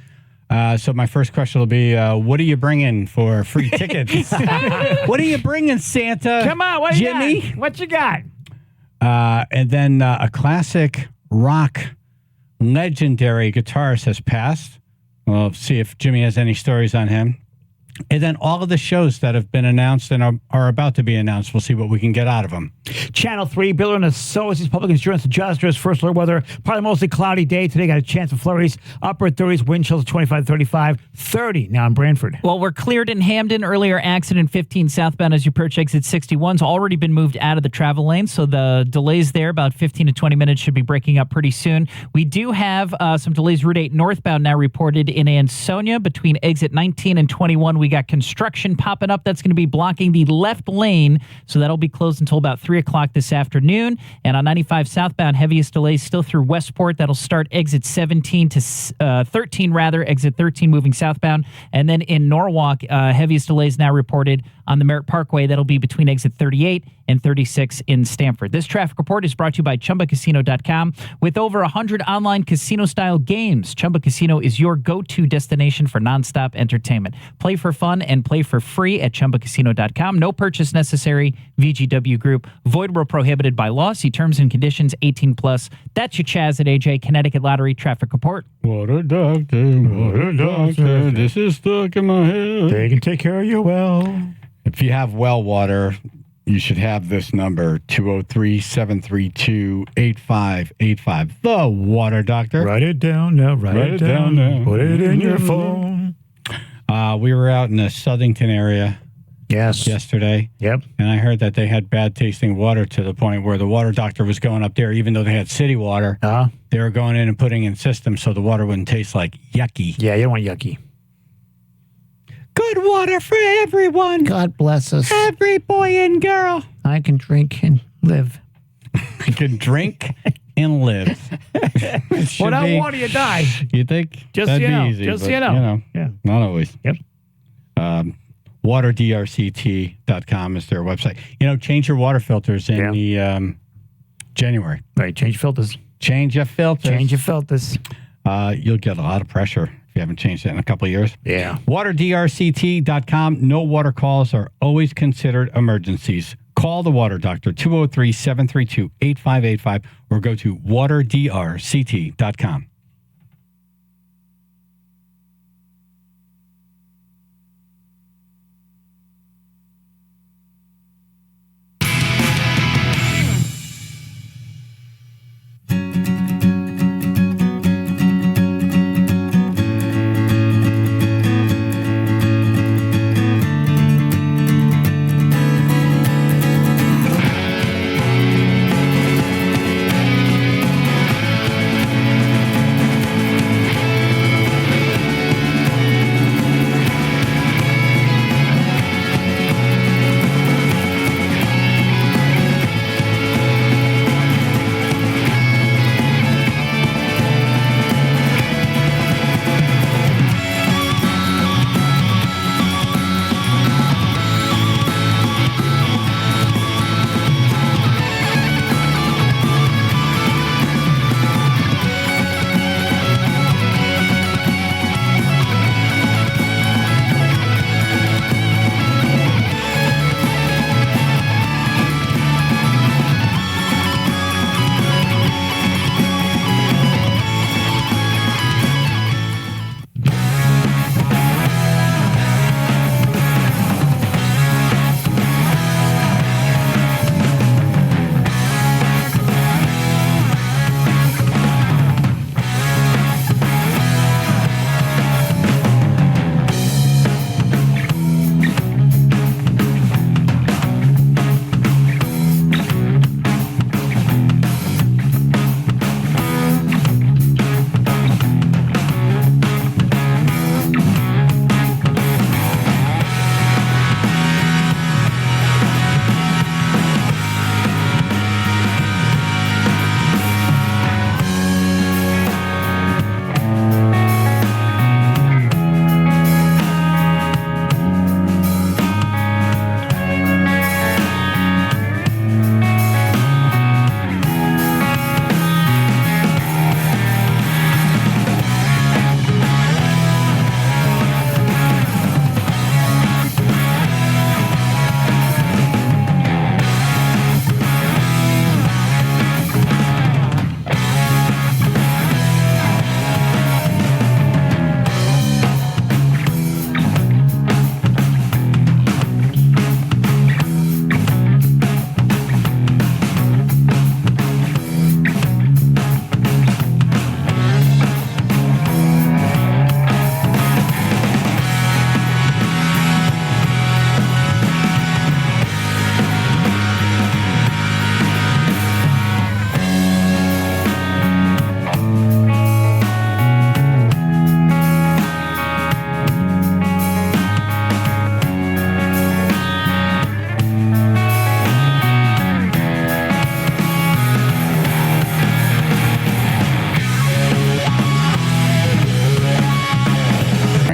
So my first question will be, what are you bringing for free tickets? What are you bringing, Santa? Come on, what Jimmy? you got? What you got? And then a classic rock legendary guitarist has passed. We'll see if Jimmy has any stories on him. And then all of the shows that have been announced and are about to be announced, we'll see what we can get out of them. Channel 3, Bill and Associates Public Insurance Adjusters. First alert weather, probably mostly cloudy day. Today got a chance of flurries. Upper 30s, wind chills 25, 35, 30 now in Branford. Well, we're cleared in Hamden. Earlier accident 15 southbound as you approach exit 61's already been moved out of the travel lane. So the delays there, about 15 to 20 minutes, should be breaking up pretty soon. We do have some delays. Route 8 northbound now reported in Ansonia between exit 19 and 21. We got construction popping up. That's going to be blocking the left lane. So that'll be closed until about 3 o'clock this afternoon. And on 95 southbound, heaviest delays still through Westport. That'll start exit 17 to 13, rather. Exit 13 moving southbound. And then in Norwalk, heaviest delays now reported on the Merritt Parkway. That'll be between exit 38 and 36 in Stamford. This traffic report is brought to you by ChumbaCasino.com. With over 100 online casino-style games, Chumba Casino is your go-to destination for nonstop entertainment. Play for fun and play for free at ChumbaCasino.com. No purchase necessary. VGW Group. Void where prohibited by law. See terms and conditions. 18+. That's your Chaz and AJ Connecticut Lottery Traffic Report. Water doctor, this is stuck in my head. They can take care of your well. If you have well water, you should have this number, 203-732-8585. The Water Doctor. Write it down now. Write it down now. Put it in your phone. We were out in the Southington area yesterday. Yep. And I heard that they had bad tasting water to the point where the Water Doctor was going up there, even though they had city water. They were going in and putting in systems so the water wouldn't taste like yucky. Yeah, you don't want yucky. Good water for everyone. God bless us. Every boy and girl. I can drink and live. I can drink and live. Without water, you die. You think? Just that'd so you know. be easy, Just but, so you know. Yeah. Not always. Yep. WaterDRCT.com is their website. Change your water filters in the January. Right. Change filters. Change your filters. Change your filters. You'll get a lot of pressure. You haven't changed it in a couple of years. Yeah. WaterDRCT.com. No water calls are always considered emergencies. Call the Water Doctor, 203-732-8585, or go to WaterDRCT.com.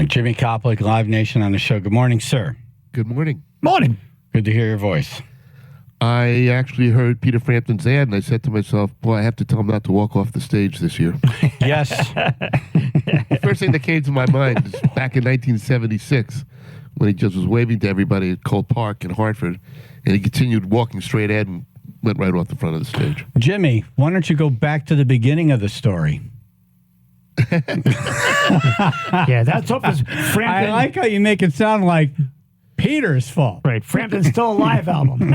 Jimmy Koplik, Live Nation on the show. Good morning, sir. Good morning. Morning. Good to hear your voice. I actually heard Peter Frampton's ad, and I said to myself, boy, I have to tell him not to walk off the stage this year. Yes. The first thing that came to my mind is back in 1976, when he just was waving to everybody at Cole Park in Hartford, and he continued walking straight ahead and went right off the front of the stage. Jimmy, why don't you go back to the beginning of the story? Yeah, that's up as Frampton. I like how you make it sound like Peter's fault. Right, Frampton's still a live album.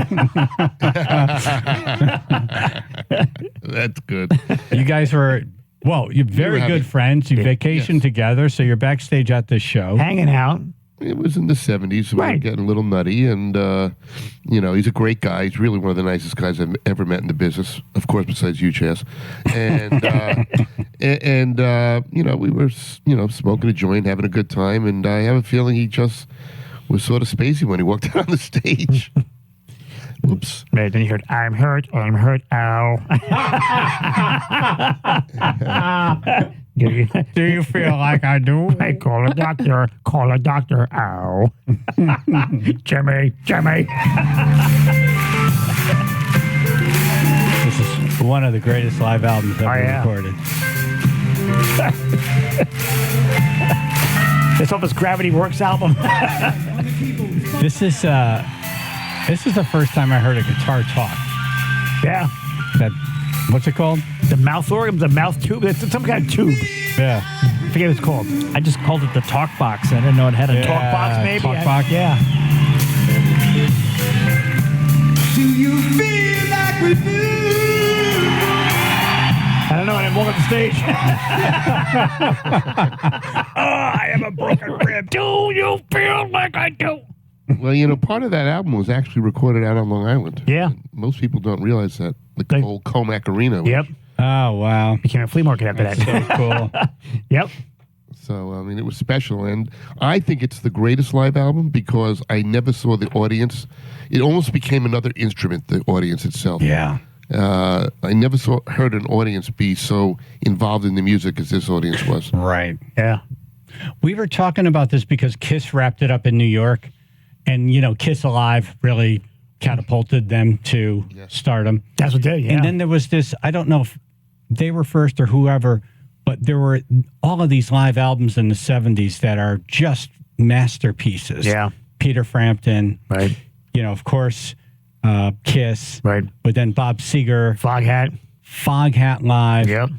That's good. You guys were, well, you're very good friends. You vacationed together, so you're backstage at this show. Hanging out. It was in the 70s. We were getting a little nutty, and, he's a great guy. He's really one of the nicest guys I've ever met in the business, of course, besides you, Chaz. And, we were, smoking a joint, having a good time, and I have a feeling he just was sort of spacey when he walked out on the stage. Whoops. Right, then you heard, I'm hurt, ow. Do you feel like I do? Hey, call a doctor, ow. Jimmy. This is one of the greatest live albums ever recorded. It's off his Gravity Works album. This is the first time I heard a guitar talk. Yeah. What's it called? The mouth organ, the mouth tube. It's some kind of tube. Yeah. I forget what it's called. I just called it the talk box. I didn't know it had a talk box, maybe. Talk box. Yeah. Do you feel like we do? I don't know. I didn't walk up the stage. I have a broken rib. Do you feel like I do? Well, part of that album was actually recorded out on Long Island. Yeah. Most people don't realize that. The old Comac Arena. Yep. Oh, wow. Became a flea market after that. So cool. Yep. So, it was special. And I think it's the greatest live album because I never saw the audience. It almost became another instrument, the audience itself. Yeah. I never heard an audience be so involved in the music as this audience was. Right. Yeah. We were talking about this because Kiss wrapped it up in New York. And, Kiss Alive really catapulted them to stardom. That's what did, yeah. And then there was this, I don't know if they were first or whoever, but there were all of these live albums in the 70s that are just masterpieces. Yeah. Peter Frampton. Right. Of course, Kiss. Right. But then Bob Seger. Foghat Live. Yep.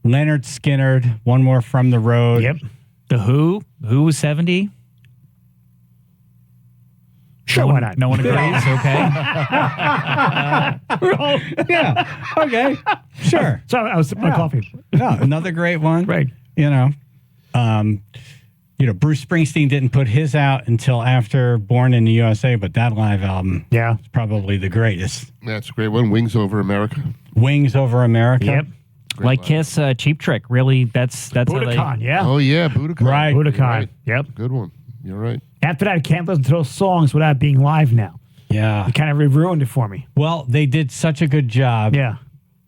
Leonard Skinner, One More From the Road. Yep. The Who was 70. Sure, why not? No one agrees. Okay. Yeah. Okay. Sure. So I was sipping my coffee. No, another great one. Right. Bruce Springsteen didn't put his out until after Born in the USA, but that live album is probably the greatest. That's a great one. Wings Over America. Wings Over America. Yep. Like Kiss, Cheap Trick. Really, that's how they... Budokan, yeah. Oh, yeah, Budokan. Right. Budokan. Right. Yep. Good one. You're right. After that, I can't listen to those songs without being live now. Yeah. You kind of ruined it for me. Well, they did such a good job. Yeah.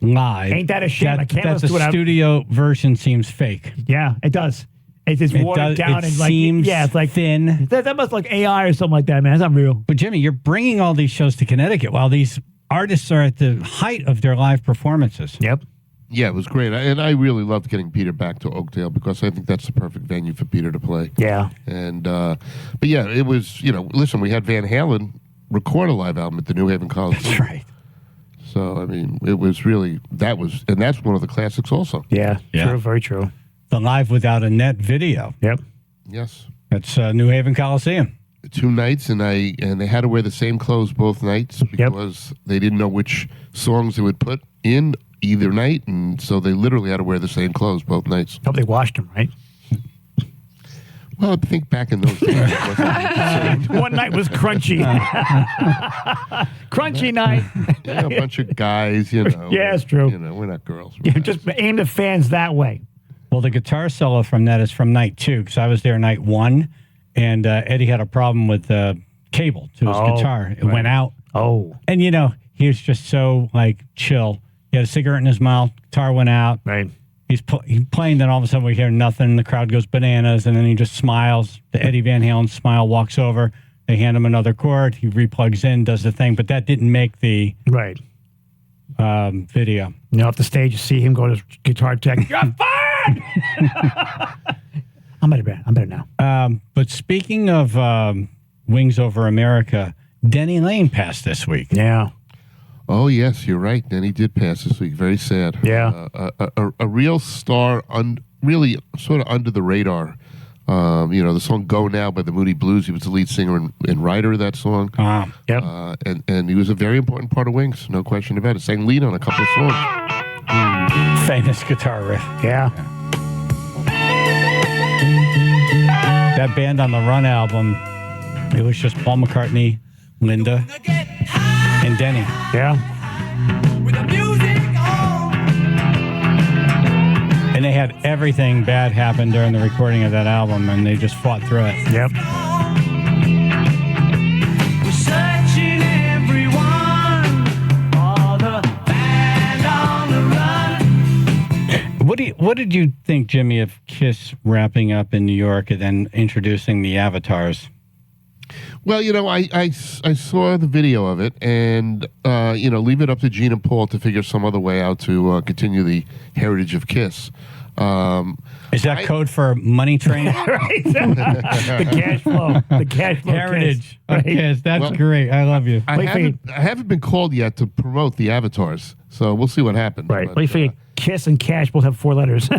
Live. Ain't that a shame? I can't that listen the to it. studio version seems fake. Yeah, it does. It's just watered down it and like seems it's like thin. That must like AI or something like that, man. It's not real. But Jimmy, you're bringing all these shows to Connecticut while these artists are at the height of their live performances. Yep. Yeah, it was great. And I really loved getting Peter back to Oakdale because I think that's the perfect venue for Peter to play. Yeah. And, but yeah, it was, listen, we had Van Halen record a live album at the New Haven Coliseum. That's right. So, it was really, and that's one of the classics also. Yeah. True. Very true. The Live Without a Net video. Yep. Yes. That's New Haven Coliseum. 2 nights, and they had to wear the same clothes both nights because they didn't know which songs they would put in either night, and so they literally had to wear the same clothes both nights. Hope they washed them, right? Well, I think back in those days, it wasn't one night was crunchy. Crunchy night. Yeah, a bunch of guys, Yeah, it's true. We're not girls. Yeah, just aim the fans that way. Well, the guitar solo from that is from night 2, because I was there night 1, and Eddie had a problem with the cable to his guitar. It went out. Oh. And, he was just so, chill. He had a cigarette in his mouth. Guitar went out. Right. He's playing, then all of a sudden we hear nothing. The crowd goes bananas, and then he just smiles. The Eddie Van Halen smile, walks over. They hand him another chord. He replugs in, does the thing. But that didn't make the video. Off the stage, you see him go to his guitar tech. You're fired! I'm better now. But speaking of Wings Over America, Denny Lane passed this week. Yeah. Oh, yes, you're right. Denny did pass this week. Very sad. Yeah. A real star, really sort of under the radar. The song "Go Now" by the Moody Blues. He was the lead singer and writer of that song. Yep. And he was a very important part of Wings, no question about it. Sang lead on a couple of songs. Famous guitar riff. Yeah. That band on the Run album, it was just Paul McCartney, Linda, and Denny. Yeah. And they had everything bad happen during the recording of that album, and they just fought through it. Yep. What did you think, Jimmy, of Kiss wrapping up in New York and then introducing the Avatars? Well, I saw the video of it, and leave it up to Gene and Paul to figure some other way out to continue the heritage of Kiss. Is that code for money train? Right. The cash flow. The cash flow. Heritage. Kiss. Right. Yes, that's great. I love you. I haven't been called yet to promote the Avatars, so we'll see what happens. Right. But, Wait for you. Kiss and cash both have 4 letters.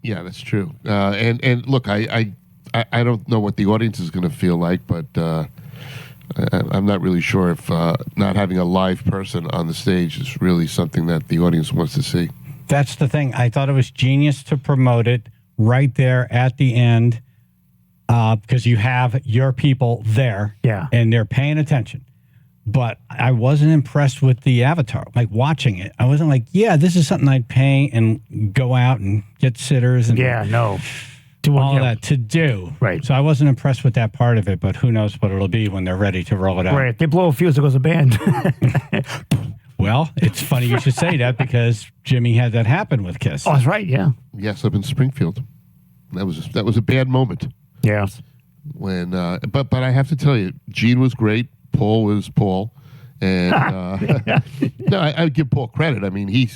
Yeah, that's true. And look, I don't know what the audience is going to feel like, but I'm not really sure if not having a live person on the stage is really something that the audience wants to see. That's the thing. I thought it was genius to promote it right there at the end because you have your people there. Yeah. And they're paying attention. But I wasn't impressed with the Avatar. Like watching it, I wasn't like, yeah, this is something I'd pay and go out and get sitters and no. all that to do. Right. So I wasn't impressed with that part of it, but who knows what it'll be when they're ready to roll it out. Right. If they blow a fuse, there goes a band. Well, it's funny you should say that because Jimmy had that happen with Kiss. Oh, that's right. Yeah. Yes, up in Springfield. That was a bad moment. Yeah. When but I have to tell you, Gene was great. Paul was Paul, and no, I give Paul credit. I mean, he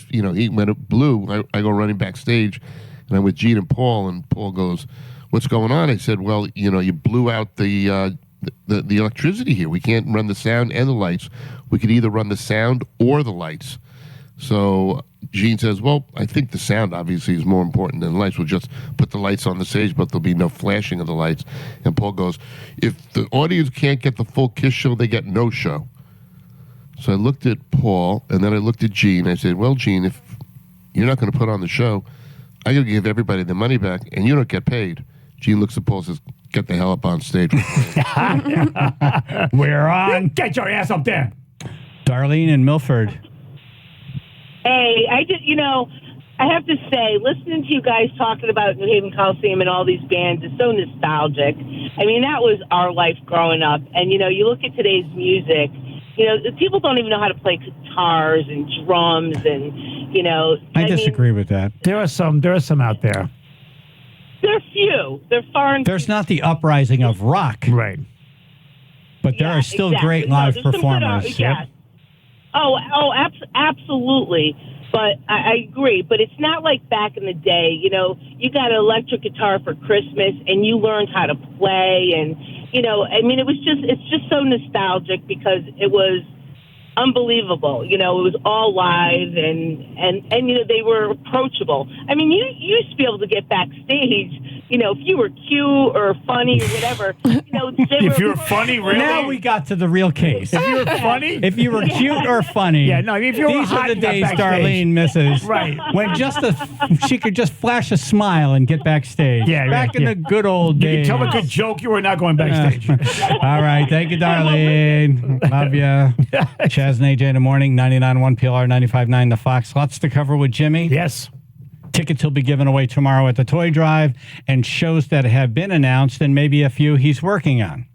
when it blew, I go running backstage, and I'm with Gene and Paul goes, "What's going on?" I said, "Well, you blew out the electricity here. We can't run the sound and the lights. We could either run the sound or the lights." So Gene says, "Well, I think the sound obviously is more important than the lights. We'll just put the lights on the stage, but there'll be no flashing of the lights." And Paul goes, "If the audience can't get the full Kiss show, they get no show." So I looked at Paul, and then I looked at Gene. I said, "Well, Gene, if you're not going to put on the show, I got to give everybody their money back, and you don't get paid." Gene looks at Paul and says, "Get the hell up on stage." We're on. Get your ass up there. Darlene in Milford. Hey, I have to say, listening to you guys talking about New Haven Coliseum and all these bands is so nostalgic. I mean, that was our life growing up. And, you look at today's music, people don't even know how to play guitars and drums and, I disagree with that. There are some out there. They're few. They're far and There's not the uprising of rock. Right. But there are still exactly. great No, live there's some good performers. yeah. Absolutely. But I agree. But it's not like back in the day. You got an electric guitar for Christmas, and you learned how to play. And it's just so nostalgic because it was unbelievable. It was all live, and they were approachable. I mean, you used to be able to get backstage. If you were cute or funny or whatever. If you were funny, really? Now we got to the real case. If you were funny? If you were cute or funny. Yeah, no, if you were These hot, are the you got days backstage. Darlene misses. Right. When she could just flash a smile and get backstage. Yeah, Back in the good old You days. can tell a good joke, you were not going backstage. All right. Thank you, Darlene. Love you. Chaz and AJ in the morning, 99.1 PLR, 95.9 The Fox. Lots to cover with Jimmy. Yes. Tickets will be given away tomorrow at the Toy Drive and shows that have been announced and maybe a few he's working on.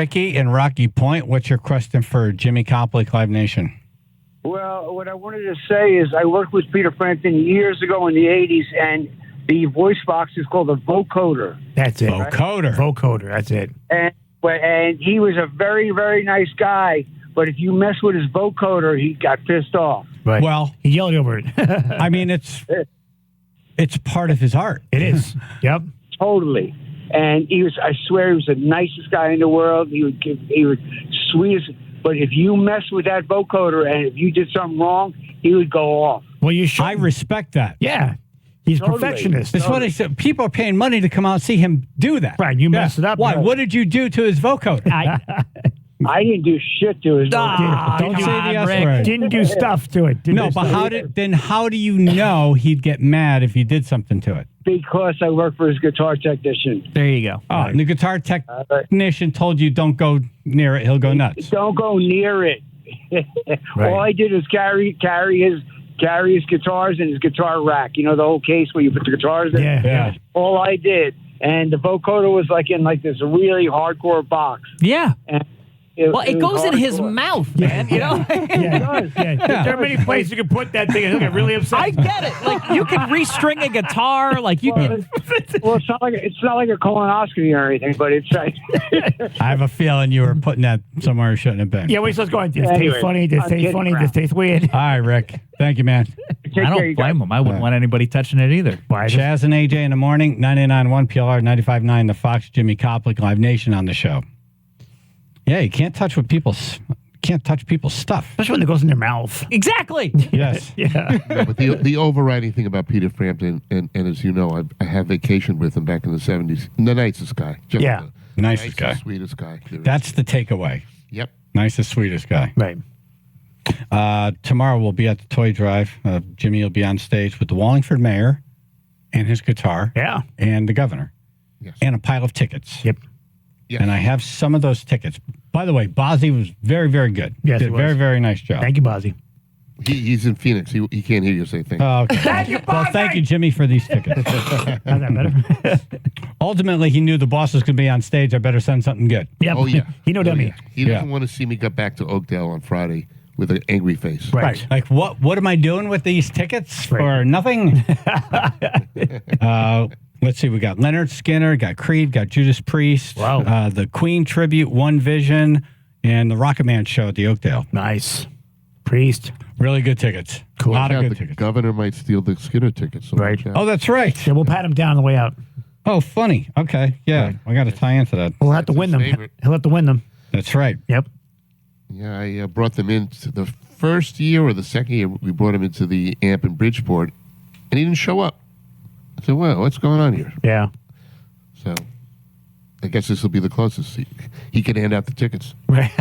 Ricky in Rocky Point. What's your question for Jimmy Copley, Live Nation? Well, what I wanted to say is I worked with Peter Frampton years ago in the 80s, and the voice box is called a vocoder. That's it. Vocoder. Vocoder. That's it. And he was a very, very nice guy, but if you mess with his vocoder, he got pissed off. Right. Well, he yelled over it. I mean, it's part of his art. It is. Yep. Totally. And I swear he was the nicest guy in the world. He was sweetest. But if you mess with that vocoder and if you did something wrong, he would go off. Well, you should. I respect that. Yeah. He's Totally. perfectionist. That's what I said. People are paying money to come out and see him do that. Right. You mess it up. Why? Right. What did you do to his vocoder? I didn't do shit to his vocoder. Don't say the S word. Didn't do stuff to it. No, but how do you know he'd get mad if you did something to it? Because I work for his guitar technician. There you go. Oh, and the guitar technician told you don't go near it. He'll go nuts. Don't go near it. Right. All I did is carry his guitars in his guitar rack. You know, the whole case where you put the guitars in? Yeah. All I did. And the vocoder was in this really hardcore box. Yeah. And it goes was in his hardcore. mouth, man. You know? There are many places you can put that thing and he'll get really upset. I get it. Like, you can restring a guitar. Like, you can. Well, it's not like a colonoscopy or anything, but it's like. I have a feeling you were putting that somewhere it shouldn't have been. Yeah, wait, so let's go on. Does it Anyway, taste funny? Does it I'm taste kidding, funny? crap. Does it taste weird? All right, Rick. Thank you, man. I don't blame him. I wouldn't want anybody touching it either. Chaz and AJ in the morning, 99.1 PLR, 95.9 The Fox, Jimmy Coplick, Live Nation on the show. Yeah, you can't touch people's stuff. Especially when it goes in their mouth. Exactly. Yes. Yeah. No, but the overriding thing about Peter Frampton, and as you know, I have vacationed with him back in the 70s. The nicest guy. Just Yeah. the Nicest guy. Sweetest guy. there is. That's the takeaway. Yep. Nicest, sweetest guy. Right. Tomorrow we'll be at the Toy Drive. Jimmy will be on stage with the Wallingford mayor and his guitar. Yeah. And the governor. Yes. And a pile of tickets. Yep. Yes. And I have some of those tickets. By the way, Bozzy was very, very good. Yes, Did he a very, was. very nice job. Thank you, Bozzy. He's in Phoenix. He can't hear you say things. Oh, okay. Thank you, Well, thank you, Jimmy, for these tickets. How's that better? Ultimately, he knew the boss was going to be on stage. I better send something good. Yep. Oh, yeah. He know Oh, dummy. yeah. He doesn't want to see me get back to Oakdale on Friday with an angry face. Right. Like, what am I doing with these tickets Right. for nothing? Let's see. We got Leonard Skinner, got Creed, got Judas Priest. Wow. The Queen tribute, One Vision, and the Rocket Man show at the Oakdale. Nice. Priest. Really good tickets. Cool. A lot of Yeah, good the tickets. governor might steal the Skinner tickets. So Right. watch out. Oh, that's right. Yeah, we'll pat him down on the way out. Oh, funny. Okay. Yeah. I got to tie into that. We'll have to That's win his them. favorite. He'll have to win them. That's right. Yep. Yeah, I brought them in to the first year or the second year. We brought him into the amp in Bridgeport, and he didn't show up. I said, "Well, what's going on here?" Yeah. So, I guess this will be the closest. He can hand out the tickets. Right.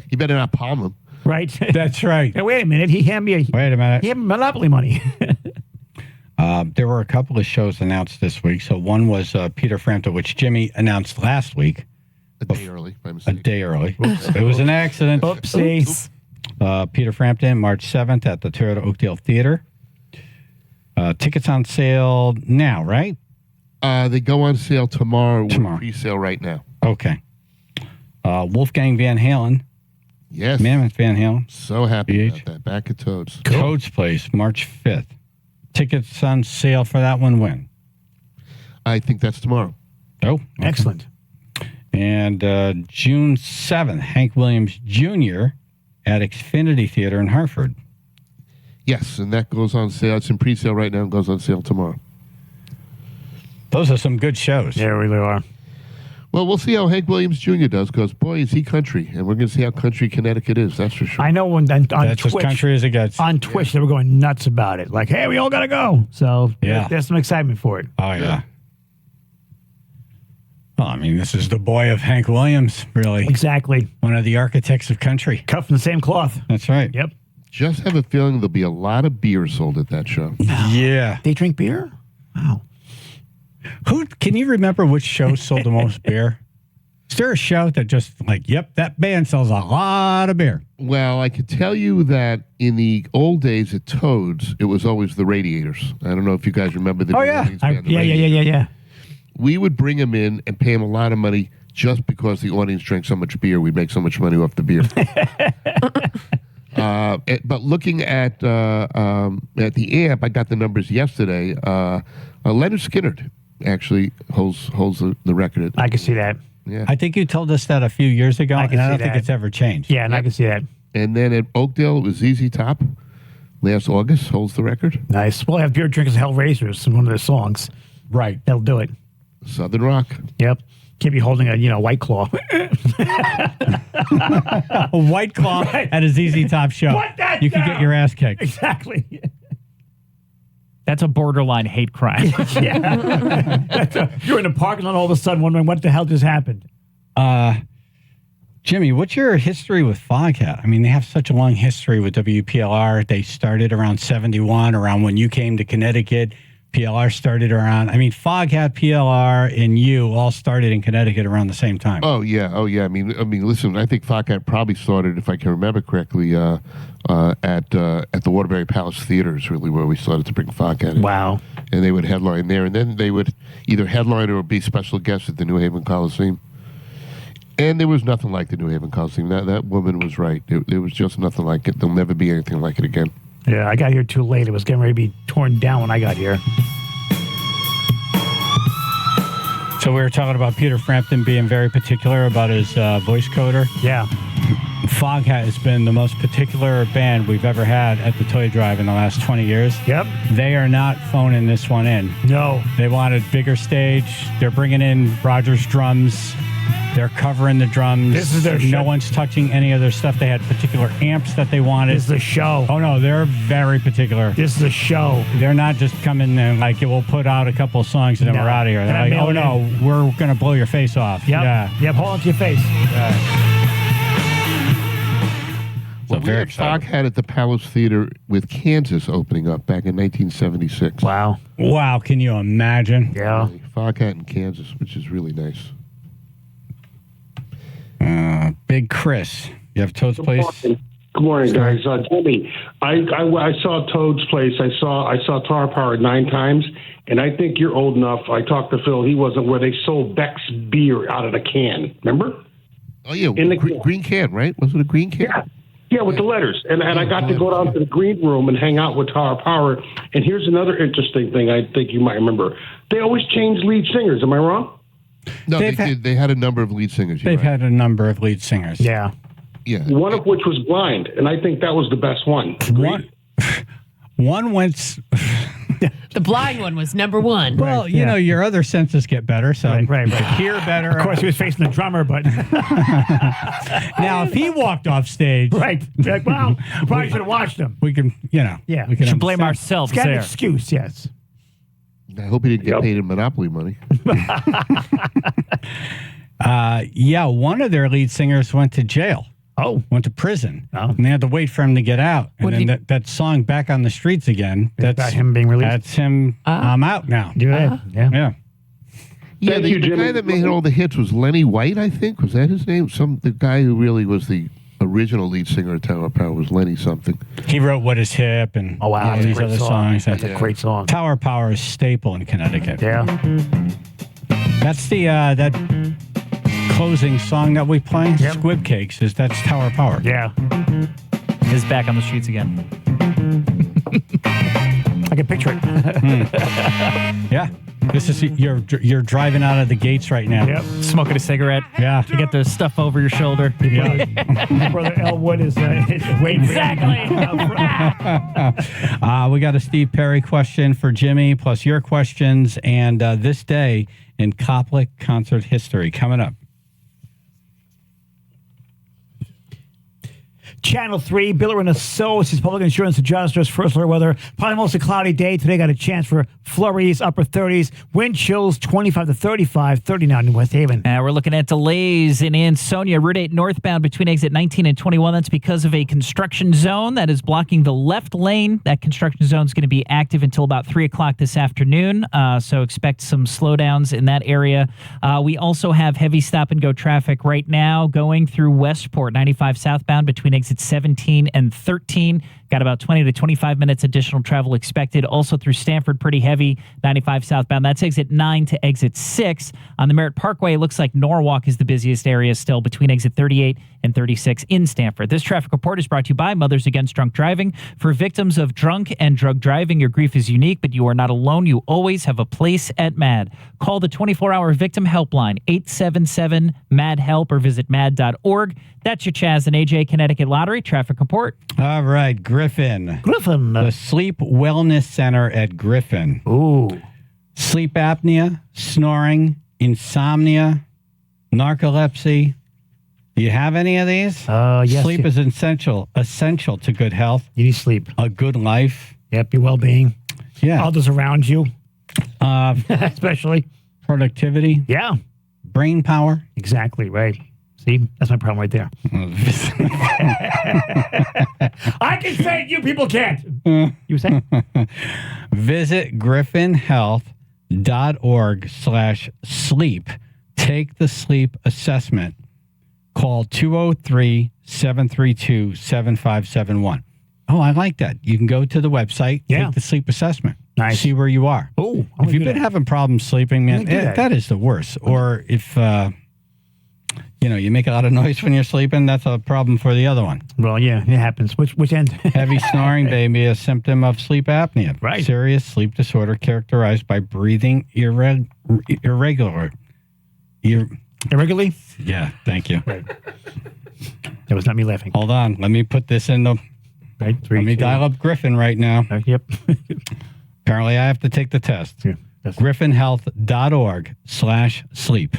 He better not palm them. Right. That's right. Hey, wait a minute. He handed me Wait a minute. he had Monopoly money. There were a couple of shows announced this week. So one was Peter Frampton, which Jimmy announced last week. A day early, by A mistake. day early. It was an accident. Oopsie. Peter Frampton, March 7th at the Toyota Oakdale Theater. Tickets on sale now, right? They go on sale tomorrow. Tomorrow. We're pre-sale right now. Okay. Wolfgang Van Halen, Yes. Mammoth Van Halen, So happy BH. about that. Back at Toads. Codes Place, March 5th. Tickets on sale for that one when? I think that's tomorrow. Oh, okay. Excellent. And June 7th, Hank Williams Jr. at Xfinity Theater in Hartford. Yes, and that goes on sale. It's in pre-sale right now and goes on sale tomorrow. Those are some good shows. Yeah, really are. Well, we'll see how Hank Williams Jr. does, because, boy, is he country. And we're going to see how country Connecticut is, that's for sure. I know when on That's Twitch, as country as it gets. on Twitch they were going nuts about it. Like, hey, we all got to go. So Yeah. there's some excitement for it. Oh, yeah. Well, I mean, this is the boy of Hank Williams, really. Exactly. One of the architects of country. Cut from the same cloth. That's right. Yep. Just have a feeling there'll be a lot of beer sold at that show. Yeah. They drink beer? Wow. Who can you remember which show sold the most beer? Is there a show that just like, yep, that band sells a lot of beer? Well, I could tell you that in the old days at Toads, it was always the Radiators. I don't know if you guys remember the Oh, New yeah. Orleans band, the Yeah. Radiators. Yeah. We would bring them in and pay them a lot of money just because the audience drank so much beer, we'd make so much money off the beer. But looking at the amp, I got the numbers yesterday. Leonard Skinner actually holds the record. I can see that. Yeah, I think you told us that a few years ago, and I don't think it's ever changed. Yeah, and I can see that. And then at Oakdale, it was ZZ Top. Last August holds the record. Nice. We'll have Beer Drinkers Hell Raisers in one of their songs. Right. They'll do it. Southern Rock. Yep. Can't be holding a White Claw. A White Claw at a ZZ Top show. What that you can get your ass kicked. Exactly. That's a borderline hate crime. You're in the parking lot all of a sudden wondering what the hell just happened. Jimmy, what's your history with Foghat? I mean, they have such a long history with WPLR. They started around 71, around when you came to Connecticut. PLR started around, Foghat, PLR, and you all started in Connecticut around the same time. Oh yeah. I mean, listen, I think Foghat probably started, if I can remember correctly, at the Waterbury Palace Theater is really where we started to bring Foghat in. Wow. And they would headline there, and then they would either headline or be special guests at the New Haven Coliseum. And there was nothing like the New Haven Coliseum. That woman was right. There was just nothing like it. There'll never be anything like it again. Yeah, I got here too late. It was getting ready to be torn down when I got here. So we were talking about Peter Frampton being very particular about his voice coder. Yeah. Foghat has been the most particular band we've ever had at the Toy Drive in the last 20 years. Yep. They are not phoning this one in. No. They wanted bigger stage. They're bringing in Rogers drums. They're covering the drums. This is their No show. one's touching any of their stuff. They had particular amps that they wanted. This is the show. Oh, no, they're very particular. This is the show. They're not just coming and we'll put out a couple of songs and then No. we're out of here. They're And I like, mailed it we're going to blow your face off. Yep. Yeah. Yep, hold on to your face. Well, we had Foghat at the Palace Theater with Kansas opening up back in 1976. Wow. Wow, can you imagine? Yeah. Foghat in Kansas, which is really nice. Big Chris. You have Toad's Place? Good morning, guys. Jimmy, I saw Toad's Place. I saw Tar Power 9 times, and I think you're old enough. I talked to Phil. He wasn't where they sold Beck's beer out of the can. Remember? Oh, yeah. In the green can, right? Was it a green can? Yeah. Yeah, with the letters. And I got to go down to the green room and hang out with Tar Power. And here's another interesting thing I think you might remember. They always change lead singers. Am I wrong? No, they had a number of lead singers. They've had a number of lead singers. Yeah. Yeah. One of which was blind, and I think that was the best one. One went... The blind one was number one. Well, you know, your other senses get better, so Right. hear better. Of course, he was facing the drummer, but... Now, if he walked off stage... Right. Like, well, you probably should have watched him. We can, Yeah. we can should blame understand. ourselves It's got an there. excuse, yes. I hope he didn't get paid in Monopoly money. One of their lead singers went to jail. Oh. Went to prison. Oh. And they had to wait for him to get out. And What then did that song, Back on the Streets Again, that's about him being released? That's him, I'm out now. Yeah. Yeah. Yeah, Thank the you, Jimmy. guy that made all the hits was Lenny White, I think. Was that his name? The guy who really was the original lead singer of Tower Power was Lenny something. He wrote What Is Hip and Oh, wow. all That's a these great other song. songs. That's a great song. Tower Power is staple in Connecticut. Yeah. That's the that closing song that we play. Yep. Squib Cakes that's Tower Power. Yeah. Is back on the streets again. I can picture it. Yeah. This is you're driving out of the gates right now. Yep. Smoking a cigarette. Yeah. You get the stuff over your shoulder. My brother Elwood is waiting for Exactly. We got a Steve Perry question for Jimmy, plus your questions, and this day in Coplik concert history coming up. Channel 3, Biller and Associates, public insurance adjusters, first alert weather. Probably mostly cloudy day. Today got a chance for flurries, upper 30s. Wind chills 25 to 35, 39 in West Haven. We're looking at delays in Ansonia, Route 8 northbound between exit 19 and 21. That's because of a construction zone that is blocking the left lane. That construction zone is going to be active until about 3 o'clock this afternoon, so expect some slowdowns in that area. We also have heavy stop-and-go traffic right now going through Westport, 95 southbound between exit 17 and 13. Got about 20 to 25 minutes additional travel expected. Also through Stanford, pretty heavy. 95 southbound. That's exit 9 to exit 6. On the Merritt Parkway, it looks like Norwalk is the busiest area still between exit 38 and 36 in Stanford. This traffic report is brought to you by Mothers Against Drunk Driving. For victims of drunk and drug driving, your grief is unique, but you are not alone. You always have a place at MAD. Call the 24-hour victim helpline, 877-MAD-HELP, or visit mad.org. That's your Chaz and AJ Connecticut Lottery traffic report. All right, Griffin. Griffin. The Sleep Wellness Center at Griffin. Ooh. Sleep apnea, snoring, insomnia, narcolepsy. Do you have any of these? Yes. Sleep is essential to good health. You need sleep. A good life. Yep, your well-being. Yeah. Others around you. Especially. Productivity. Yeah. Brain power. Exactly, right. See, that's my problem right there. I can say it, you people can't. You say? Visit griffinhealth.org/sleep. Take the sleep assessment. Call 203-732-7571. Oh, I like that. You can go to the website, take the sleep assessment. Nice. See where you are. Oh, if you've been having problems sleeping, man, that is the worst. Or if you make a lot of noise when you're sleeping, that's a problem for the other one. Well, yeah, it happens. Which end? Heavy snoring may be a symptom of sleep apnea. Right. Serious sleep disorder characterized by breathing irregularly. Irregularly? Yeah, thank you. Right. That was not me laughing. Hold on. Let me put this in the... Right, let me dial up Griffin right now. Yep. Apparently, I have to take the test. Yeah, griffinhealth.org/sleep.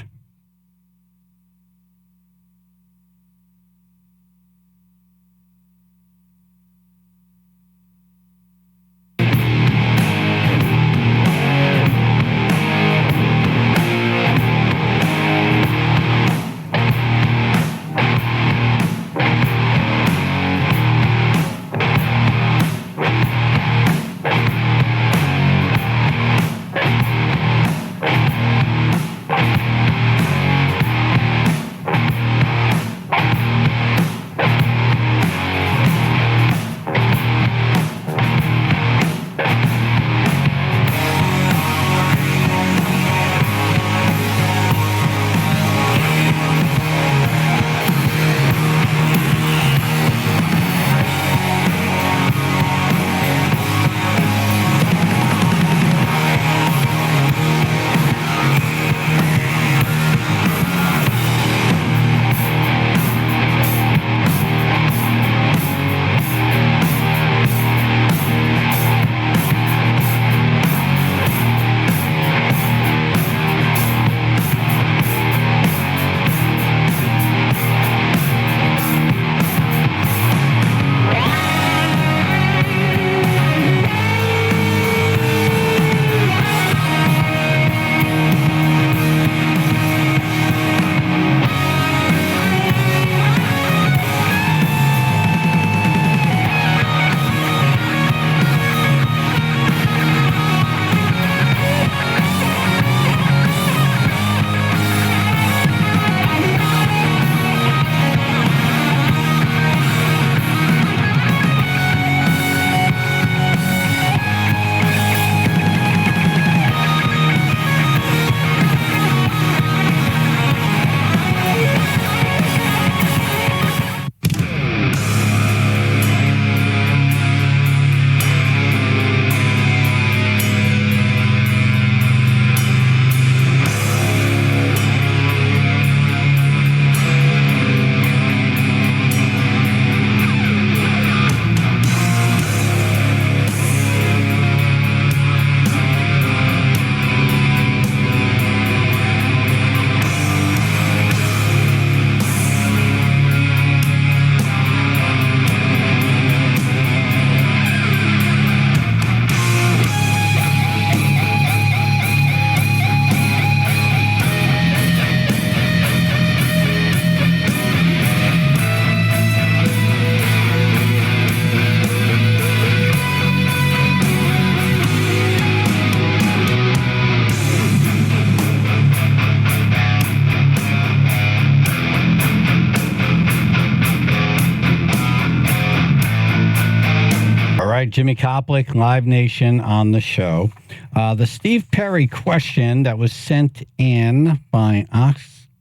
Jimmy Koplik, Live Nation on the show. The Steve Perry question that was sent in by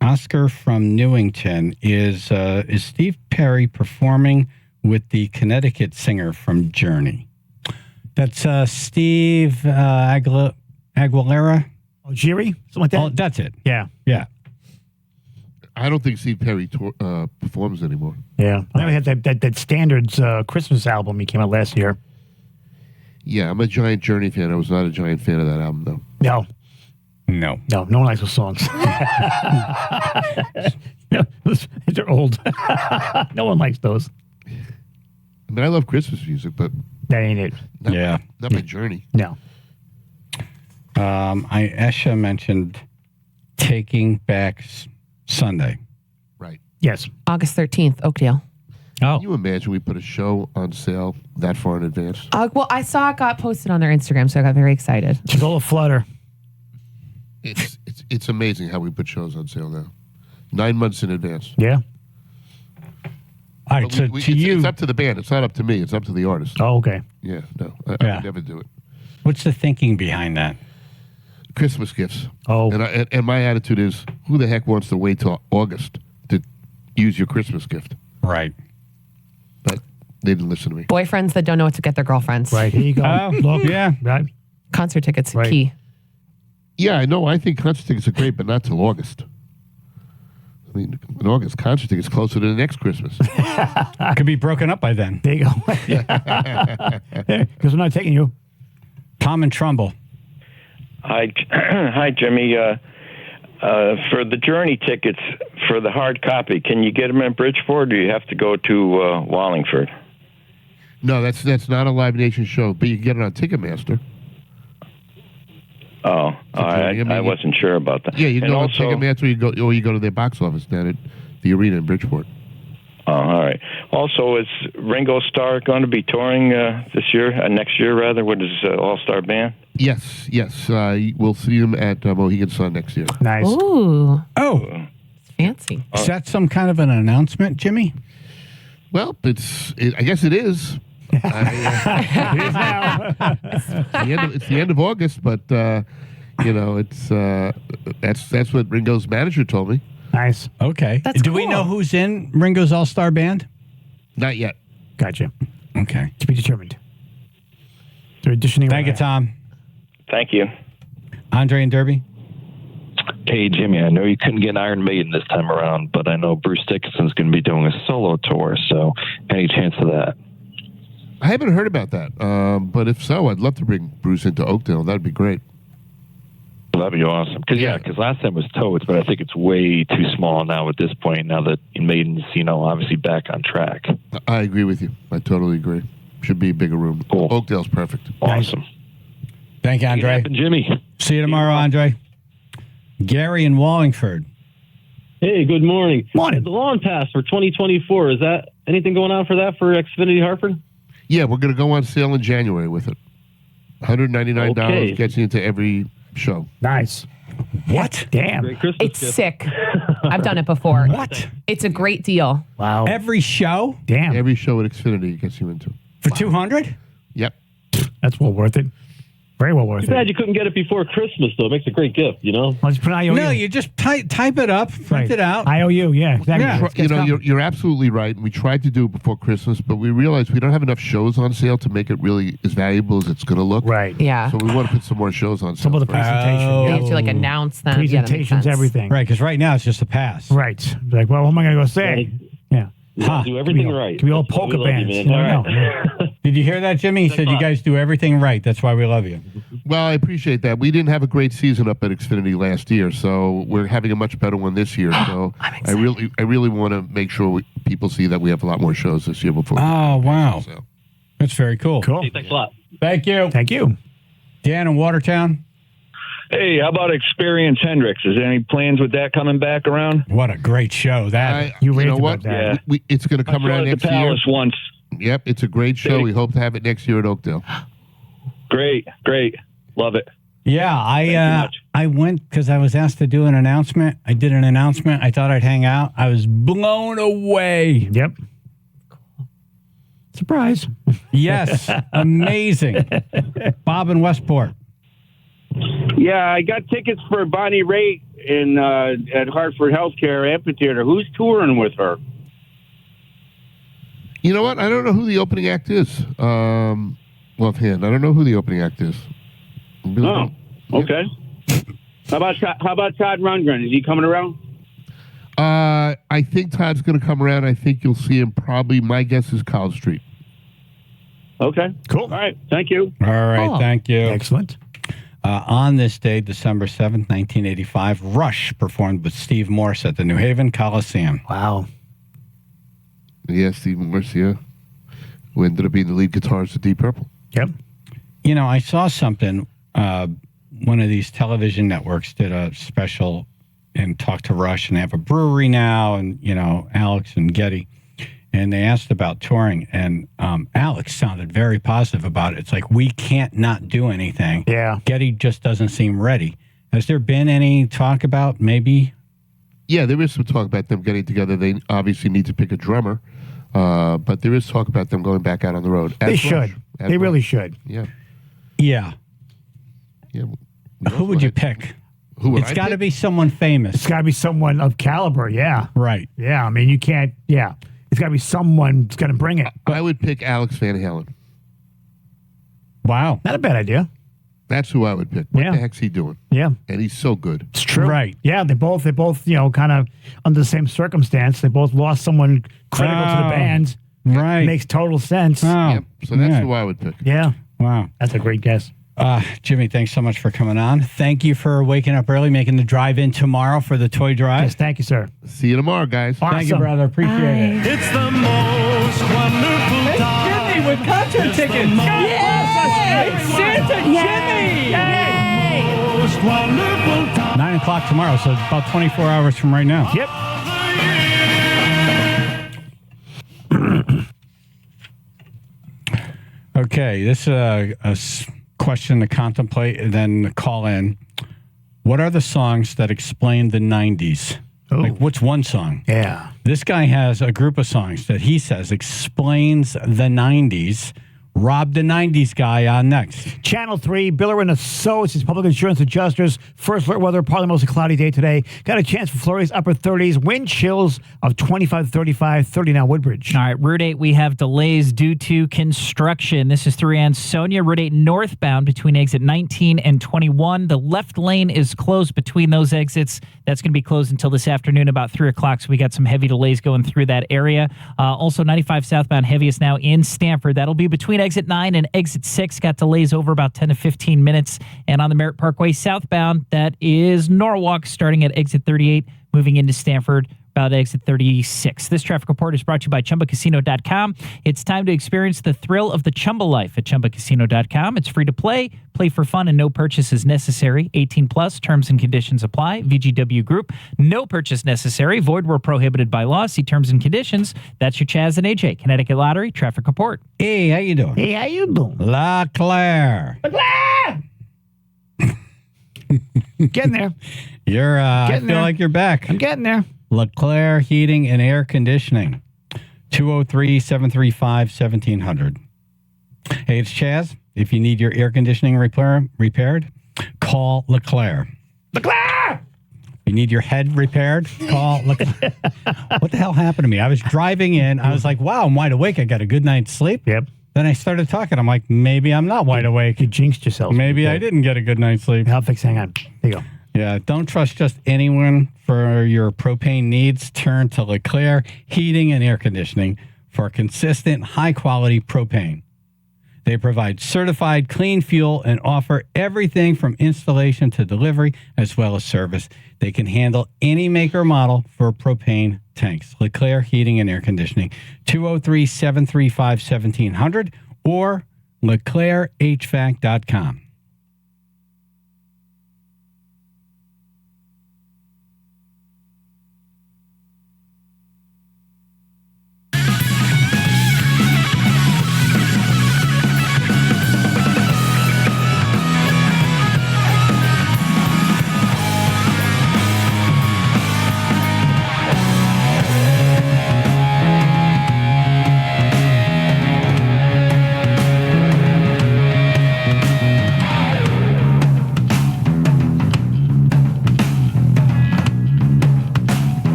Oscar from Newington is Steve Perry performing with the Connecticut singer from Journey? That's Steve Aguilera. Oh, Jiri? Something like that? Oh, that's it. Yeah. Yeah. I don't think Steve Perry performs anymore. Yeah. I know he had that Standards Christmas album he came out last year. Yeah, I'm a giant Journey fan. I was not a giant fan of that album, though. No. No. No one likes those songs. They're old. No one likes those. I mean, I love Christmas music, but that ain't it. Yeah. Not my Journey. No. Esha mentioned Taking Back Sunday. Right. Yes. August 13th, Oakdale. Can you imagine we put a show on sale that far in advance? Well, I saw it got posted on their Instagram, so I got very excited. It's all a flutter. It's amazing how we put shows on sale now. 9 months in advance. Yeah. All right, so it's up to the band. It's not up to me. It's up to the artist. Oh, okay. Yeah, no. I would never do it. What's the thinking behind that? Christmas gifts. Oh. And my attitude is, who the heck wants to wait till August to use your Christmas gift? Right. But they didn't listen to me. Boyfriends that don't know what to get their girlfriends. Right, here you go. Look, yeah. Right. Concert tickets, key. Yeah, I know. I think concert tickets are great, but not till August. I mean, in August, concert tickets closer to the next Christmas. Could be broken up by then. There you go. Because we're not taking you. Tom and Trumbull. Hi, Jimmy. For the Journey tickets for the hard copy, can you get them in Bridgeport, or do you have to go to Wallingford? No, that's not a Live Nation show, but you can get it on Ticketmaster. Oh, I wasn't sure about that. Yeah, you can And go on also, Ticketmaster, or you go to their box office down at the arena in Bridgeport. Oh, all right. Also, is Ringo Starr going to be touring this year, next year rather, with his all-star band? Yes. We'll see him at Mohegan Sun next year. Nice. Ooh. Oh. It's fancy. Is that some kind of an announcement, Jimmy? Well, I guess it is. It is now. It's the end of August, but it's that's what Ringo's manager told me. Nice. Okay. That's Do we cool. know who's in Ringo's All-Star Band? Not yet. Gotcha. Okay. To be determined. They're auditioning. Thank you, Tom. Thank you. Andre and Derby? Hey, Jimmy, I know you couldn't get Iron Maiden this time around, but I know Bruce Dickinson's going to be doing a solo tour, so any chance of that? I haven't heard about that, but if so, I'd love to bring Bruce into Oakdale. That'd be great. That'd be awesome. Because last time was Toads, but I think it's way too small now at this point, now that Maiden's, obviously back on track. I agree with you. I totally agree. Should be a bigger room. Cool. Oakdale's perfect. Awesome. Thank you, Andre. Jimmy. See you tomorrow, Andre. Gary in Wallingford. Hey, good morning. Morning. The lawn pass for 2024, is that anything going on for that for Xfinity Hartford? Yeah, we're going to go on sale in January with it. $199 Okay. gets you into every show. Nice. What? Damn. Great Christmas It's gift. sick. I've done it before. What? It's a great deal. Wow. Every show Damn. Every show at Xfinity gets you into. for 200? Yep. That's well worth it. Very well worth Too bad it. you couldn't get it before Christmas, though. It makes a great gift, I'll just put an IOU. No, you just type it up, print it out. IOU, yeah. Exactly. Yeah. You're absolutely right. And we tried to do it before Christmas, but we realized we don't have enough shows on sale to make it really as valuable as it's going to look. Right. Yeah. So we want to put some more shows on sale. Some of the presentation. You yeah. have to announce them. Yeah, that makes Presentations, sense. everything. Right, because right now it's just a pass. Right. Like, well, what am I going to go say? Yeah. Huh. Do everything right. Can we all That's why we polka love you, bands? man. You All never right. know. Did you hear that, Jimmy? He said you guys do everything right. That's why we love you. Well, I appreciate that. We didn't have a great season up at Xfinity last year, so we're having a much better one this year. So I really want to make sure people see that we have a lot more shows this year before. Oh, wow. So. That's very cool. Cool. Hey, thanks a lot. Thank you. Thank you. Dan in Watertown. Hey, how about Experience Hendrix? Is there any plans with that coming back around? What a great show that. You know raved what? about that. Yeah. It's going to come I saw around it at next the year. Palace once. Yep, it's a great show. We hope to have it next year at Oakdale. Great. Love it. Yeah, I went because I was asked to do an announcement. I did an announcement. I thought I'd hang out. I was blown away. Yep. Surprise. Yes, amazing. Bob in Westport. Yeah, I got tickets for Bonnie Raitt in at Hartford Healthcare Amphitheater. Who's touring with her? You know what? I don't know who the opening act is. Offhand, I don't know who the opening act is. Oh, okay. How about Todd Rundgren? Is he coming around? I think Todd's going to come around. I think you'll see him probably. My guess is College Street. Okay. Cool. All right. Thank you. All right. Thank you. Excellent. On this day, December 7th, 1985, Rush performed with Steve Morse at the New Haven Coliseum. Wow. Yeah, Steve Morse, yeah. Who ended up being the lead guitarist of Deep Purple. Yep. You know, I saw something. One of these television networks did a special and talked to Rush, and they have a brewery now, and, you know, Alex and Getty. And they asked about touring, and Alex sounded very positive about it. It's like, we can't not do anything. Yeah. Getty just doesn't seem ready. Has there been any talk about maybe? Yeah, there is some talk about them getting together. They obviously need to pick a drummer, but there is talk about them going back out on the road. They should. They really should. Yeah. Yeah. Yeah. Who would you pick? Who would It's I got to pick? be someone famous. It's got to be someone of caliber, yeah. Right. Yeah, I mean, you can't, yeah. It's got to be someone that's going to bring it. I would pick Alex Van Halen. Wow. Not a bad idea. That's who I would pick. What Yeah. the heck's he doing? Yeah. And he's so good. It's true. Right. Yeah, they both, you know, kind of under the same circumstance. They both lost someone critical to the band. Right. Makes total sense. Oh, Yep. So that's yeah. who I would pick. Yeah. Wow. That's a great guess. Jimmy, thanks so much for coming on. Thank you for waking up early, making the drive in tomorrow for the toy drive. Yes, thank you, sir. See you tomorrow, guys. Thank you, brother. Appreciate it. It's the most wonderful time. Jimmy with concert tickets. Yes! Santa Jimmy! Most wonderful time. 9 o'clock tomorrow, so about 24 hours from right now. Yep. Okay, this is a question to contemplate and then call in. What are the songs that explain the 90s? Like, what's one song? Yeah. This guy has a group of songs that he says explains the 90s. Rob the 90s guy on next. Channel 3, Biller and Associates, public insurance adjusters. First alert weather, probably mostly cloudy day today. Got a chance for flurries, upper 30s. Wind chills of 25 to 35, 30 now Woodbridge. All right, Route 8, we have delays due to construction. This is through Ansonia. Route 8 northbound between exit 19 and 21. The left lane is closed between those exits. That's going to be closed until this afternoon about 3 o'clock, so we got some heavy delays going through that area. Also, 95 southbound heaviest now in Stamford. That'll be between exit 9 and exit 6. Got delays over about 10 to 15 minutes. And on the Merritt Parkway southbound, that is Norwalk starting at exit 38, moving into Stamford about exit 36. This traffic report is brought to you by ChumbaCasino.com. It's time to experience the thrill of the Chumba life at ChumbaCasino.com. It's free to play for fun, and no purchase is necessary. 18 plus, terms and conditions apply. VGW Group, no purchase necessary. Void where prohibited by law. See terms and conditions. That's your Chaz and AJ, Connecticut Lottery traffic report. Hey, how you doing? Hey, how you doing? La Claire. Getting there. You're, I Getting feel there. like you're back. I'm getting there. LeClaire Heating and Air Conditioning, 203-735-1700. Hey, it's Chaz. If you need your air conditioning repaired, call LeClaire. LeClaire! If you need your head repaired, call LeClaire. What the hell happened to me? I was driving in. I was like, wow, I'm wide awake. I got a good night's sleep. Yep. Then I started talking. I'm like, maybe I'm not wide awake. You jinxed yourself. Maybe I didn't get a good night's sleep. I'll fix. Hang on. There you go. Yeah, don't trust just anyone for your propane needs. Turn to LeClaire Heating and Air Conditioning for consistent, high-quality propane. They provide certified clean fuel and offer everything from installation to delivery, as well as service. They can handle any make or model for propane tanks. LeClaire Heating and Air Conditioning, 203-735-1700 or LeClaireHVAC.com.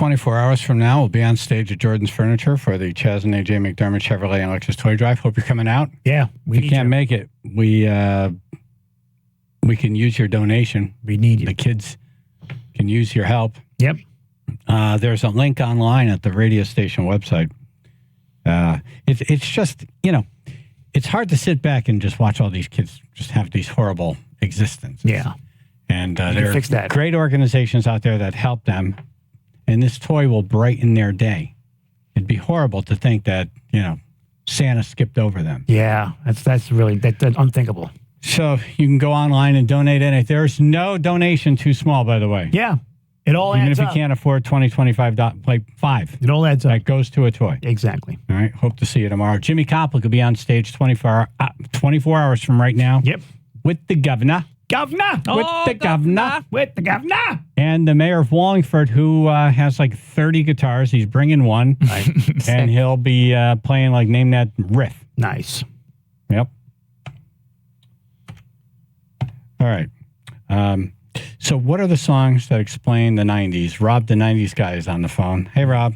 24 hours from now, we'll be on stage at Jordan's Furniture for the Chaz and AJ McDermott Chevrolet and Lexus Toy Drive. Hope you're coming out. Yeah. If you can't make it, we can use your donation. We need you. The kids can use your help. Yep. There's a link online at the radio station website. It's just, it's hard to sit back and just watch all these kids just have these horrible existences. Yeah. And there fix are that. great organizations out there that help them, and this toy will brighten their day. It'd be horrible to think that, Santa skipped over them. Yeah, that's really that's unthinkable. So you can go online and donate in it. There's no donation too small, by the way. Yeah. It all Even adds if you up. can't afford $20, $25, like $5. It all adds up. That goes to a toy. Exactly. All right. Hope to see you tomorrow. Jimmy Koplik will be on stage 24 hours from right now. Yep. With the governor. With the governor. And the mayor of Wallingford, who has like 30 guitars. He's bringing one. And he'll be playing like Name That Riff. Nice. Yep. All right. So what are the songs that explain the 90s? Rob, the 90s guy, is on the phone. Hey, Rob.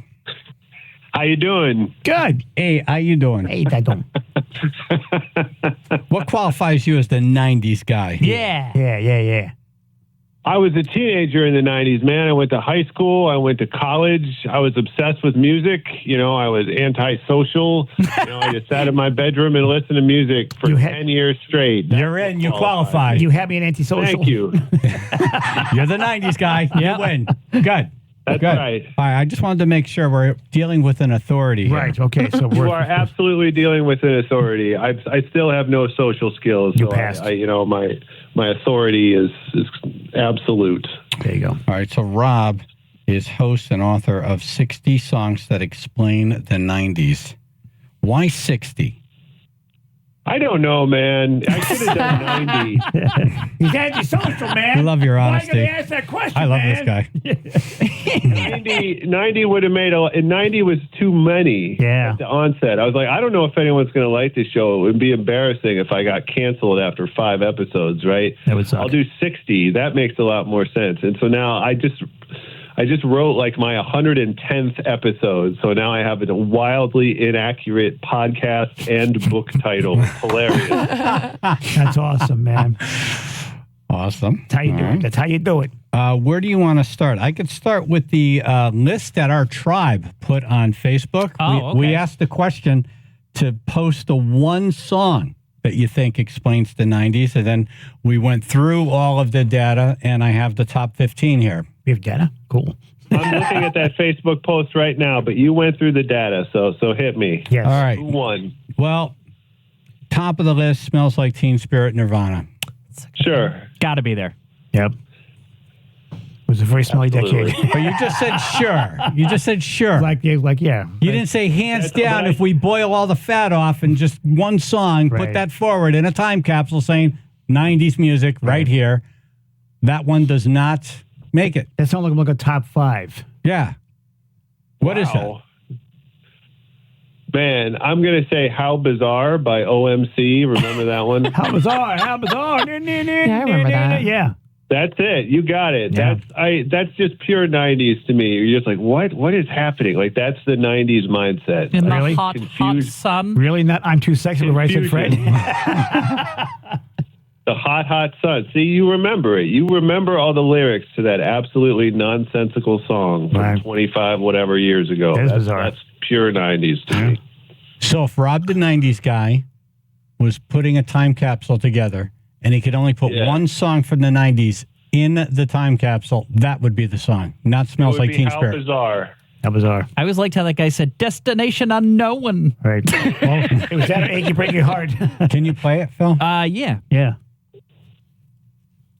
How you doing? Good. Hey, how you doing? Hey, Dadum. What qualifies you as the 90s guy? Yeah. I was a teenager in the 90s, man. I went to high school. I went to college. I was obsessed with music. I was antisocial. I just sat in my bedroom and listened to music for 10 years straight. You're in. You qualify. You have me an antisocial. Thank you. You're the 90s guy. You win. Good. That's Good. right. All right. I just wanted to make sure we're dealing with an authority here. Right. Okay. So You are absolutely dealing with an authority. I still have no social skills. You so passed. My authority is absolute. There you go. All right. So Rob is host and author of 60 Songs That Explain the 90s. Why 60? I don't know, man. I should have done 90. He's antisocial, man. I love your Why honesty. you gonna ask that question, I love man? this guy. 90 would have made and 90 was too many at the onset. I was like, I don't know if anyone's going to like this show. It would be embarrassing if I got canceled after 5 episodes, right? That would suck. I'll do 60. That makes a lot more sense. And so now I just wrote like my 110th episode. So now I have a wildly inaccurate podcast and book title. Hilarious. That's awesome, man. Awesome. That's how you do it. That's how you do it. Where do you want to start? I could start with the list that our tribe put on Facebook. We asked the question to post the one song that you think explains the 90s, and then we went through all of the data, and I have the top 15 here. We have data? Cool. I'm looking at that Facebook post right now, but you went through the data, so hit me. Yes. All right. Who won? Well, top of the list, Smells Like Teen Spirit, Nirvana. Sure. Got to be there. Yep. It was a very smelly decade. But you just said sure. You just said sure. Yeah. You didn't say hands down if we boil all the fat off and just one song, put that forward in a time capsule saying 90s music right here. That one does not make it. That sounds like a top 5. Yeah. What is that? Man, I'm going to say How Bizarre by OMC. Remember that one? How bizarre. How bizarre. Yeah, I remember that. Yeah. That's it. You got it. Yeah. That's just pure 90s to me. You're just like, what is happening? Like, that's the 90s mindset. In Like, the hot sun. Really? Not I'm too sexy to write it, Fred. The hot sun. See, you remember it. You remember all the lyrics to that absolutely nonsensical song from 25 whatever years ago. That is bizarre. That's pure 90s to me. So if Rob the 90s guy was putting a time capsule together and he could only put one song from the 90s in the time capsule, that would be the song. Not Smells Like Teen Spirit. How Bizarre. How bizarre. I always liked how that guy said, Destination Unknown. Right. Well, it was that achy breaky heart. Can you play it, Phil? Yeah. Yeah.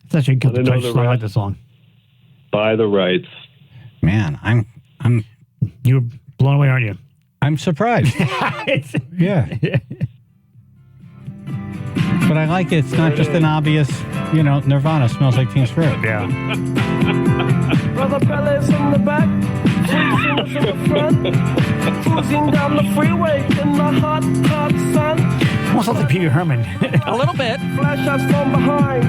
It's actually a good I know the song. I like rest. the song. By the rights. Man, I'm You were blown away, aren't you? I'm surprised. Yeah. But I like it. It's not just an obvious, Nirvana Smells Like Teen Spirit. Yeah. Brother fellas in the back, tweezing in the front, cruising down the freeway in the hot sun. Almost like Pee Wee Herman. A little bit. Flash us from behind.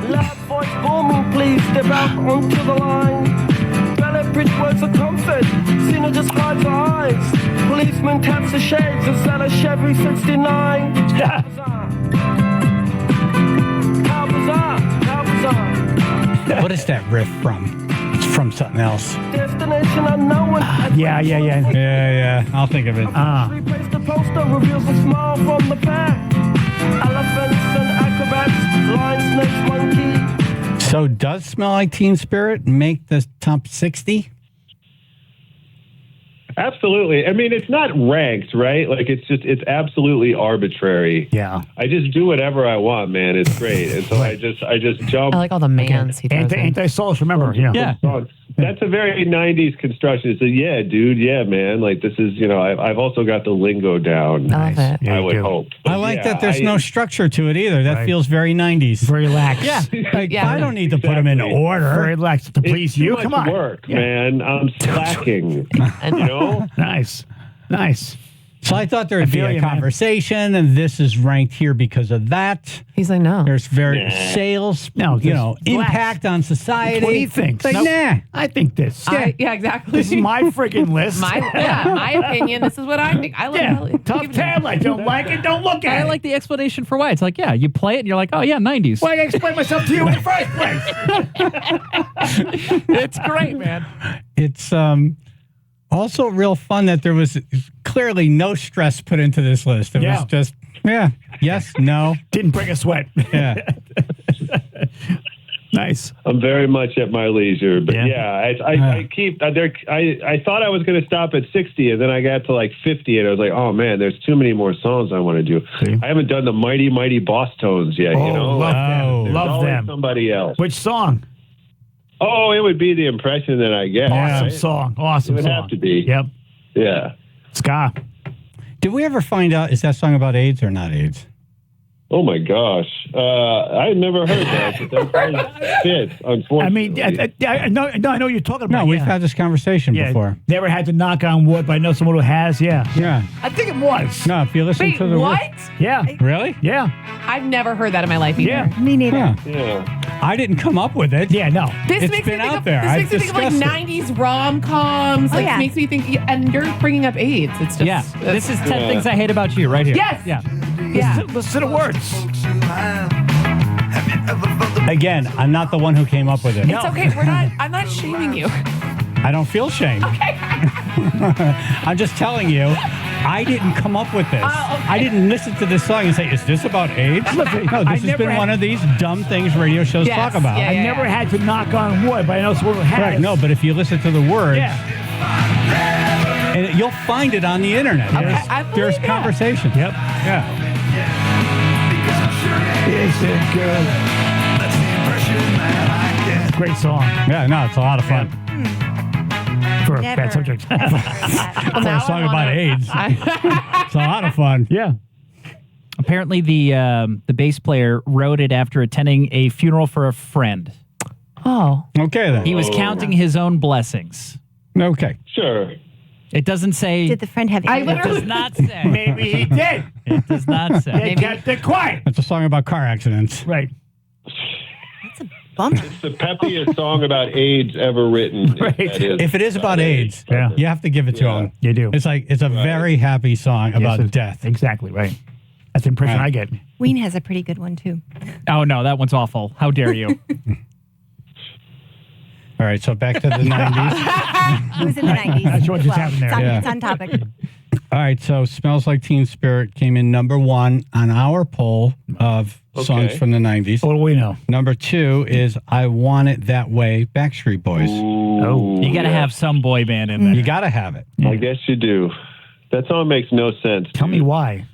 Loud voice booming, please step out onto the line. Belly Bridge words of comfort. Cena just hides her eyes. Policeman taps the shades and sell a Chevy 69. How bizarre. How bizarre. What is that riff from? It's from something else. Destination unknown. Yeah. I'll think of it. Replace the poster, reveals a smile from the pack. Elephants and acrobats, lion, snakes, monkey. So does Smell Like Teen Spirit make the top 60? Absolutely. I mean, it's not ranked, right? Like, it's absolutely arbitrary. Yeah. I just do whatever I want, man. It's great. And so I just jump. I like all the mans he throws in. Anti-social, remember? Yeah. That's a very 90s construction. It's yeah, dude. Yeah, man. Like, this is, I've also got the lingo down. I love it. I would hope. I like that there's no structure to it either. That feels very 90s. Very relaxed. Yeah. Like, I don't need to put them in order. Very relaxed to please you. Too Come much on. work, man. I'm slacking. Nice. So I thought there would be a conversation, and this is ranked here because of that. He's like, no. There's very sales, impact on society. What do you think? Like, nah. I think this. Yeah, exactly. This is my freaking list. my opinion. This is what I think. I love it. Tough tab. I don't like it. Don't look at it. I like the explanation for why. It's like, yeah, you play it and you're like, oh, yeah, 90s. Why did I explain myself to you in the first place? It's great, man. It's also real fun that there was clearly no stress put into this list. It was just, yes, no. Didn't bring a sweat. Yeah. Nice. I'm very much at my leisure, but I keep there. I thought I was going to stop at 60, and then I got to like 50, and I was like, oh man, there's too many more songs I want to do. I haven't done the Mighty Mighty Boss Tones yet. Love them. Somebody else. Which song? Oh, it would be the impression that I get. Awesome song. Awesome song. It would have to be. Yep. Yeah. Ska. Did we ever find out, is that song about AIDS or not AIDS? Oh my gosh. I never heard that. But that fits, unfortunately. I mean, I know what you're talking about. No, we've had this conversation before. Never had to knock on wood, but I know someone who has, Yeah. I think it was. No, if you listen to the what? Yeah. Really? Yeah. I've never heard that in my life either. Yeah. Me neither. Yeah. I didn't come up with it. Yeah, no. This it's makes been me think out of, there. This makes me think of like 90s rom-coms. Like, makes me think, and you're bringing up AIDS. It's just, this is 10 things I hate about you right here. Yes. Yeah. Listen to the words. Again, I'm not the one who came up with it. It's okay. I'm not shaming you. I don't feel shame. Okay. I'm just telling you, I didn't come up with this. I didn't listen to this song and say, is this about AIDS? No, this has been one of these dumb things radio shows talk about. I never had to knock on wood, but I know someone who has. Right, no, but if you listen to the words, and you'll find it on the internet. There's conversation. Yep. Yeah. Is it good? Great song. Yeah, no, it's a lot of fun. For a bad subject. For a song about AIDS. It's a lot of fun. Yeah. Apparently, the bass player wrote it after attending a funeral for a friend. Oh. Okay, then. He was counting his own blessings. Okay. Sure. It doesn't say. Did the friend have It does not say. Maybe he did. It does not say. They kept it quiet. It's a song about car accidents. Right. It's the peppiest song about AIDS ever written. Right. If it is about AIDS, you have to give it to him. You do. It's like it's a very happy song about death. Exactly right. That's the impression I get. Ween has a pretty good one too. Oh no, that one's awful. How dare you? All right, so back to the 90s. It was in the 90s. Not sure what just happened there. It's on topic. All right, so Smells Like Teen Spirit came in number 1 on our poll of songs from the 90s. What do we know? Number 2 is I Want It That Way, Backstreet Boys. Ooh, You got to have some boy band in there. You got to have it. I guess you do. That song makes no sense. Tell me why.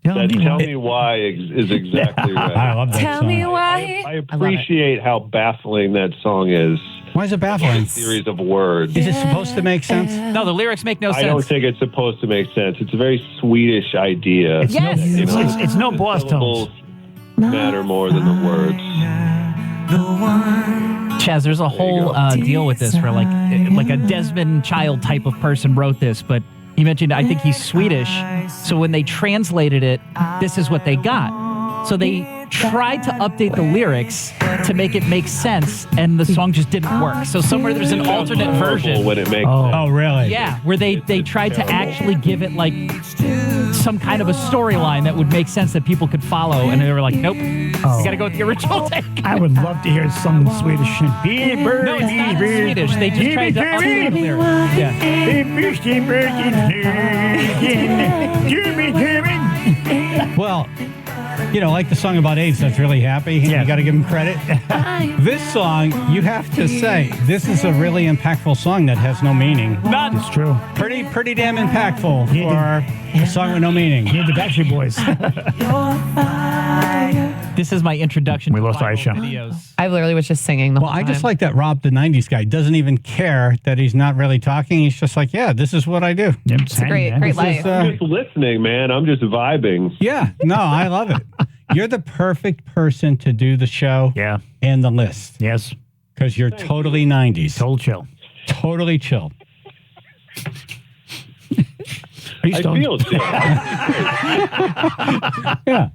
Tell me why is exactly right. I love that Tell song. me why. I appreciate how baffling that song is. Why is it baffling? A series of words. Is it supposed to make sense? No, the lyrics make no sense. I don't think it's supposed to make sense. It's a very Swedish idea. Yes. It's no boss tones. Matter more than the words. Chaz, there's a whole deal with this where like a Desmond Child type of person wrote this, but he mentioned, I think he's Swedish. So when they translated it, this is what they got. So they tried to update the lyrics to make it make sense, and the song just didn't work. So somewhere there's an alternate version. When it makes Oh, really? Yeah, where they tried to actually give it like some kind of a storyline that would make sense that people could follow, and they were like, nope, you got to go with the original take. I would love to hear it sung in Swedish. No, it's not in Swedish. They just tried to update the lyrics. Well, like the song about AIDS that's really happy. You got to give him credit. This song, you have to say, this is a really impactful song that has no meaning. None. It's true. Pretty damn impactful for a song with no meaning. You're the Backstreet Boys. This is my introduction We to lost viral Aisha. videos. I literally was just singing the whole I just time. like that Rob, the 90s guy, doesn't even care that he's not really talking. He's just like, yeah, this is what I do. It's a great life. I'm just listening, man. I'm just vibing. Yeah, no, I love it. You're the perfect person to do the show and the list. Yes. Because you're totally 90s. Total chill. Totally chill. I feel chill. Yeah.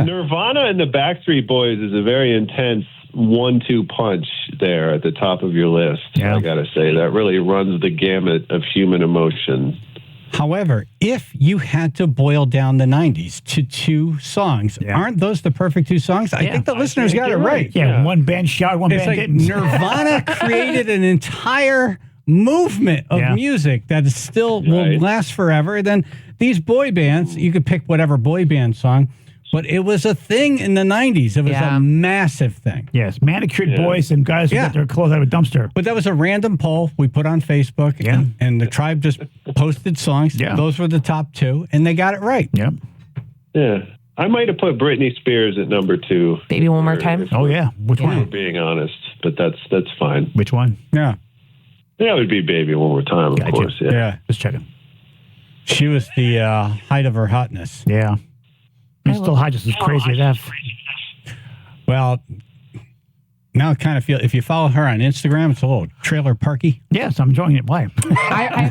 Nirvana and the Backstreet Boys is a very intense 1-2 punch there at the top of your list. Yeah. I gotta say that really runs the gamut of human emotion. However, if you had to boil down the 90s to 2 songs, aren't those the perfect 2 songs? I think the listeners got it right. Yeah, one band shot, one It's band like didn't. Nirvana created an entire movement of music that is still will last forever. Then these boy bands, you could pick whatever boy band song, but it was a thing in the 90s. It was a massive thing. Yes, manicured boys and guys who got their clothes out of a dumpster. But that was a random poll we put on Facebook, and the tribe just posted songs. Yeah. Those were the top 2, and they got it right. Yep. Yeah. I might have put Britney Spears at number 2. Baby One More Time. Oh, yeah. Which If we're one? being honest, but that's fine. Which one? Yeah. That would be Baby One More Time, of course. Yeah. Just checking. She was the height of her hotness. Yeah. He's still hot, just as crazy as F. Well, now I kind of feel if you follow her on Instagram, it's a little trailer parky. Yes, I'm enjoying it. Why? I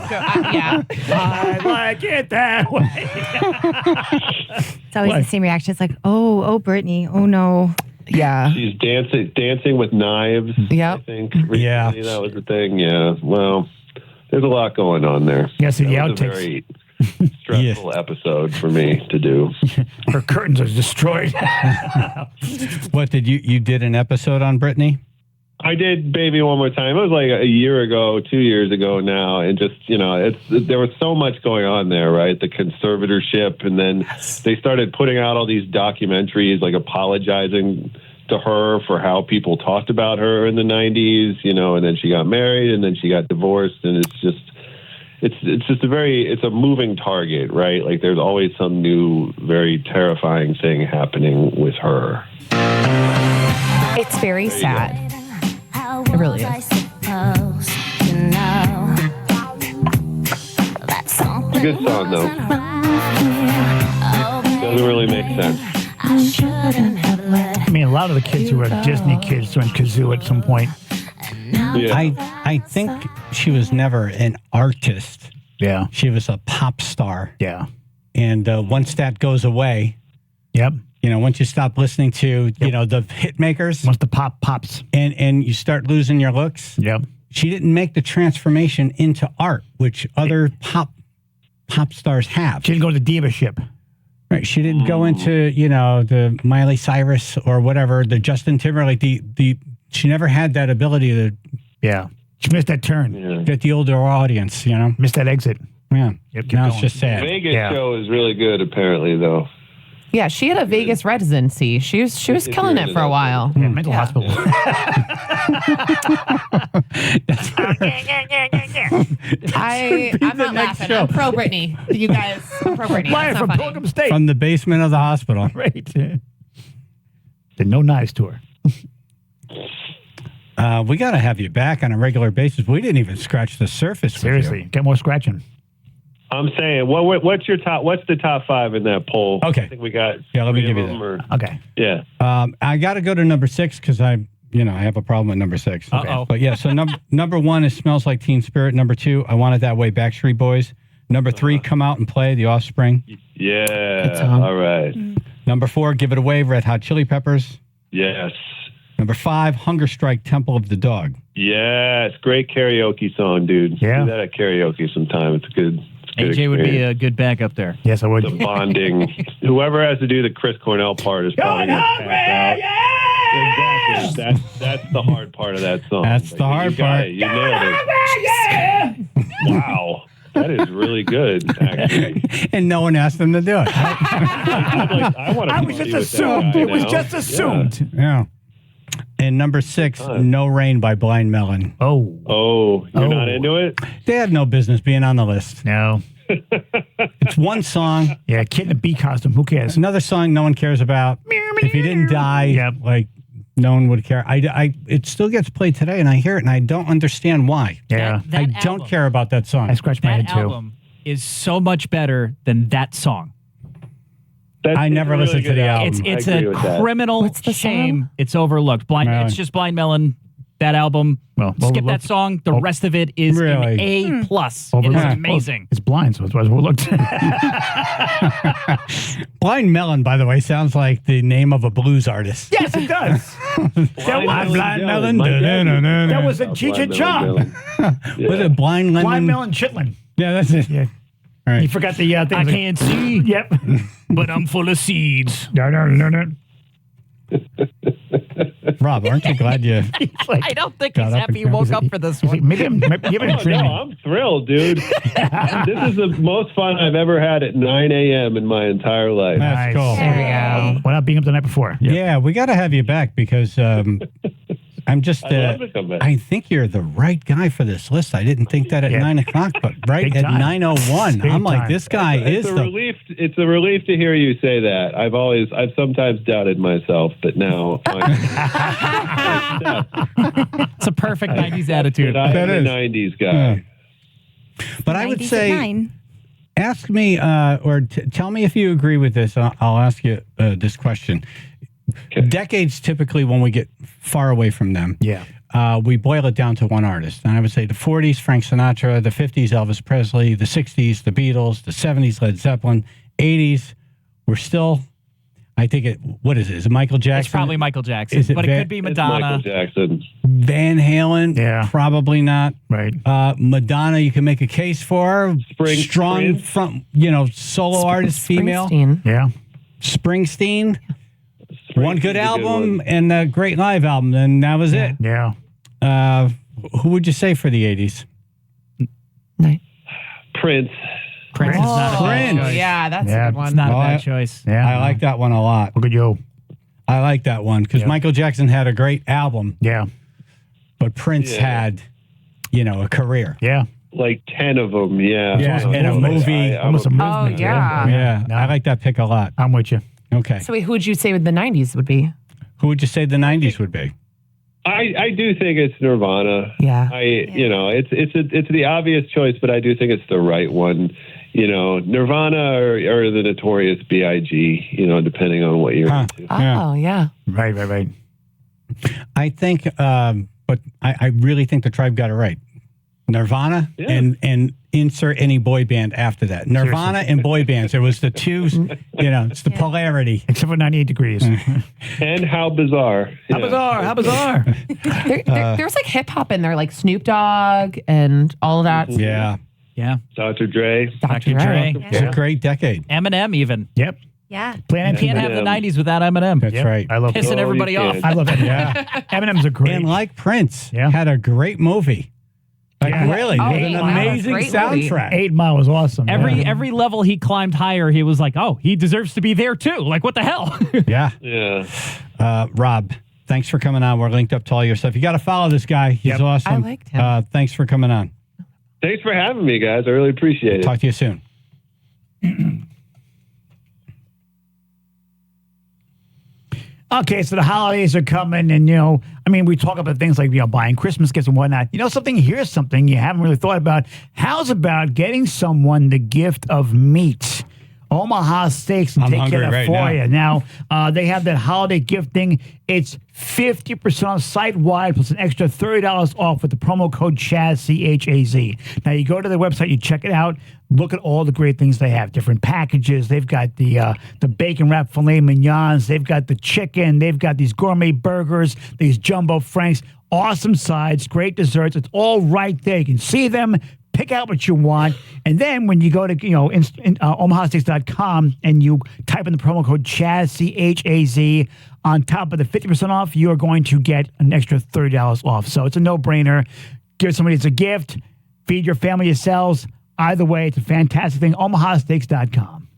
like it that way. It's always the same reaction. It's like, oh, Brittany. Oh, no. Yeah. She's dancing with knives. Yep. I think recently that was the thing. Yeah. Well, there's a lot going on there. Yes, the that was a outtakes. very stressful episode for me to do. Her curtains are destroyed. What did you did an episode on Brittany? I did Baby One More Time. It was like a year ago, 2 years ago now, and just there was so much going on there, right? The conservatorship, and then they started putting out all these documentaries, like apologizing to her for how people talked about her in the 90s, and then she got married, and then she got divorced, and it's just a moving target, right? Like there's always some new, very terrifying thing happening with her. It's very sad. It really is. It's a good song, though. Doesn't really make sense. I mean, a lot of the kids who were Disney kids went kazoo at some point. Yeah. I think she was never an artist. Yeah. She was a pop star. Yeah. And once that goes away, yep. Once you stop listening to, the hit makers. Once the pops. And you start losing your looks. Yep. She didn't make the transformation into art, which other pop stars have. She didn't go to the diva ship. Right. She didn't go into, the Miley Cyrus or whatever, the Justin Timberlake, she never had that ability to. Yeah. She missed that turn. Get the older audience, Missed that exit. Yeah. Yep, now it's just sad. The Vegas show is really good, apparently, though. Yeah, she had a Vegas residency. She was killing it for a while. Yeah, mental hospital. I'm not laughing. show. I'm pro Britney. You guys, I'm pro Britney. Live That's from not funny. Pilgrim State. From the basement of the hospital. Right. The No Knives tour. We got to have you back on a regular basis. We didn't even scratch the surface. Seriously, get more scratching. I'm saying, what's the top 5 in that poll? Okay. I think we got. Yeah, let me give you them, that. Okay. Yeah. I got to go to number 6 because I have a problem with number 6. Uh-oh. But yeah, so number 1 is Smells Like Teen Spirit. Number 2, I Want It That Way, Backstreet Boys. Number 3, Come Out and Play, The Offspring. Yeah. All right. Number 4, Give It Away, Red Hot Chili Peppers. Yes. Number 5, Hunger Strike, Temple of the Dog. Yes. Great karaoke song, dude. Yeah. Do that at karaoke sometime. It's good. AJ would be a good backup there. Yes, I would. The bonding. Whoever has to do the Chris Cornell part is probably going to pass out. Exactly. That's the hard part of that song. That's the hard part. You nailed it. Wow. That is really good, actually. And no one asked them to do it. I was just assumed. It was just assumed. Yeah. And number 6, No Rain by Blind Melon. Oh, you're not into it? They have no business being on the list. No. It's one song. Yeah, kid in a bee costume. Who cares? Another song no one cares about. If he didn't die, like, no one would care. It still gets played today, and I hear it, and I don't understand why. Yeah. I don't care about that song. I scratch my head, That too. album is so much better than that song. I never listened to the album. It's a criminal shame it's overlooked. It's just Blind Melon, that album. Well, skip that song. The rest of it is an A+. It is amazing. It's blind, so it's overlooked. Blind Melon, by the way, sounds like the name of a blues artist. Yes, it does. Blind Melon. That was a Cheech and Chong. Was it Blind Lemon? Blind Melon Chitlin. Yeah, that's it. Yeah. All right. You forgot the thing. I can't see. Yep. But I'm full of seeds. No. Rob, aren't you glad you... I don't think got he's up happy he and- woke up for this one. Maybe I'm dreaming. No, I'm thrilled, dude. This is the most fun I've ever had at 9 a.m. in my entire life. That's cool. There we go. Why not being up the night before? Yeah, we got to have you back because I'm just... I'd love to come back. I think you're the right guy for this list. I didn't think that at 9 o'clock, but right Big at time. 9:01, Big I'm like, time. this guy It's is a the... relief. It's a relief to hear you say that. I've sometimes doubted myself, but now It's a perfect 90s attitude. I'm That a is. 90s guy. But I would 90s at say... 9. Ask me, or tell me if you agree with this. I'll ask you this question. Decades, typically, when we get far away from them, we boil it down to one artist. And I would say the 40s, Frank Sinatra, the 50s, Elvis Presley, the 60s, the Beatles, the 70s, Led Zeppelin, 80s, we're still, I think what is it? Is it Michael Jackson? It's probably Michael Jackson, Is it but it could be It's Madonna. Michael Jackson. Van Halen? Yeah. Probably not. Right. Madonna, you can make a case for. Strong Prince. front, solo artist, female. Springsteen. Yeah. Springsteen. One good Springsteen's a good album one. and a great live album, and that was it. Yeah. Who would you say for the 80s? Prince. Prince is not a bad Prince. choice. Yeah, that's Yeah. a good one. It's not a Oh, bad choice. Yeah. I like that one a lot. Look at you. I like that one because Michael Jackson had a great album, Yeah. but Prince had, a career. Yeah. Like 10 of them, yeah. Yeah, and a movie. Almost a movement. Oh, yeah. Yeah, No. I like that pick a lot. I'm with you. Okay. So wait, who would you say with the 90s would be? Who would you say the 90s would be? I do think it's Nirvana. Yeah. It's the obvious choice, but I do think it's the right one. Nirvana or the Notorious B.I.G., depending on what you're into. Oh, yeah. Right. I think, but I really think the Tribe got it right. Nirvana and insert any boy band after that. Nirvana and boy bands. There was the two, it's the polarity. Except for 98 degrees. And How Bizarre. How bizarre. How bizarre. There's like hip hop in there, like Snoop Dogg and all of that. Yeah. Yeah. Dr. Dre. Dr. Dre. It's a great decade. Eminem, even. Yep. Yeah. Planet Can't have the 90s without Eminem. That's right. I love Pissing everybody off. I love it. Yeah. Eminem's a great. And like Prince, Yeah. had a great movie. Like really, Oh, with an wow. amazing Great movie. soundtrack. 8 Mile was awesome. Every level he climbed higher, he was like, oh, he deserves to be there too. Like, what the hell? Yeah. Yeah. Rob, thanks for coming on. We're linked up to all your stuff. You got to follow this guy. He's awesome. I liked him. Thanks for coming on. Thanks for having me, guys. I really appreciate it. Talk to you soon. Okay, so the holidays are coming, and we talk about things like buying Christmas gifts and whatnot. Here's something you haven't really thought about. How's about getting someone the gift of meat? Omaha Steaks and I'm take care hungry of that right for now. you. Now, they have that holiday gifting. It's 50% off site-wide plus an extra $30 off with the promo code Chaz, C-H-A-Z. Now, you go to their website, you check it out, look at all the great things they have, different packages. They've got the bacon-wrapped filet mignons. They've got the chicken. They've got these gourmet burgers, these jumbo franks, awesome sides, great desserts. It's all right there. You can see them. Pick out what you want, and then when you go to omahasteaks.com and you type in the promo code Chaz, C-H-A-Z, on top of the 50% off, you are going to get an extra $30 off. So it's a no-brainer. Give somebody as a gift, feed your family yourselves. Either way, it's a fantastic thing. omahasteaks.com.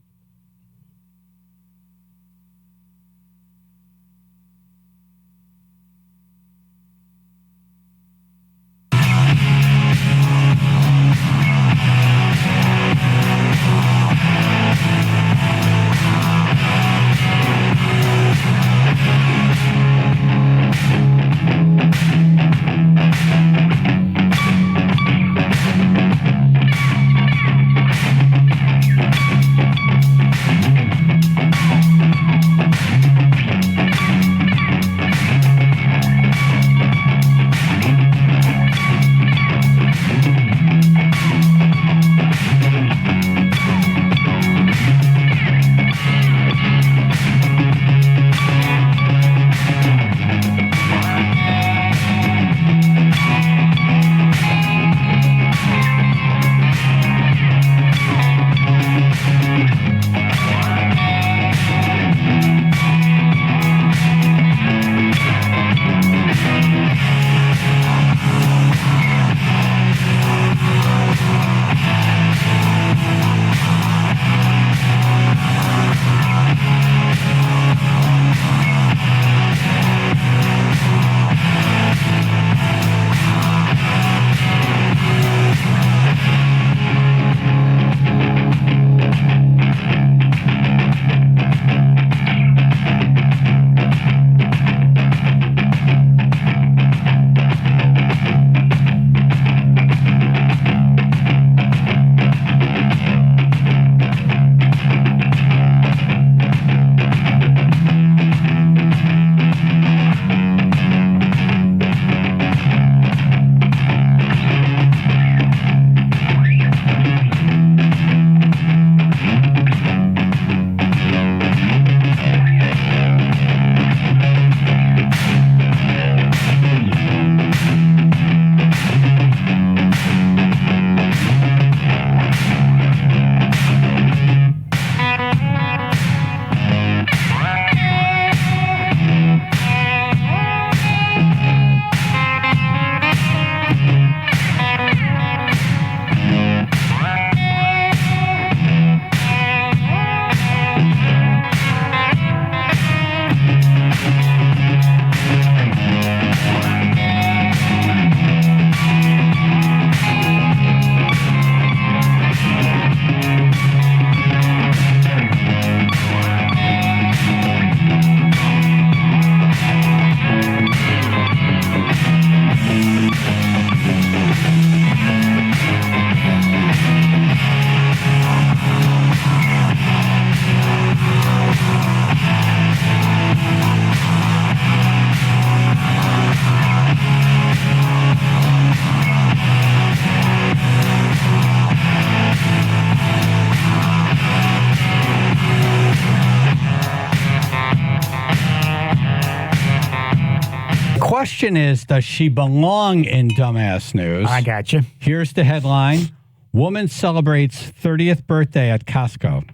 Question is, does she belong in Dumbass News? I got you. Here's the headline. Woman celebrates 30th birthday at Costco.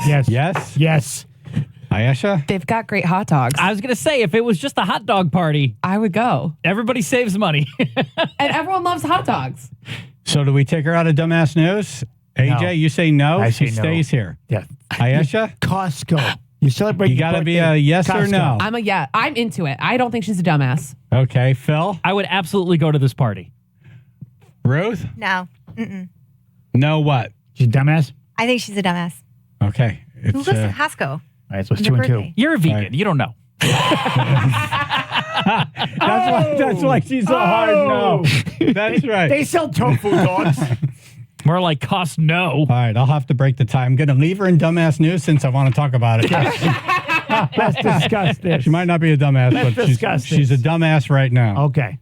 Yes. Yes? Yes. Ayesha? They've got great hot dogs. I was going to say, if it was just a hot dog party, I would go. Everybody saves money. And everyone loves hot dogs. So do we take her out of Dumbass News? AJ, No. you say no? I She say no. stays here. Yeah. Ayesha? Costco. You celebrate You your got to be birthday. a yes or Costco. no. I'm into it. I don't think she's a dumbass. Okay, Phil? I would absolutely go to this party. Ruth? No. Mm-mm. No what? She's a dumbass? I think she's a dumbass. Okay. Who lives in Costco? All right, so it's On 2 her and 2. birthday. You're a vegan. Right. You don't know. That's why she's a hard no. That's right. They sell tofu dogs. More like cost no. All right, I'll have to break the tie. I'm going to leave her in dumbass news since I want to talk about it. Let's discuss this. She might not be a dumbass, but she's a dumbass right now. Okay.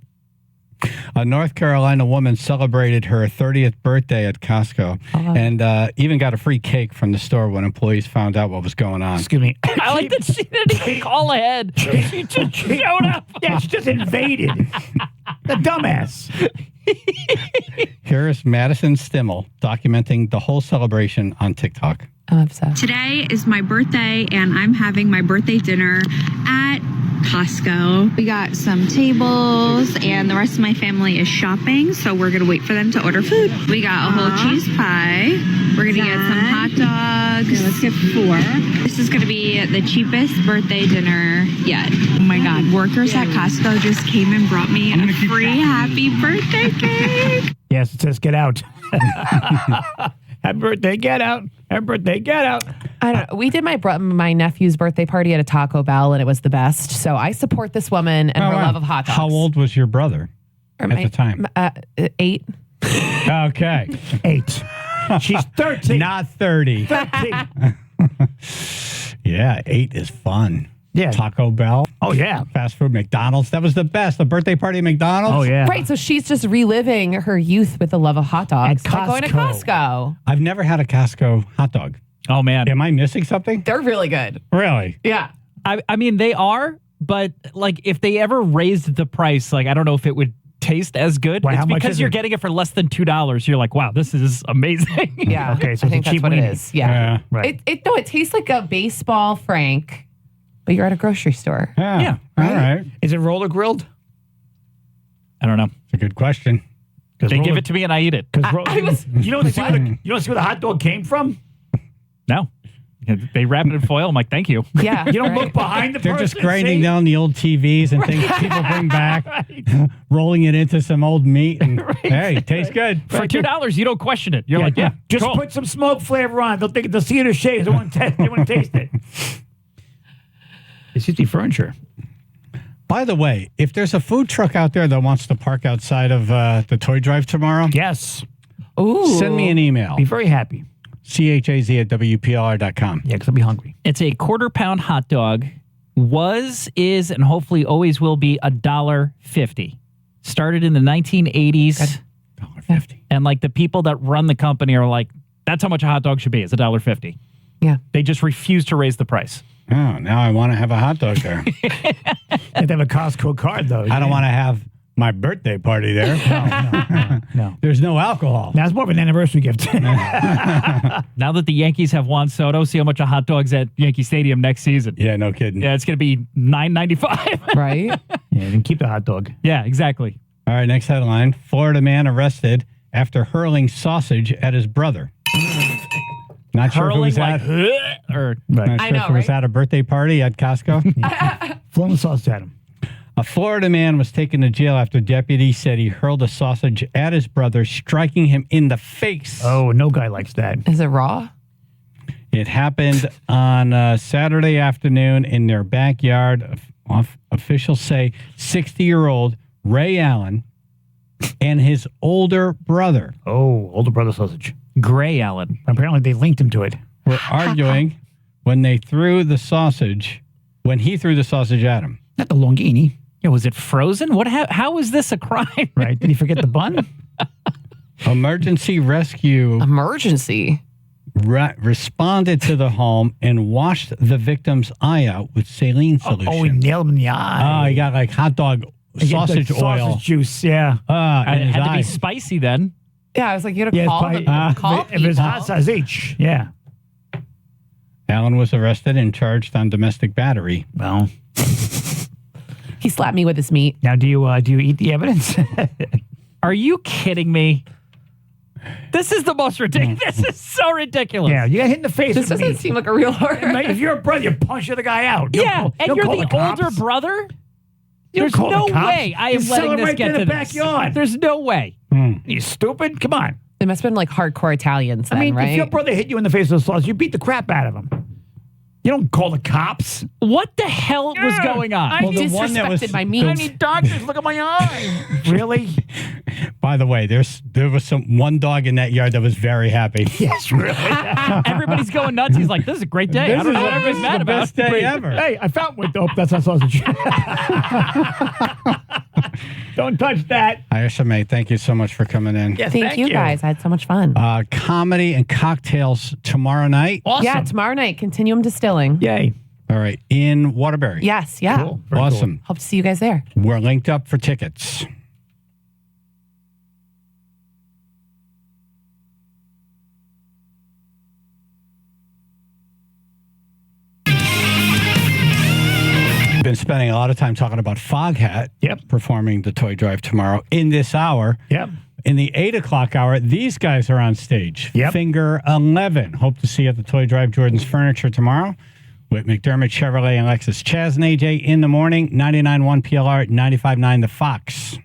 A North Carolina woman celebrated her 30th birthday at Costco and even got a free cake from the store when employees found out what was going on. Excuse me. I like that she didn't even call ahead. She just showed up. Yeah, she just invaded. The dumbass. Here's Madison Stimmel documenting the whole celebration on TikTok. I'm obsessed. Today is my birthday, and I'm having my birthday dinner at Costco. We got some tables, and the rest of my family is shopping, so we're going to wait for them to order food. We got a whole cheese pie. We're going to get some hot dogs. Okay, let's get 4. This is going to be the cheapest birthday dinner yet. Oh my God. Workers at Costco just came and brought me a free happy birthday cake. Yes, it says get out. Happy birthday, get out. Happy birthday, get out. I don't know. We did my nephew's birthday party at a Taco Bell, and it was the best. So I support this woman and her love of hot dogs. How old was your brother at the time? 8. Okay. 8. She's 13. Not 30. 13. Yeah, 8 is fun. Yeah. Taco Bell. Oh, yeah. Fast food, McDonald's. That was the best. The birthday party at McDonald's. Oh, yeah. Right. So she's just reliving her youth with the love of hot dogs. By going to Costco. I've never had a Costco hot dog. Oh, man. Am I missing something? They're really good. Really? Yeah. I mean, they are, but like if they ever raised the price, like I don't know if it would taste as good. Why, it's how much because is you're it? getting it for less than $2. You're like, wow, this is amazing. Yeah. Okay, so I it's think a cheap that's what it weenie. is. Yeah. Right. It tastes like a baseball Frank, but you're at a grocery store. Yeah. All right. Is it roller grilled? I don't know. It's a good question. They give it to me and I eat it. You don't see where the hot dog came from? No. They wrap it in foil. I'm like, thank you. Yeah. You don't look behind the They're person. just grinding down the old TVs and things people bring back, rolling it into some old meat. And hey, tastes good. For $2, you don't question it. You're like, yeah, Just cool. put some smoke flavor on. They'll see it as shades. They want to taste it. It's usually furniture. By the way, if there's a food truck out there that wants to park outside of the toy drive tomorrow, yes, send me an email. Be very happy. CHAZ@WPLR.com. Yeah, because I'll be hungry. It's a quarter-pound hot dog. Was, is, and hopefully always will be $1.50. Started in the 1980s. $1.50. And like the people that run the company are like, that's how much a hot dog should be. It's $1.50. Yeah. They just refuse to raise the price. Oh, now I want to have a hot dog there. You have to have a Costco card, though. I don't want to have my birthday party there. No. There's no alcohol. That's more of an anniversary gift. Now that the Yankees have Juan Soto, see how much a hot dog's at Yankee Stadium next season. Yeah, no kidding. Yeah, it's going to be $9.95. Right? Yeah, then keep the hot dog. Yeah, exactly. All right, next headline. Florida man arrested after hurling sausage at his brother. Not sure if it was at not I sure know, if it was right? at a birthday party at Costco. Flung the sausage at him. A Florida man was taken to jail after deputies said he hurled a sausage at his brother, striking him in the face. Oh, no guy likes that. Is it raw? It happened on Saturday afternoon in their backyard. Officials say 60-year-old Ray Allen and his older brother. Oh, older brother sausage. Gray Allen. Apparently they linked him to it. Were arguing when he threw the sausage at him. Not the Longini. Yeah, was it frozen? How is this a crime? Right. Did he forget the bun? Emergency rescue responded to the home and washed the victim's eye out with saline solution. Oh, he nailed him in the eye. Oh, he got like hot dog sausage oil. Sausage juice, yeah. It had to be spicy then. Yeah, I was like, you gotta call if it's hot sausage, yeah. Allen was arrested and charged on domestic battery. Well, he slapped me with his meat. Now, do you eat the evidence? Are you kidding me? This is the most ridiculous. This is so ridiculous. Yeah, you got hit in the face. This with doesn't meat. seem like a real horror. If you're a brother, you punch the other guy out. And you're the older brother? There's no way I am letting this get to the this. backyard. There's no way. You stupid? Come on. They must have been like hardcore Italians then, I mean, right? if your brother hit you in the face with a sausage, you beat the crap out of him. You don't call the cops. What the hell was going on? I'm disrespected by me. I need doctors. Look at my eye. Really? By the way, there was one dog in that yard that was very happy. Yes, really. Everybody's going nuts. He's like, this is a great day. I don't know what everybody's mad about. Best day ever. Hey, I found one. Oh, that's not sausage. Don't touch that. Aisha May, thank you so much for coming in. Yes, Thank you guys. I had so much fun. Comedy and cocktails tomorrow night. Awesome. Yeah, tomorrow night, Continuum Distilling. Yay. All right, in Waterbury. Yes, yeah. Cool. Very Awesome. Hope to see you guys there. We're linked up for tickets. Been spending a lot of time talking about Foghat. Yep. Performing the toy drive tomorrow in this hour. Yep. In the 8 o'clock hour, these guys are on stage. Yep. Finger 11. Hope to see you at the Toy Drive Jordan's Furniture tomorrow with McDermott, Chevrolet, and Lexus. Chaz and AJ in the morning, 99.1 PLR, 95.9 The Fox.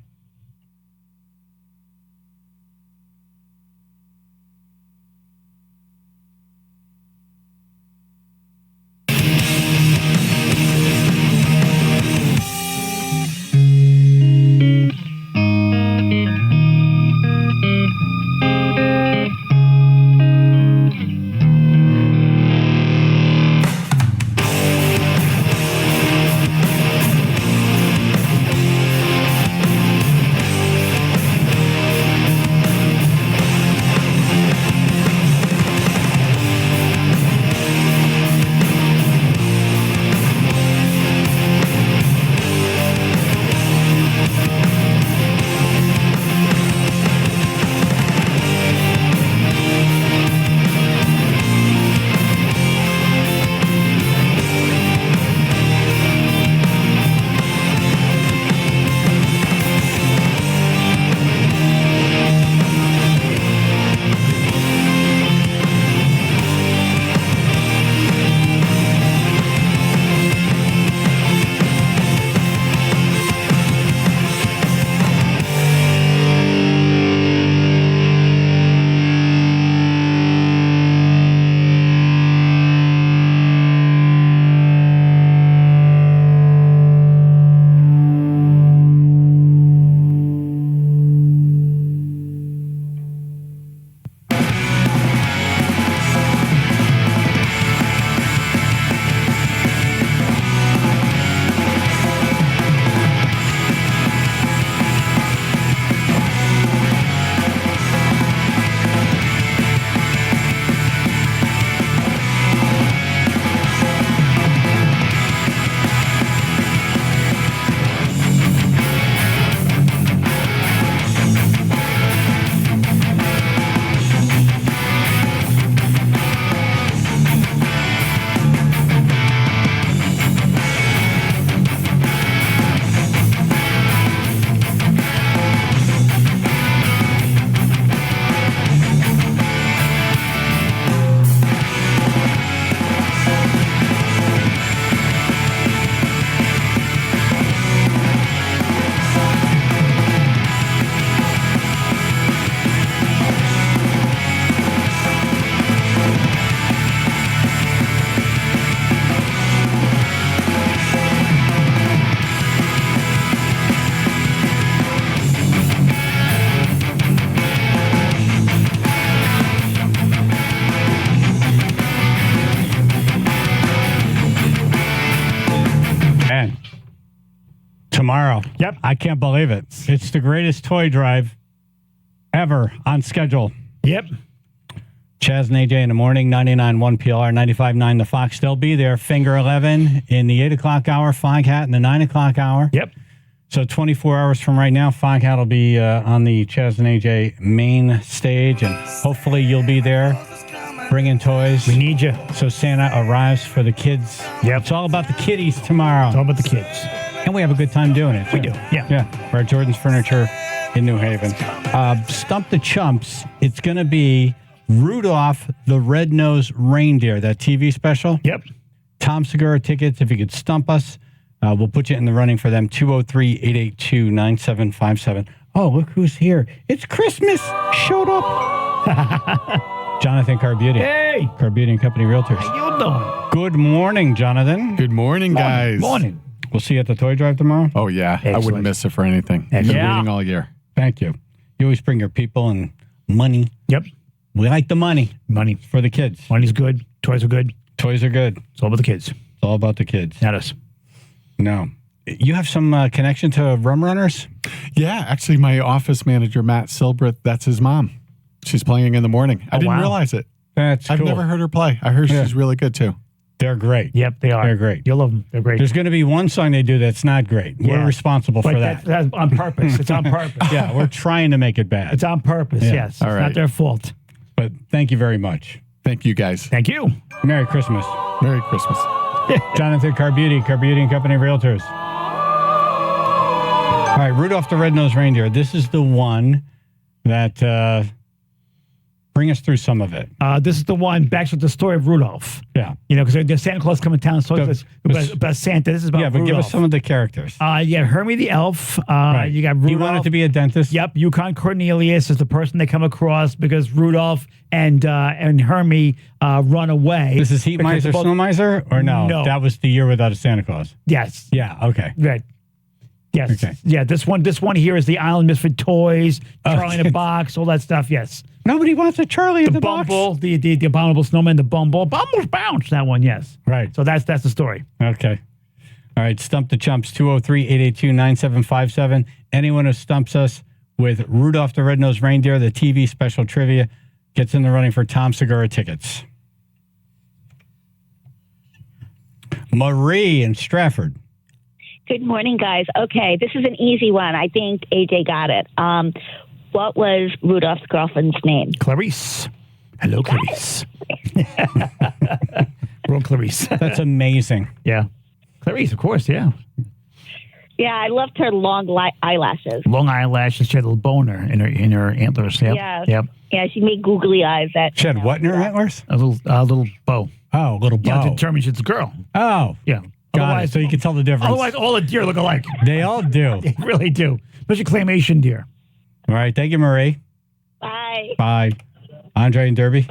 Tomorrow. Yep. I can't believe it. It's the greatest toy drive ever on schedule. Yep. Chaz and AJ in the morning, 99.1 PLR, 95.9 The Fox. They'll be there. Finger 11 in the 8 o'clock hour, Foghat in the 9 o'clock hour. Yep. So 24 hours from right now, Foghat will be on the Chaz and AJ main stage, and hopefully you'll be there bringing toys. We need you. So Santa arrives for the kids. Yep. It's all about the kiddies tomorrow. It's all about the kids. And we have a good time doing it. We do. Yeah. Yeah. We're at Jordan's Furniture in New Haven. Stump the Chumps. It's going to be Rudolph the Red-Nosed Reindeer, that TV special. Yep. Tom Segura tickets. If you could stump us, we'll put you in the running for them. 203-882-9757. Oh, look who's here. It's Christmas. Showed up. Jonathan Carbuti. Hey. Hey. Car Beauty and Company Realtors. How you doing? Good morning, Jonathan. Good morning, guys. Morning. We'll see you at the toy drive tomorrow. Oh, yeah. I Excellent. wouldn't miss it for anything. I've Excellent. been Yeah. waiting all year. Thank you. You always bring your people and money. Yep. We like the money. Money. For the kids. Money's good. Toys are good. Toys are good. It's all about the kids. It's all about the kids. Not us. No. You have some connection to Rum Runners? Yeah, actually, my office manager, Matt Silbreth, that's his mom. She's playing in the morning. I didn't realize it. That's I've cool. never heard her play. I heard she's really good, too. They're great. Yep, they are. They're great. You'll love them. They're great. There's going to be one song they do that's not great. Yeah. We're responsible for that. That's on purpose. It's on purpose. Yeah, we're trying to make it bad. It's on purpose, Yeah. yes. All It's right. not their fault. But thank you very much. Thank you, guys. Thank you. Merry Christmas. Merry Christmas. Jonathan, Car Beauty and Company Realtors. All right, Rudolph the Red-Nosed Reindeer. This is the one that bring us through some of it. This is the one, back with the story of Rudolph. Yeah. You know, because there's Santa Claus coming to town, so it's about Santa. This is about Yeah, but Rudolph. give us some of the characters. Yeah, Hermie the elf. Right. You got Rudolph. He wanted to be a dentist. Yep, Yukon Cornelius is the person they come across because Rudolph and Hermie run away. This is Heat because Miser, they're both- Snow Miser? Or no? No. That was the year without a Santa Claus. Yes. Yeah, okay. Right. Yes. Okay. Yeah, this one here is the Island Misfit Toys, Charlie in a Box, all that stuff, yes. Nobody wants a Charlie in the Bumble, the Abominable Snowman, the Bumble. Bumble's Bounce, that one, yes. Right. So that's the story. Okay. All right, Stump the Chumps, 203-882-9757. Anyone who stumps us with Rudolph the Red-Nosed Reindeer, the TV special trivia, gets in the running for Tom Segura tickets. Marie in Stratford. Good morning, guys. Okay, this is an easy one. I think AJ got it. What was Rudolph's girlfriend's name? Clarice. Hello, Clarice. Wrong Clarice. That's amazing. Yeah. Clarice, of course, yeah. Yeah, I loved her long eyelashes. Long eyelashes, she had a little boner in her antlers. Yep. Yeah. Yep. Yeah, she made googly eyes. She had what in her antlers? A little bow. Oh, a little bow. Yeah, to determine she's a girl. Oh. Yeah. Got it. So you can tell the difference. Otherwise, all the deer look alike. They all do. They really do. Especially claymation deer. All right. Thank you, Marie. Bye. Bye. Andre and Derby.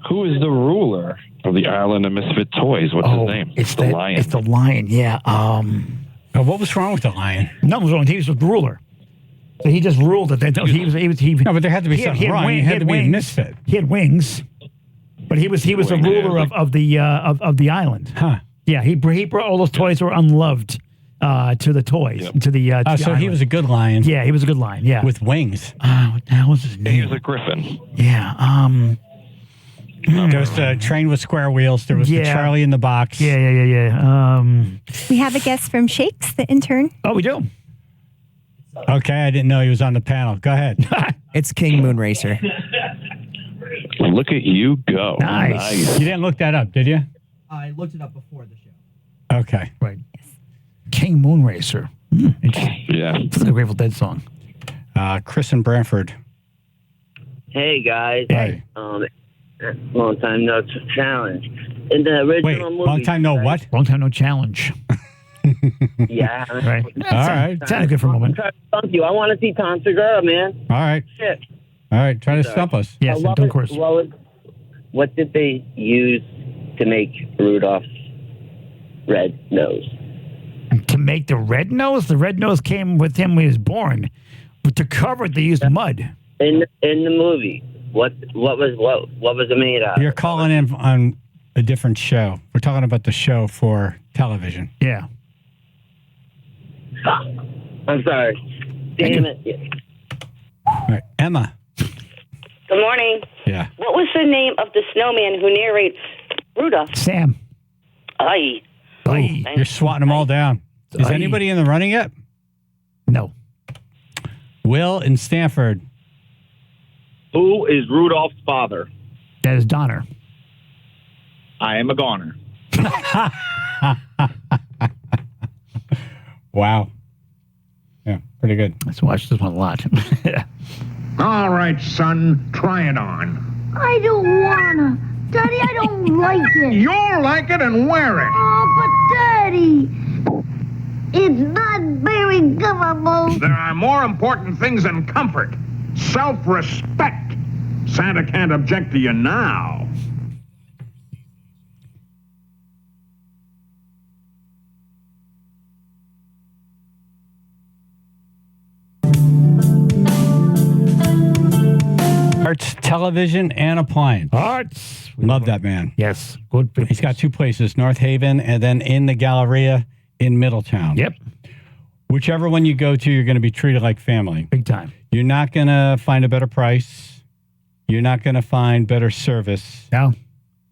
Who is the ruler of the Island of Misfit Toys? What's his name? It's the lion. It's the lion, yeah. What was wrong with the lion? Nothing was wrong. He was the ruler. So he just ruled it. No, but there had to be something wrong. He had to be a misfit. He had wings, but he was the ruler of the island. Huh. Yeah, he brought all those toys that were unloved to the toys, to the to the So he island. was a good lion. Yeah, he was a good lion, yeah. With wings. What the hell was his name? He was a griffin. Yeah, There was the train with square wheels. There was the Charlie in the Box. Yeah. We have a guest from Shakes, the intern. Oh, we do. Okay, I didn't know he was on the panel. Go ahead. It's King Moonracer. Look at you go. Nice. You didn't look that up, did you? I looked it up before the show. Okay. Right. King Moonracer. Interesting. Yeah. It's like a Grateful Dead song. Chris and Branford. Hey guys. Hey. Long time no challenge. In the original movie. Long time no what? Long time no challenge. Yeah. Right. All right. Sounded good for a moment. I'm trying to stump you. I want to see Tom Segura, man. All right. Shit. All right. Try to stump us. Yes, of course. What did they use to make Rudolph's red nose? To make the red nose? The red nose came with him when he was born. But to cover it, they used mud. In the movie, what was it made out of? You're calling in on a different show. We're talking about the show for television. Yeah. I'm sorry. Damn it. All right. Emma. Good morning. Yeah. What was the name of the snowman who narrates Rudolph? Sam. Aye. You're swatting them all down. Is anybody in the running yet? No. Will in Stanford. Who is Rudolph's father? That is Donner. I am a goner. Wow. Yeah, pretty good. Let's watch this one a lot. All right, son, try it on. I don't wanna. Daddy, I don't like it. You'll like it and wear it. Oh, but Daddy, it's not very comfortable. There are more important things than comfort. Self-respect. Santa can't object to you now. Arts Television and Appliance. Arts. Love that man. Yes. Good. He's got 2 places, North Haven and then in the Galleria in Middletown. Yep. Whichever one you go to, you're going to be treated like family. Big time. You're not going to find a better price. You're not going to find better service. No.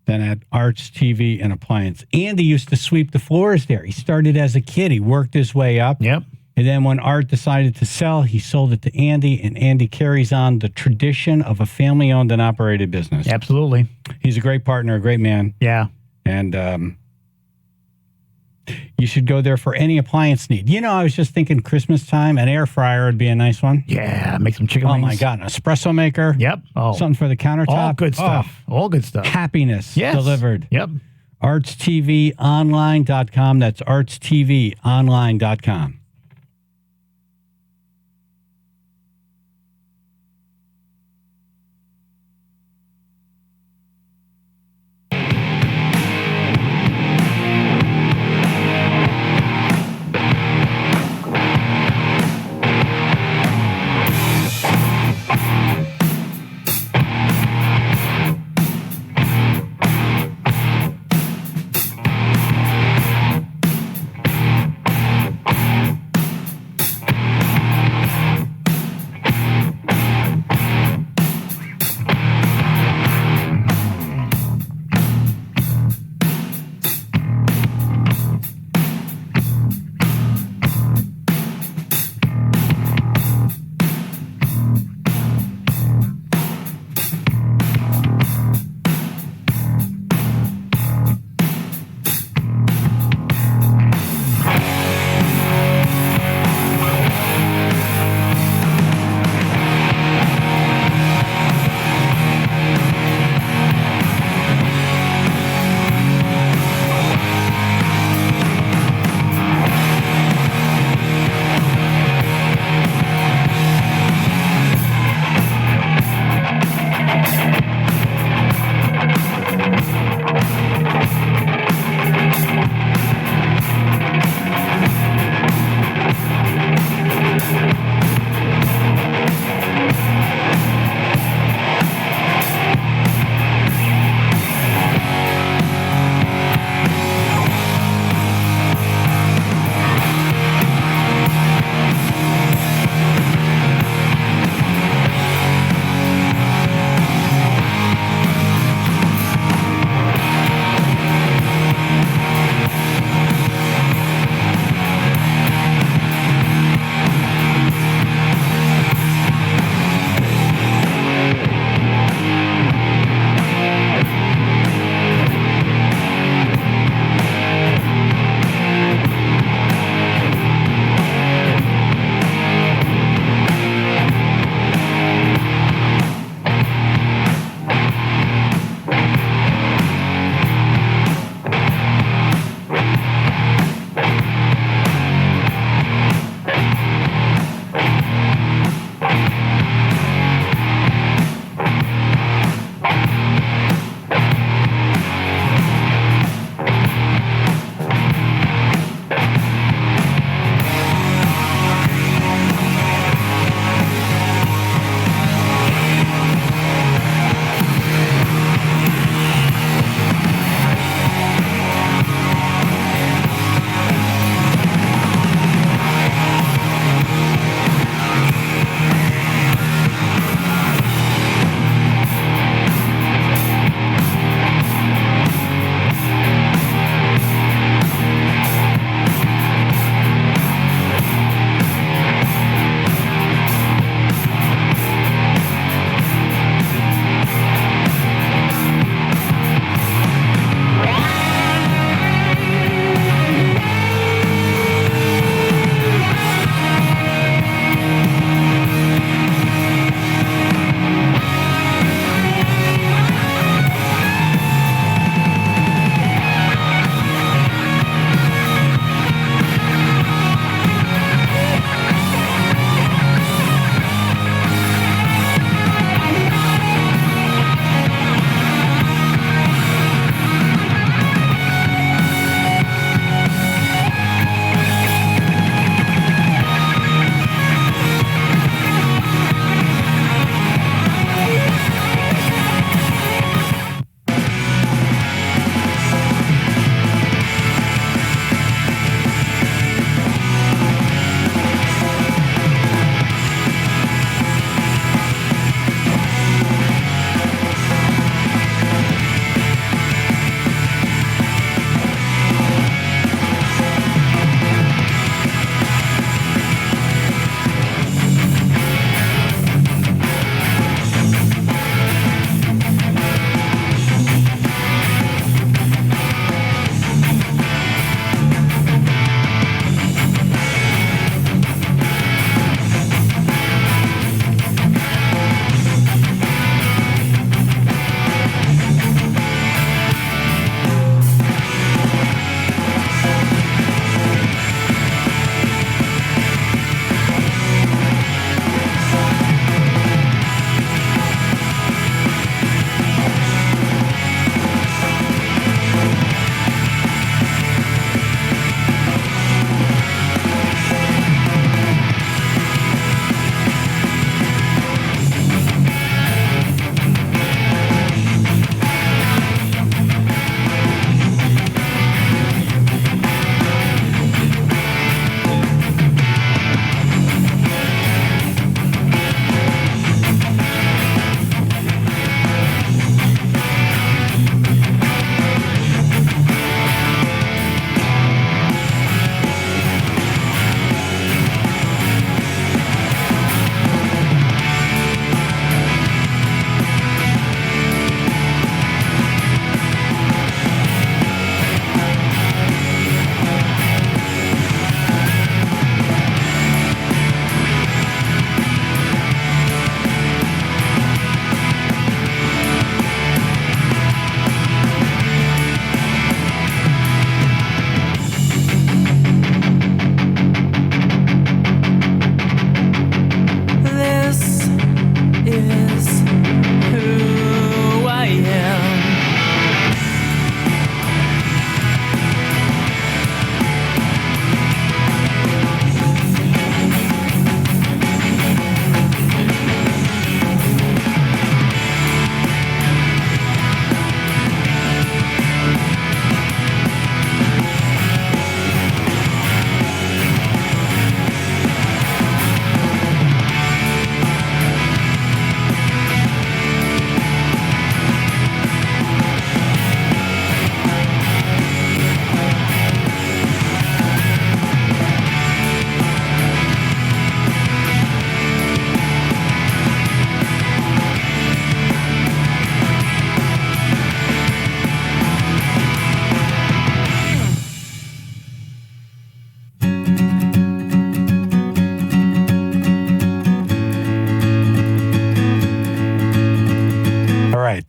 Than at Arts TV and Appliance. Andy used to sweep the floors there. He started as a kid. He worked his way up. Yep. And then when Art decided to sell, he sold it to Andy, and Andy carries on the tradition of a family-owned and operated business. Absolutely. He's a great partner, a great man. Yeah. And you should go there for any appliance need. You know, I was just thinking Christmas time, an air fryer would be a nice one. Yeah, make some chicken wings. Oh, my God, an espresso maker. Yep. Oh. Something for the countertop. All good stuff. All good stuff. Happiness delivered. Yep. ArtsTVOnline.com. That's ArtsTVOnline.com.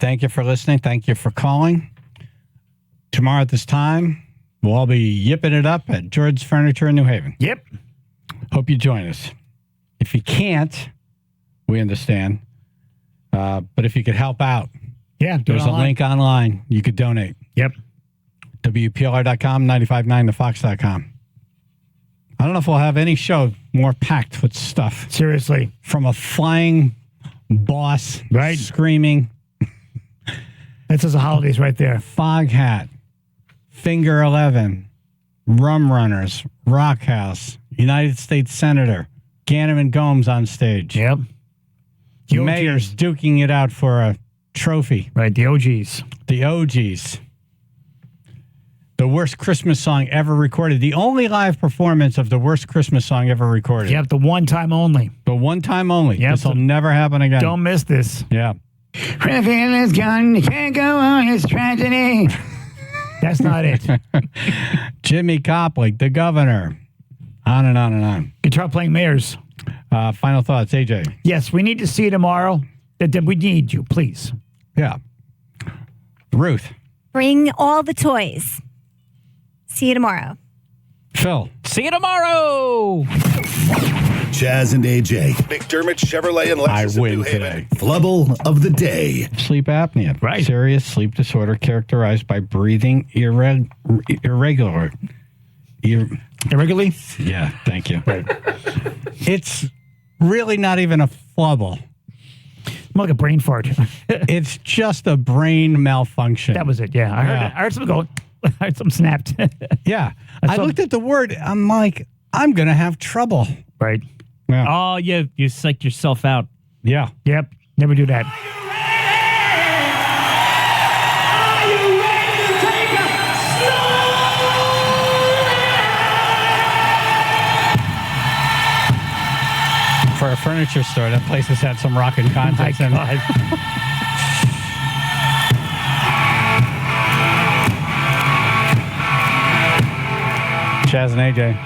Thank you for listening. Thank you for calling. Tomorrow at this time, we'll all be yipping it up at George's Furniture in New Haven. Yep. Hope you join us. If you can't, we understand. But if you could help out, there's a link online. You could donate. Yep. WPLR.com, 95.9thefox.com. I don't know if we'll have any show more packed with stuff. Seriously. From a flying boss screaming. That's the holidays right there. Fog Hat, Finger 11, Rum Runners, Rock House, United States Senator, Gannon Gomes on stage. Yep. The mayor's duking it out for a trophy. Right, the OGs. The OGs. The worst Christmas song ever recorded. The only live performance of the worst Christmas song ever recorded. Yep, the one time only. The one time only. Yep. This will never happen again. Don't miss this. Yeah. Everything is gone. You can't go on. It's tragedy. That's not it. Jimmy Copley, the governor. On and on and on. Guitar playing mayors. Final thoughts, AJ. Yes, we need to see you tomorrow. We need you, please. Yeah. Ruth. Bring all the toys. See you tomorrow. Phil. See you tomorrow. Chaz and AJ. McDermott Chevrolet and Lexus I win New Haven. today. Flubble of the day. Sleep apnea. Right. Serious sleep disorder characterized by breathing irregularly. Irregularly? Yeah, thank you. Right. It's really not even a flubble. More like a brain fart. It's just a brain malfunction. That was it, yeah. I heard something going. I heard something snapped. Yeah. I looked at the word. I'm like, I'm going to have trouble. Right. Yeah. Oh, you psyched yourself out. Yeah. Yep. Never do that. For a furniture store, that place has had some rockin' context in it. Chaz and AJ.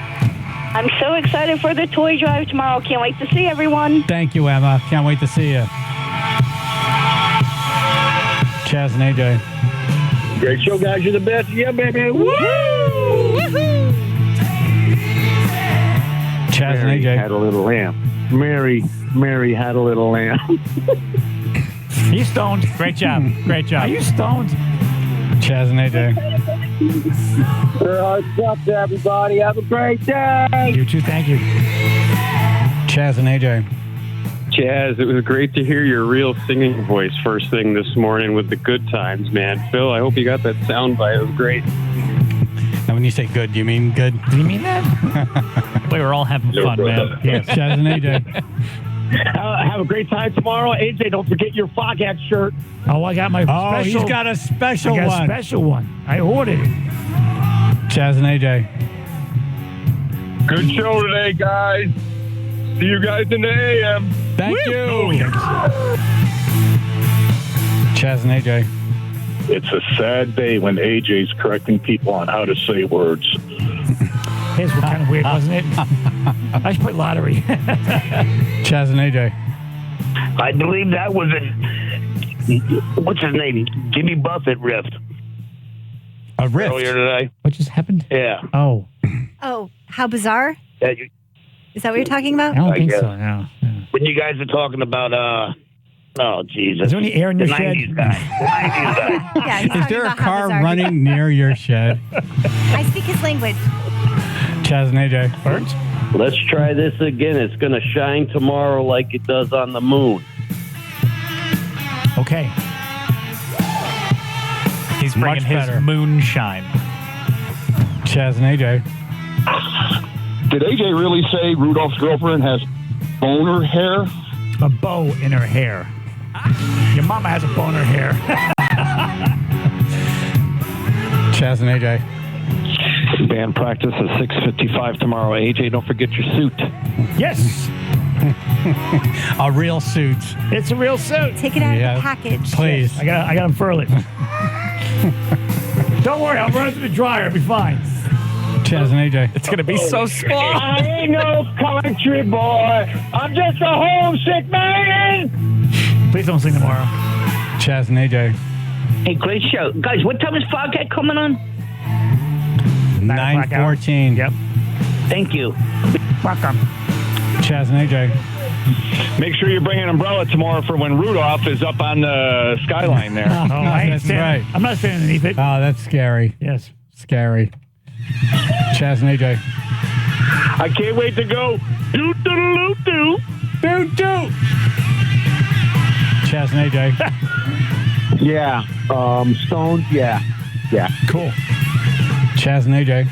I'm so excited for the toy drive tomorrow. Can't wait to see everyone. Thank you, Emma. Can't wait to see you. Chaz and AJ. Great show, guys. You're the best. Yeah, baby. Woo! Chaz and AJ. Had a little lamb. Mary had a little lamb. He's stoned. Great job. Great job. Are you stoned? Chaz and AJ. What's up, everybody? Have a great day. You too. Thank you. Chaz and AJ. Chaz, it was great to hear your real singing voice first thing this morning with the good times, man. Phil, I hope you got that sound bite. It was great. Now, when you say good, do you mean good? Do you mean that? We were all having fun, man. Yes, Chaz and AJ. Have a great time tomorrow. AJ, don't forget your Fog Hat shirt. Oh, I got my special. Oh, he's got a special I got one. a special one. I ordered it. Chaz and AJ. Good show today, guys. See you guys in the AM. Thank you. Oh, yes. Chaz and AJ. It's a sad day when AJ's correcting people on how to say words. His was kind of weird, wasn't it? I should play lottery. Chaz and AJ. I believe that was what's his name? Jimmy Buffett riff. A riff? Earlier today. What just happened? Yeah. Oh. Oh, how bizarre. Yeah, Is that what you're talking about? I don't think guess. so, no. when you guys are talking about, oh, Jesus. Is there any air in your the shed? 90s guy. The 90s guy. Yeah, he's Is talking there a about how car bizarre. running near your shed? I speak his language. Chaz and AJ. Burnt? Let's try this again. It's going to shine tomorrow like it does on the moon. Okay. He's bringing Much better. his moonshine. Chaz and AJ. Did AJ really say Rudolph's girlfriend has boner hair? A bow in her hair. Your mama has a bow in her hair. Chaz and AJ. Band practice at 6:55 tomorrow. AJ, don't forget your suit. Yes. A real suit. It's a real suit. Take it out of the package. Please. I got to unfurl it. Don't worry, I'll run it through the dryer. It'll be fine. Chaz and AJ. It's going to be so small. I ain't no country boy. I'm just a homesick man. Please don't sing tomorrow. Chaz Chaz and AJ. Hey, great show. Guys, what time is Foghat coming on? 9:14. Yep. Thank you. Welcome. Chaz and AJ. Make sure you bring an umbrella tomorrow for when Rudolph is up on the skyline there. Oh, I ain't That's standing. right. I'm not standing underneath it. Oh, that's scary. Yes. Scary. Chaz and AJ. I can't wait to go. Doo-doo-doo-doo. Doo-doo. Chaz and AJ. Yeah. Stoned. Yeah. Cool. Chaz and AJ.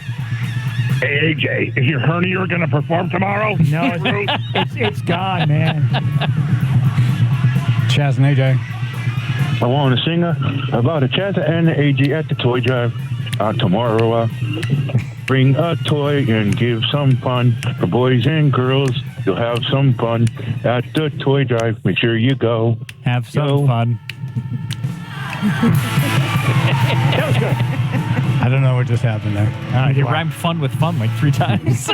Hey, AJ, is your hernia going to perform tomorrow? No, it's gone, man. Chaz and AJ. I want to sing about a Chaz and AJ at the toy drive tomorrow. Bring a toy and give some fun for boys and girls. You'll have some fun at the toy drive. Make sure you go. Have some fun. That was good. I don't know what just happened there. You rhymed fun with fun like 3 times.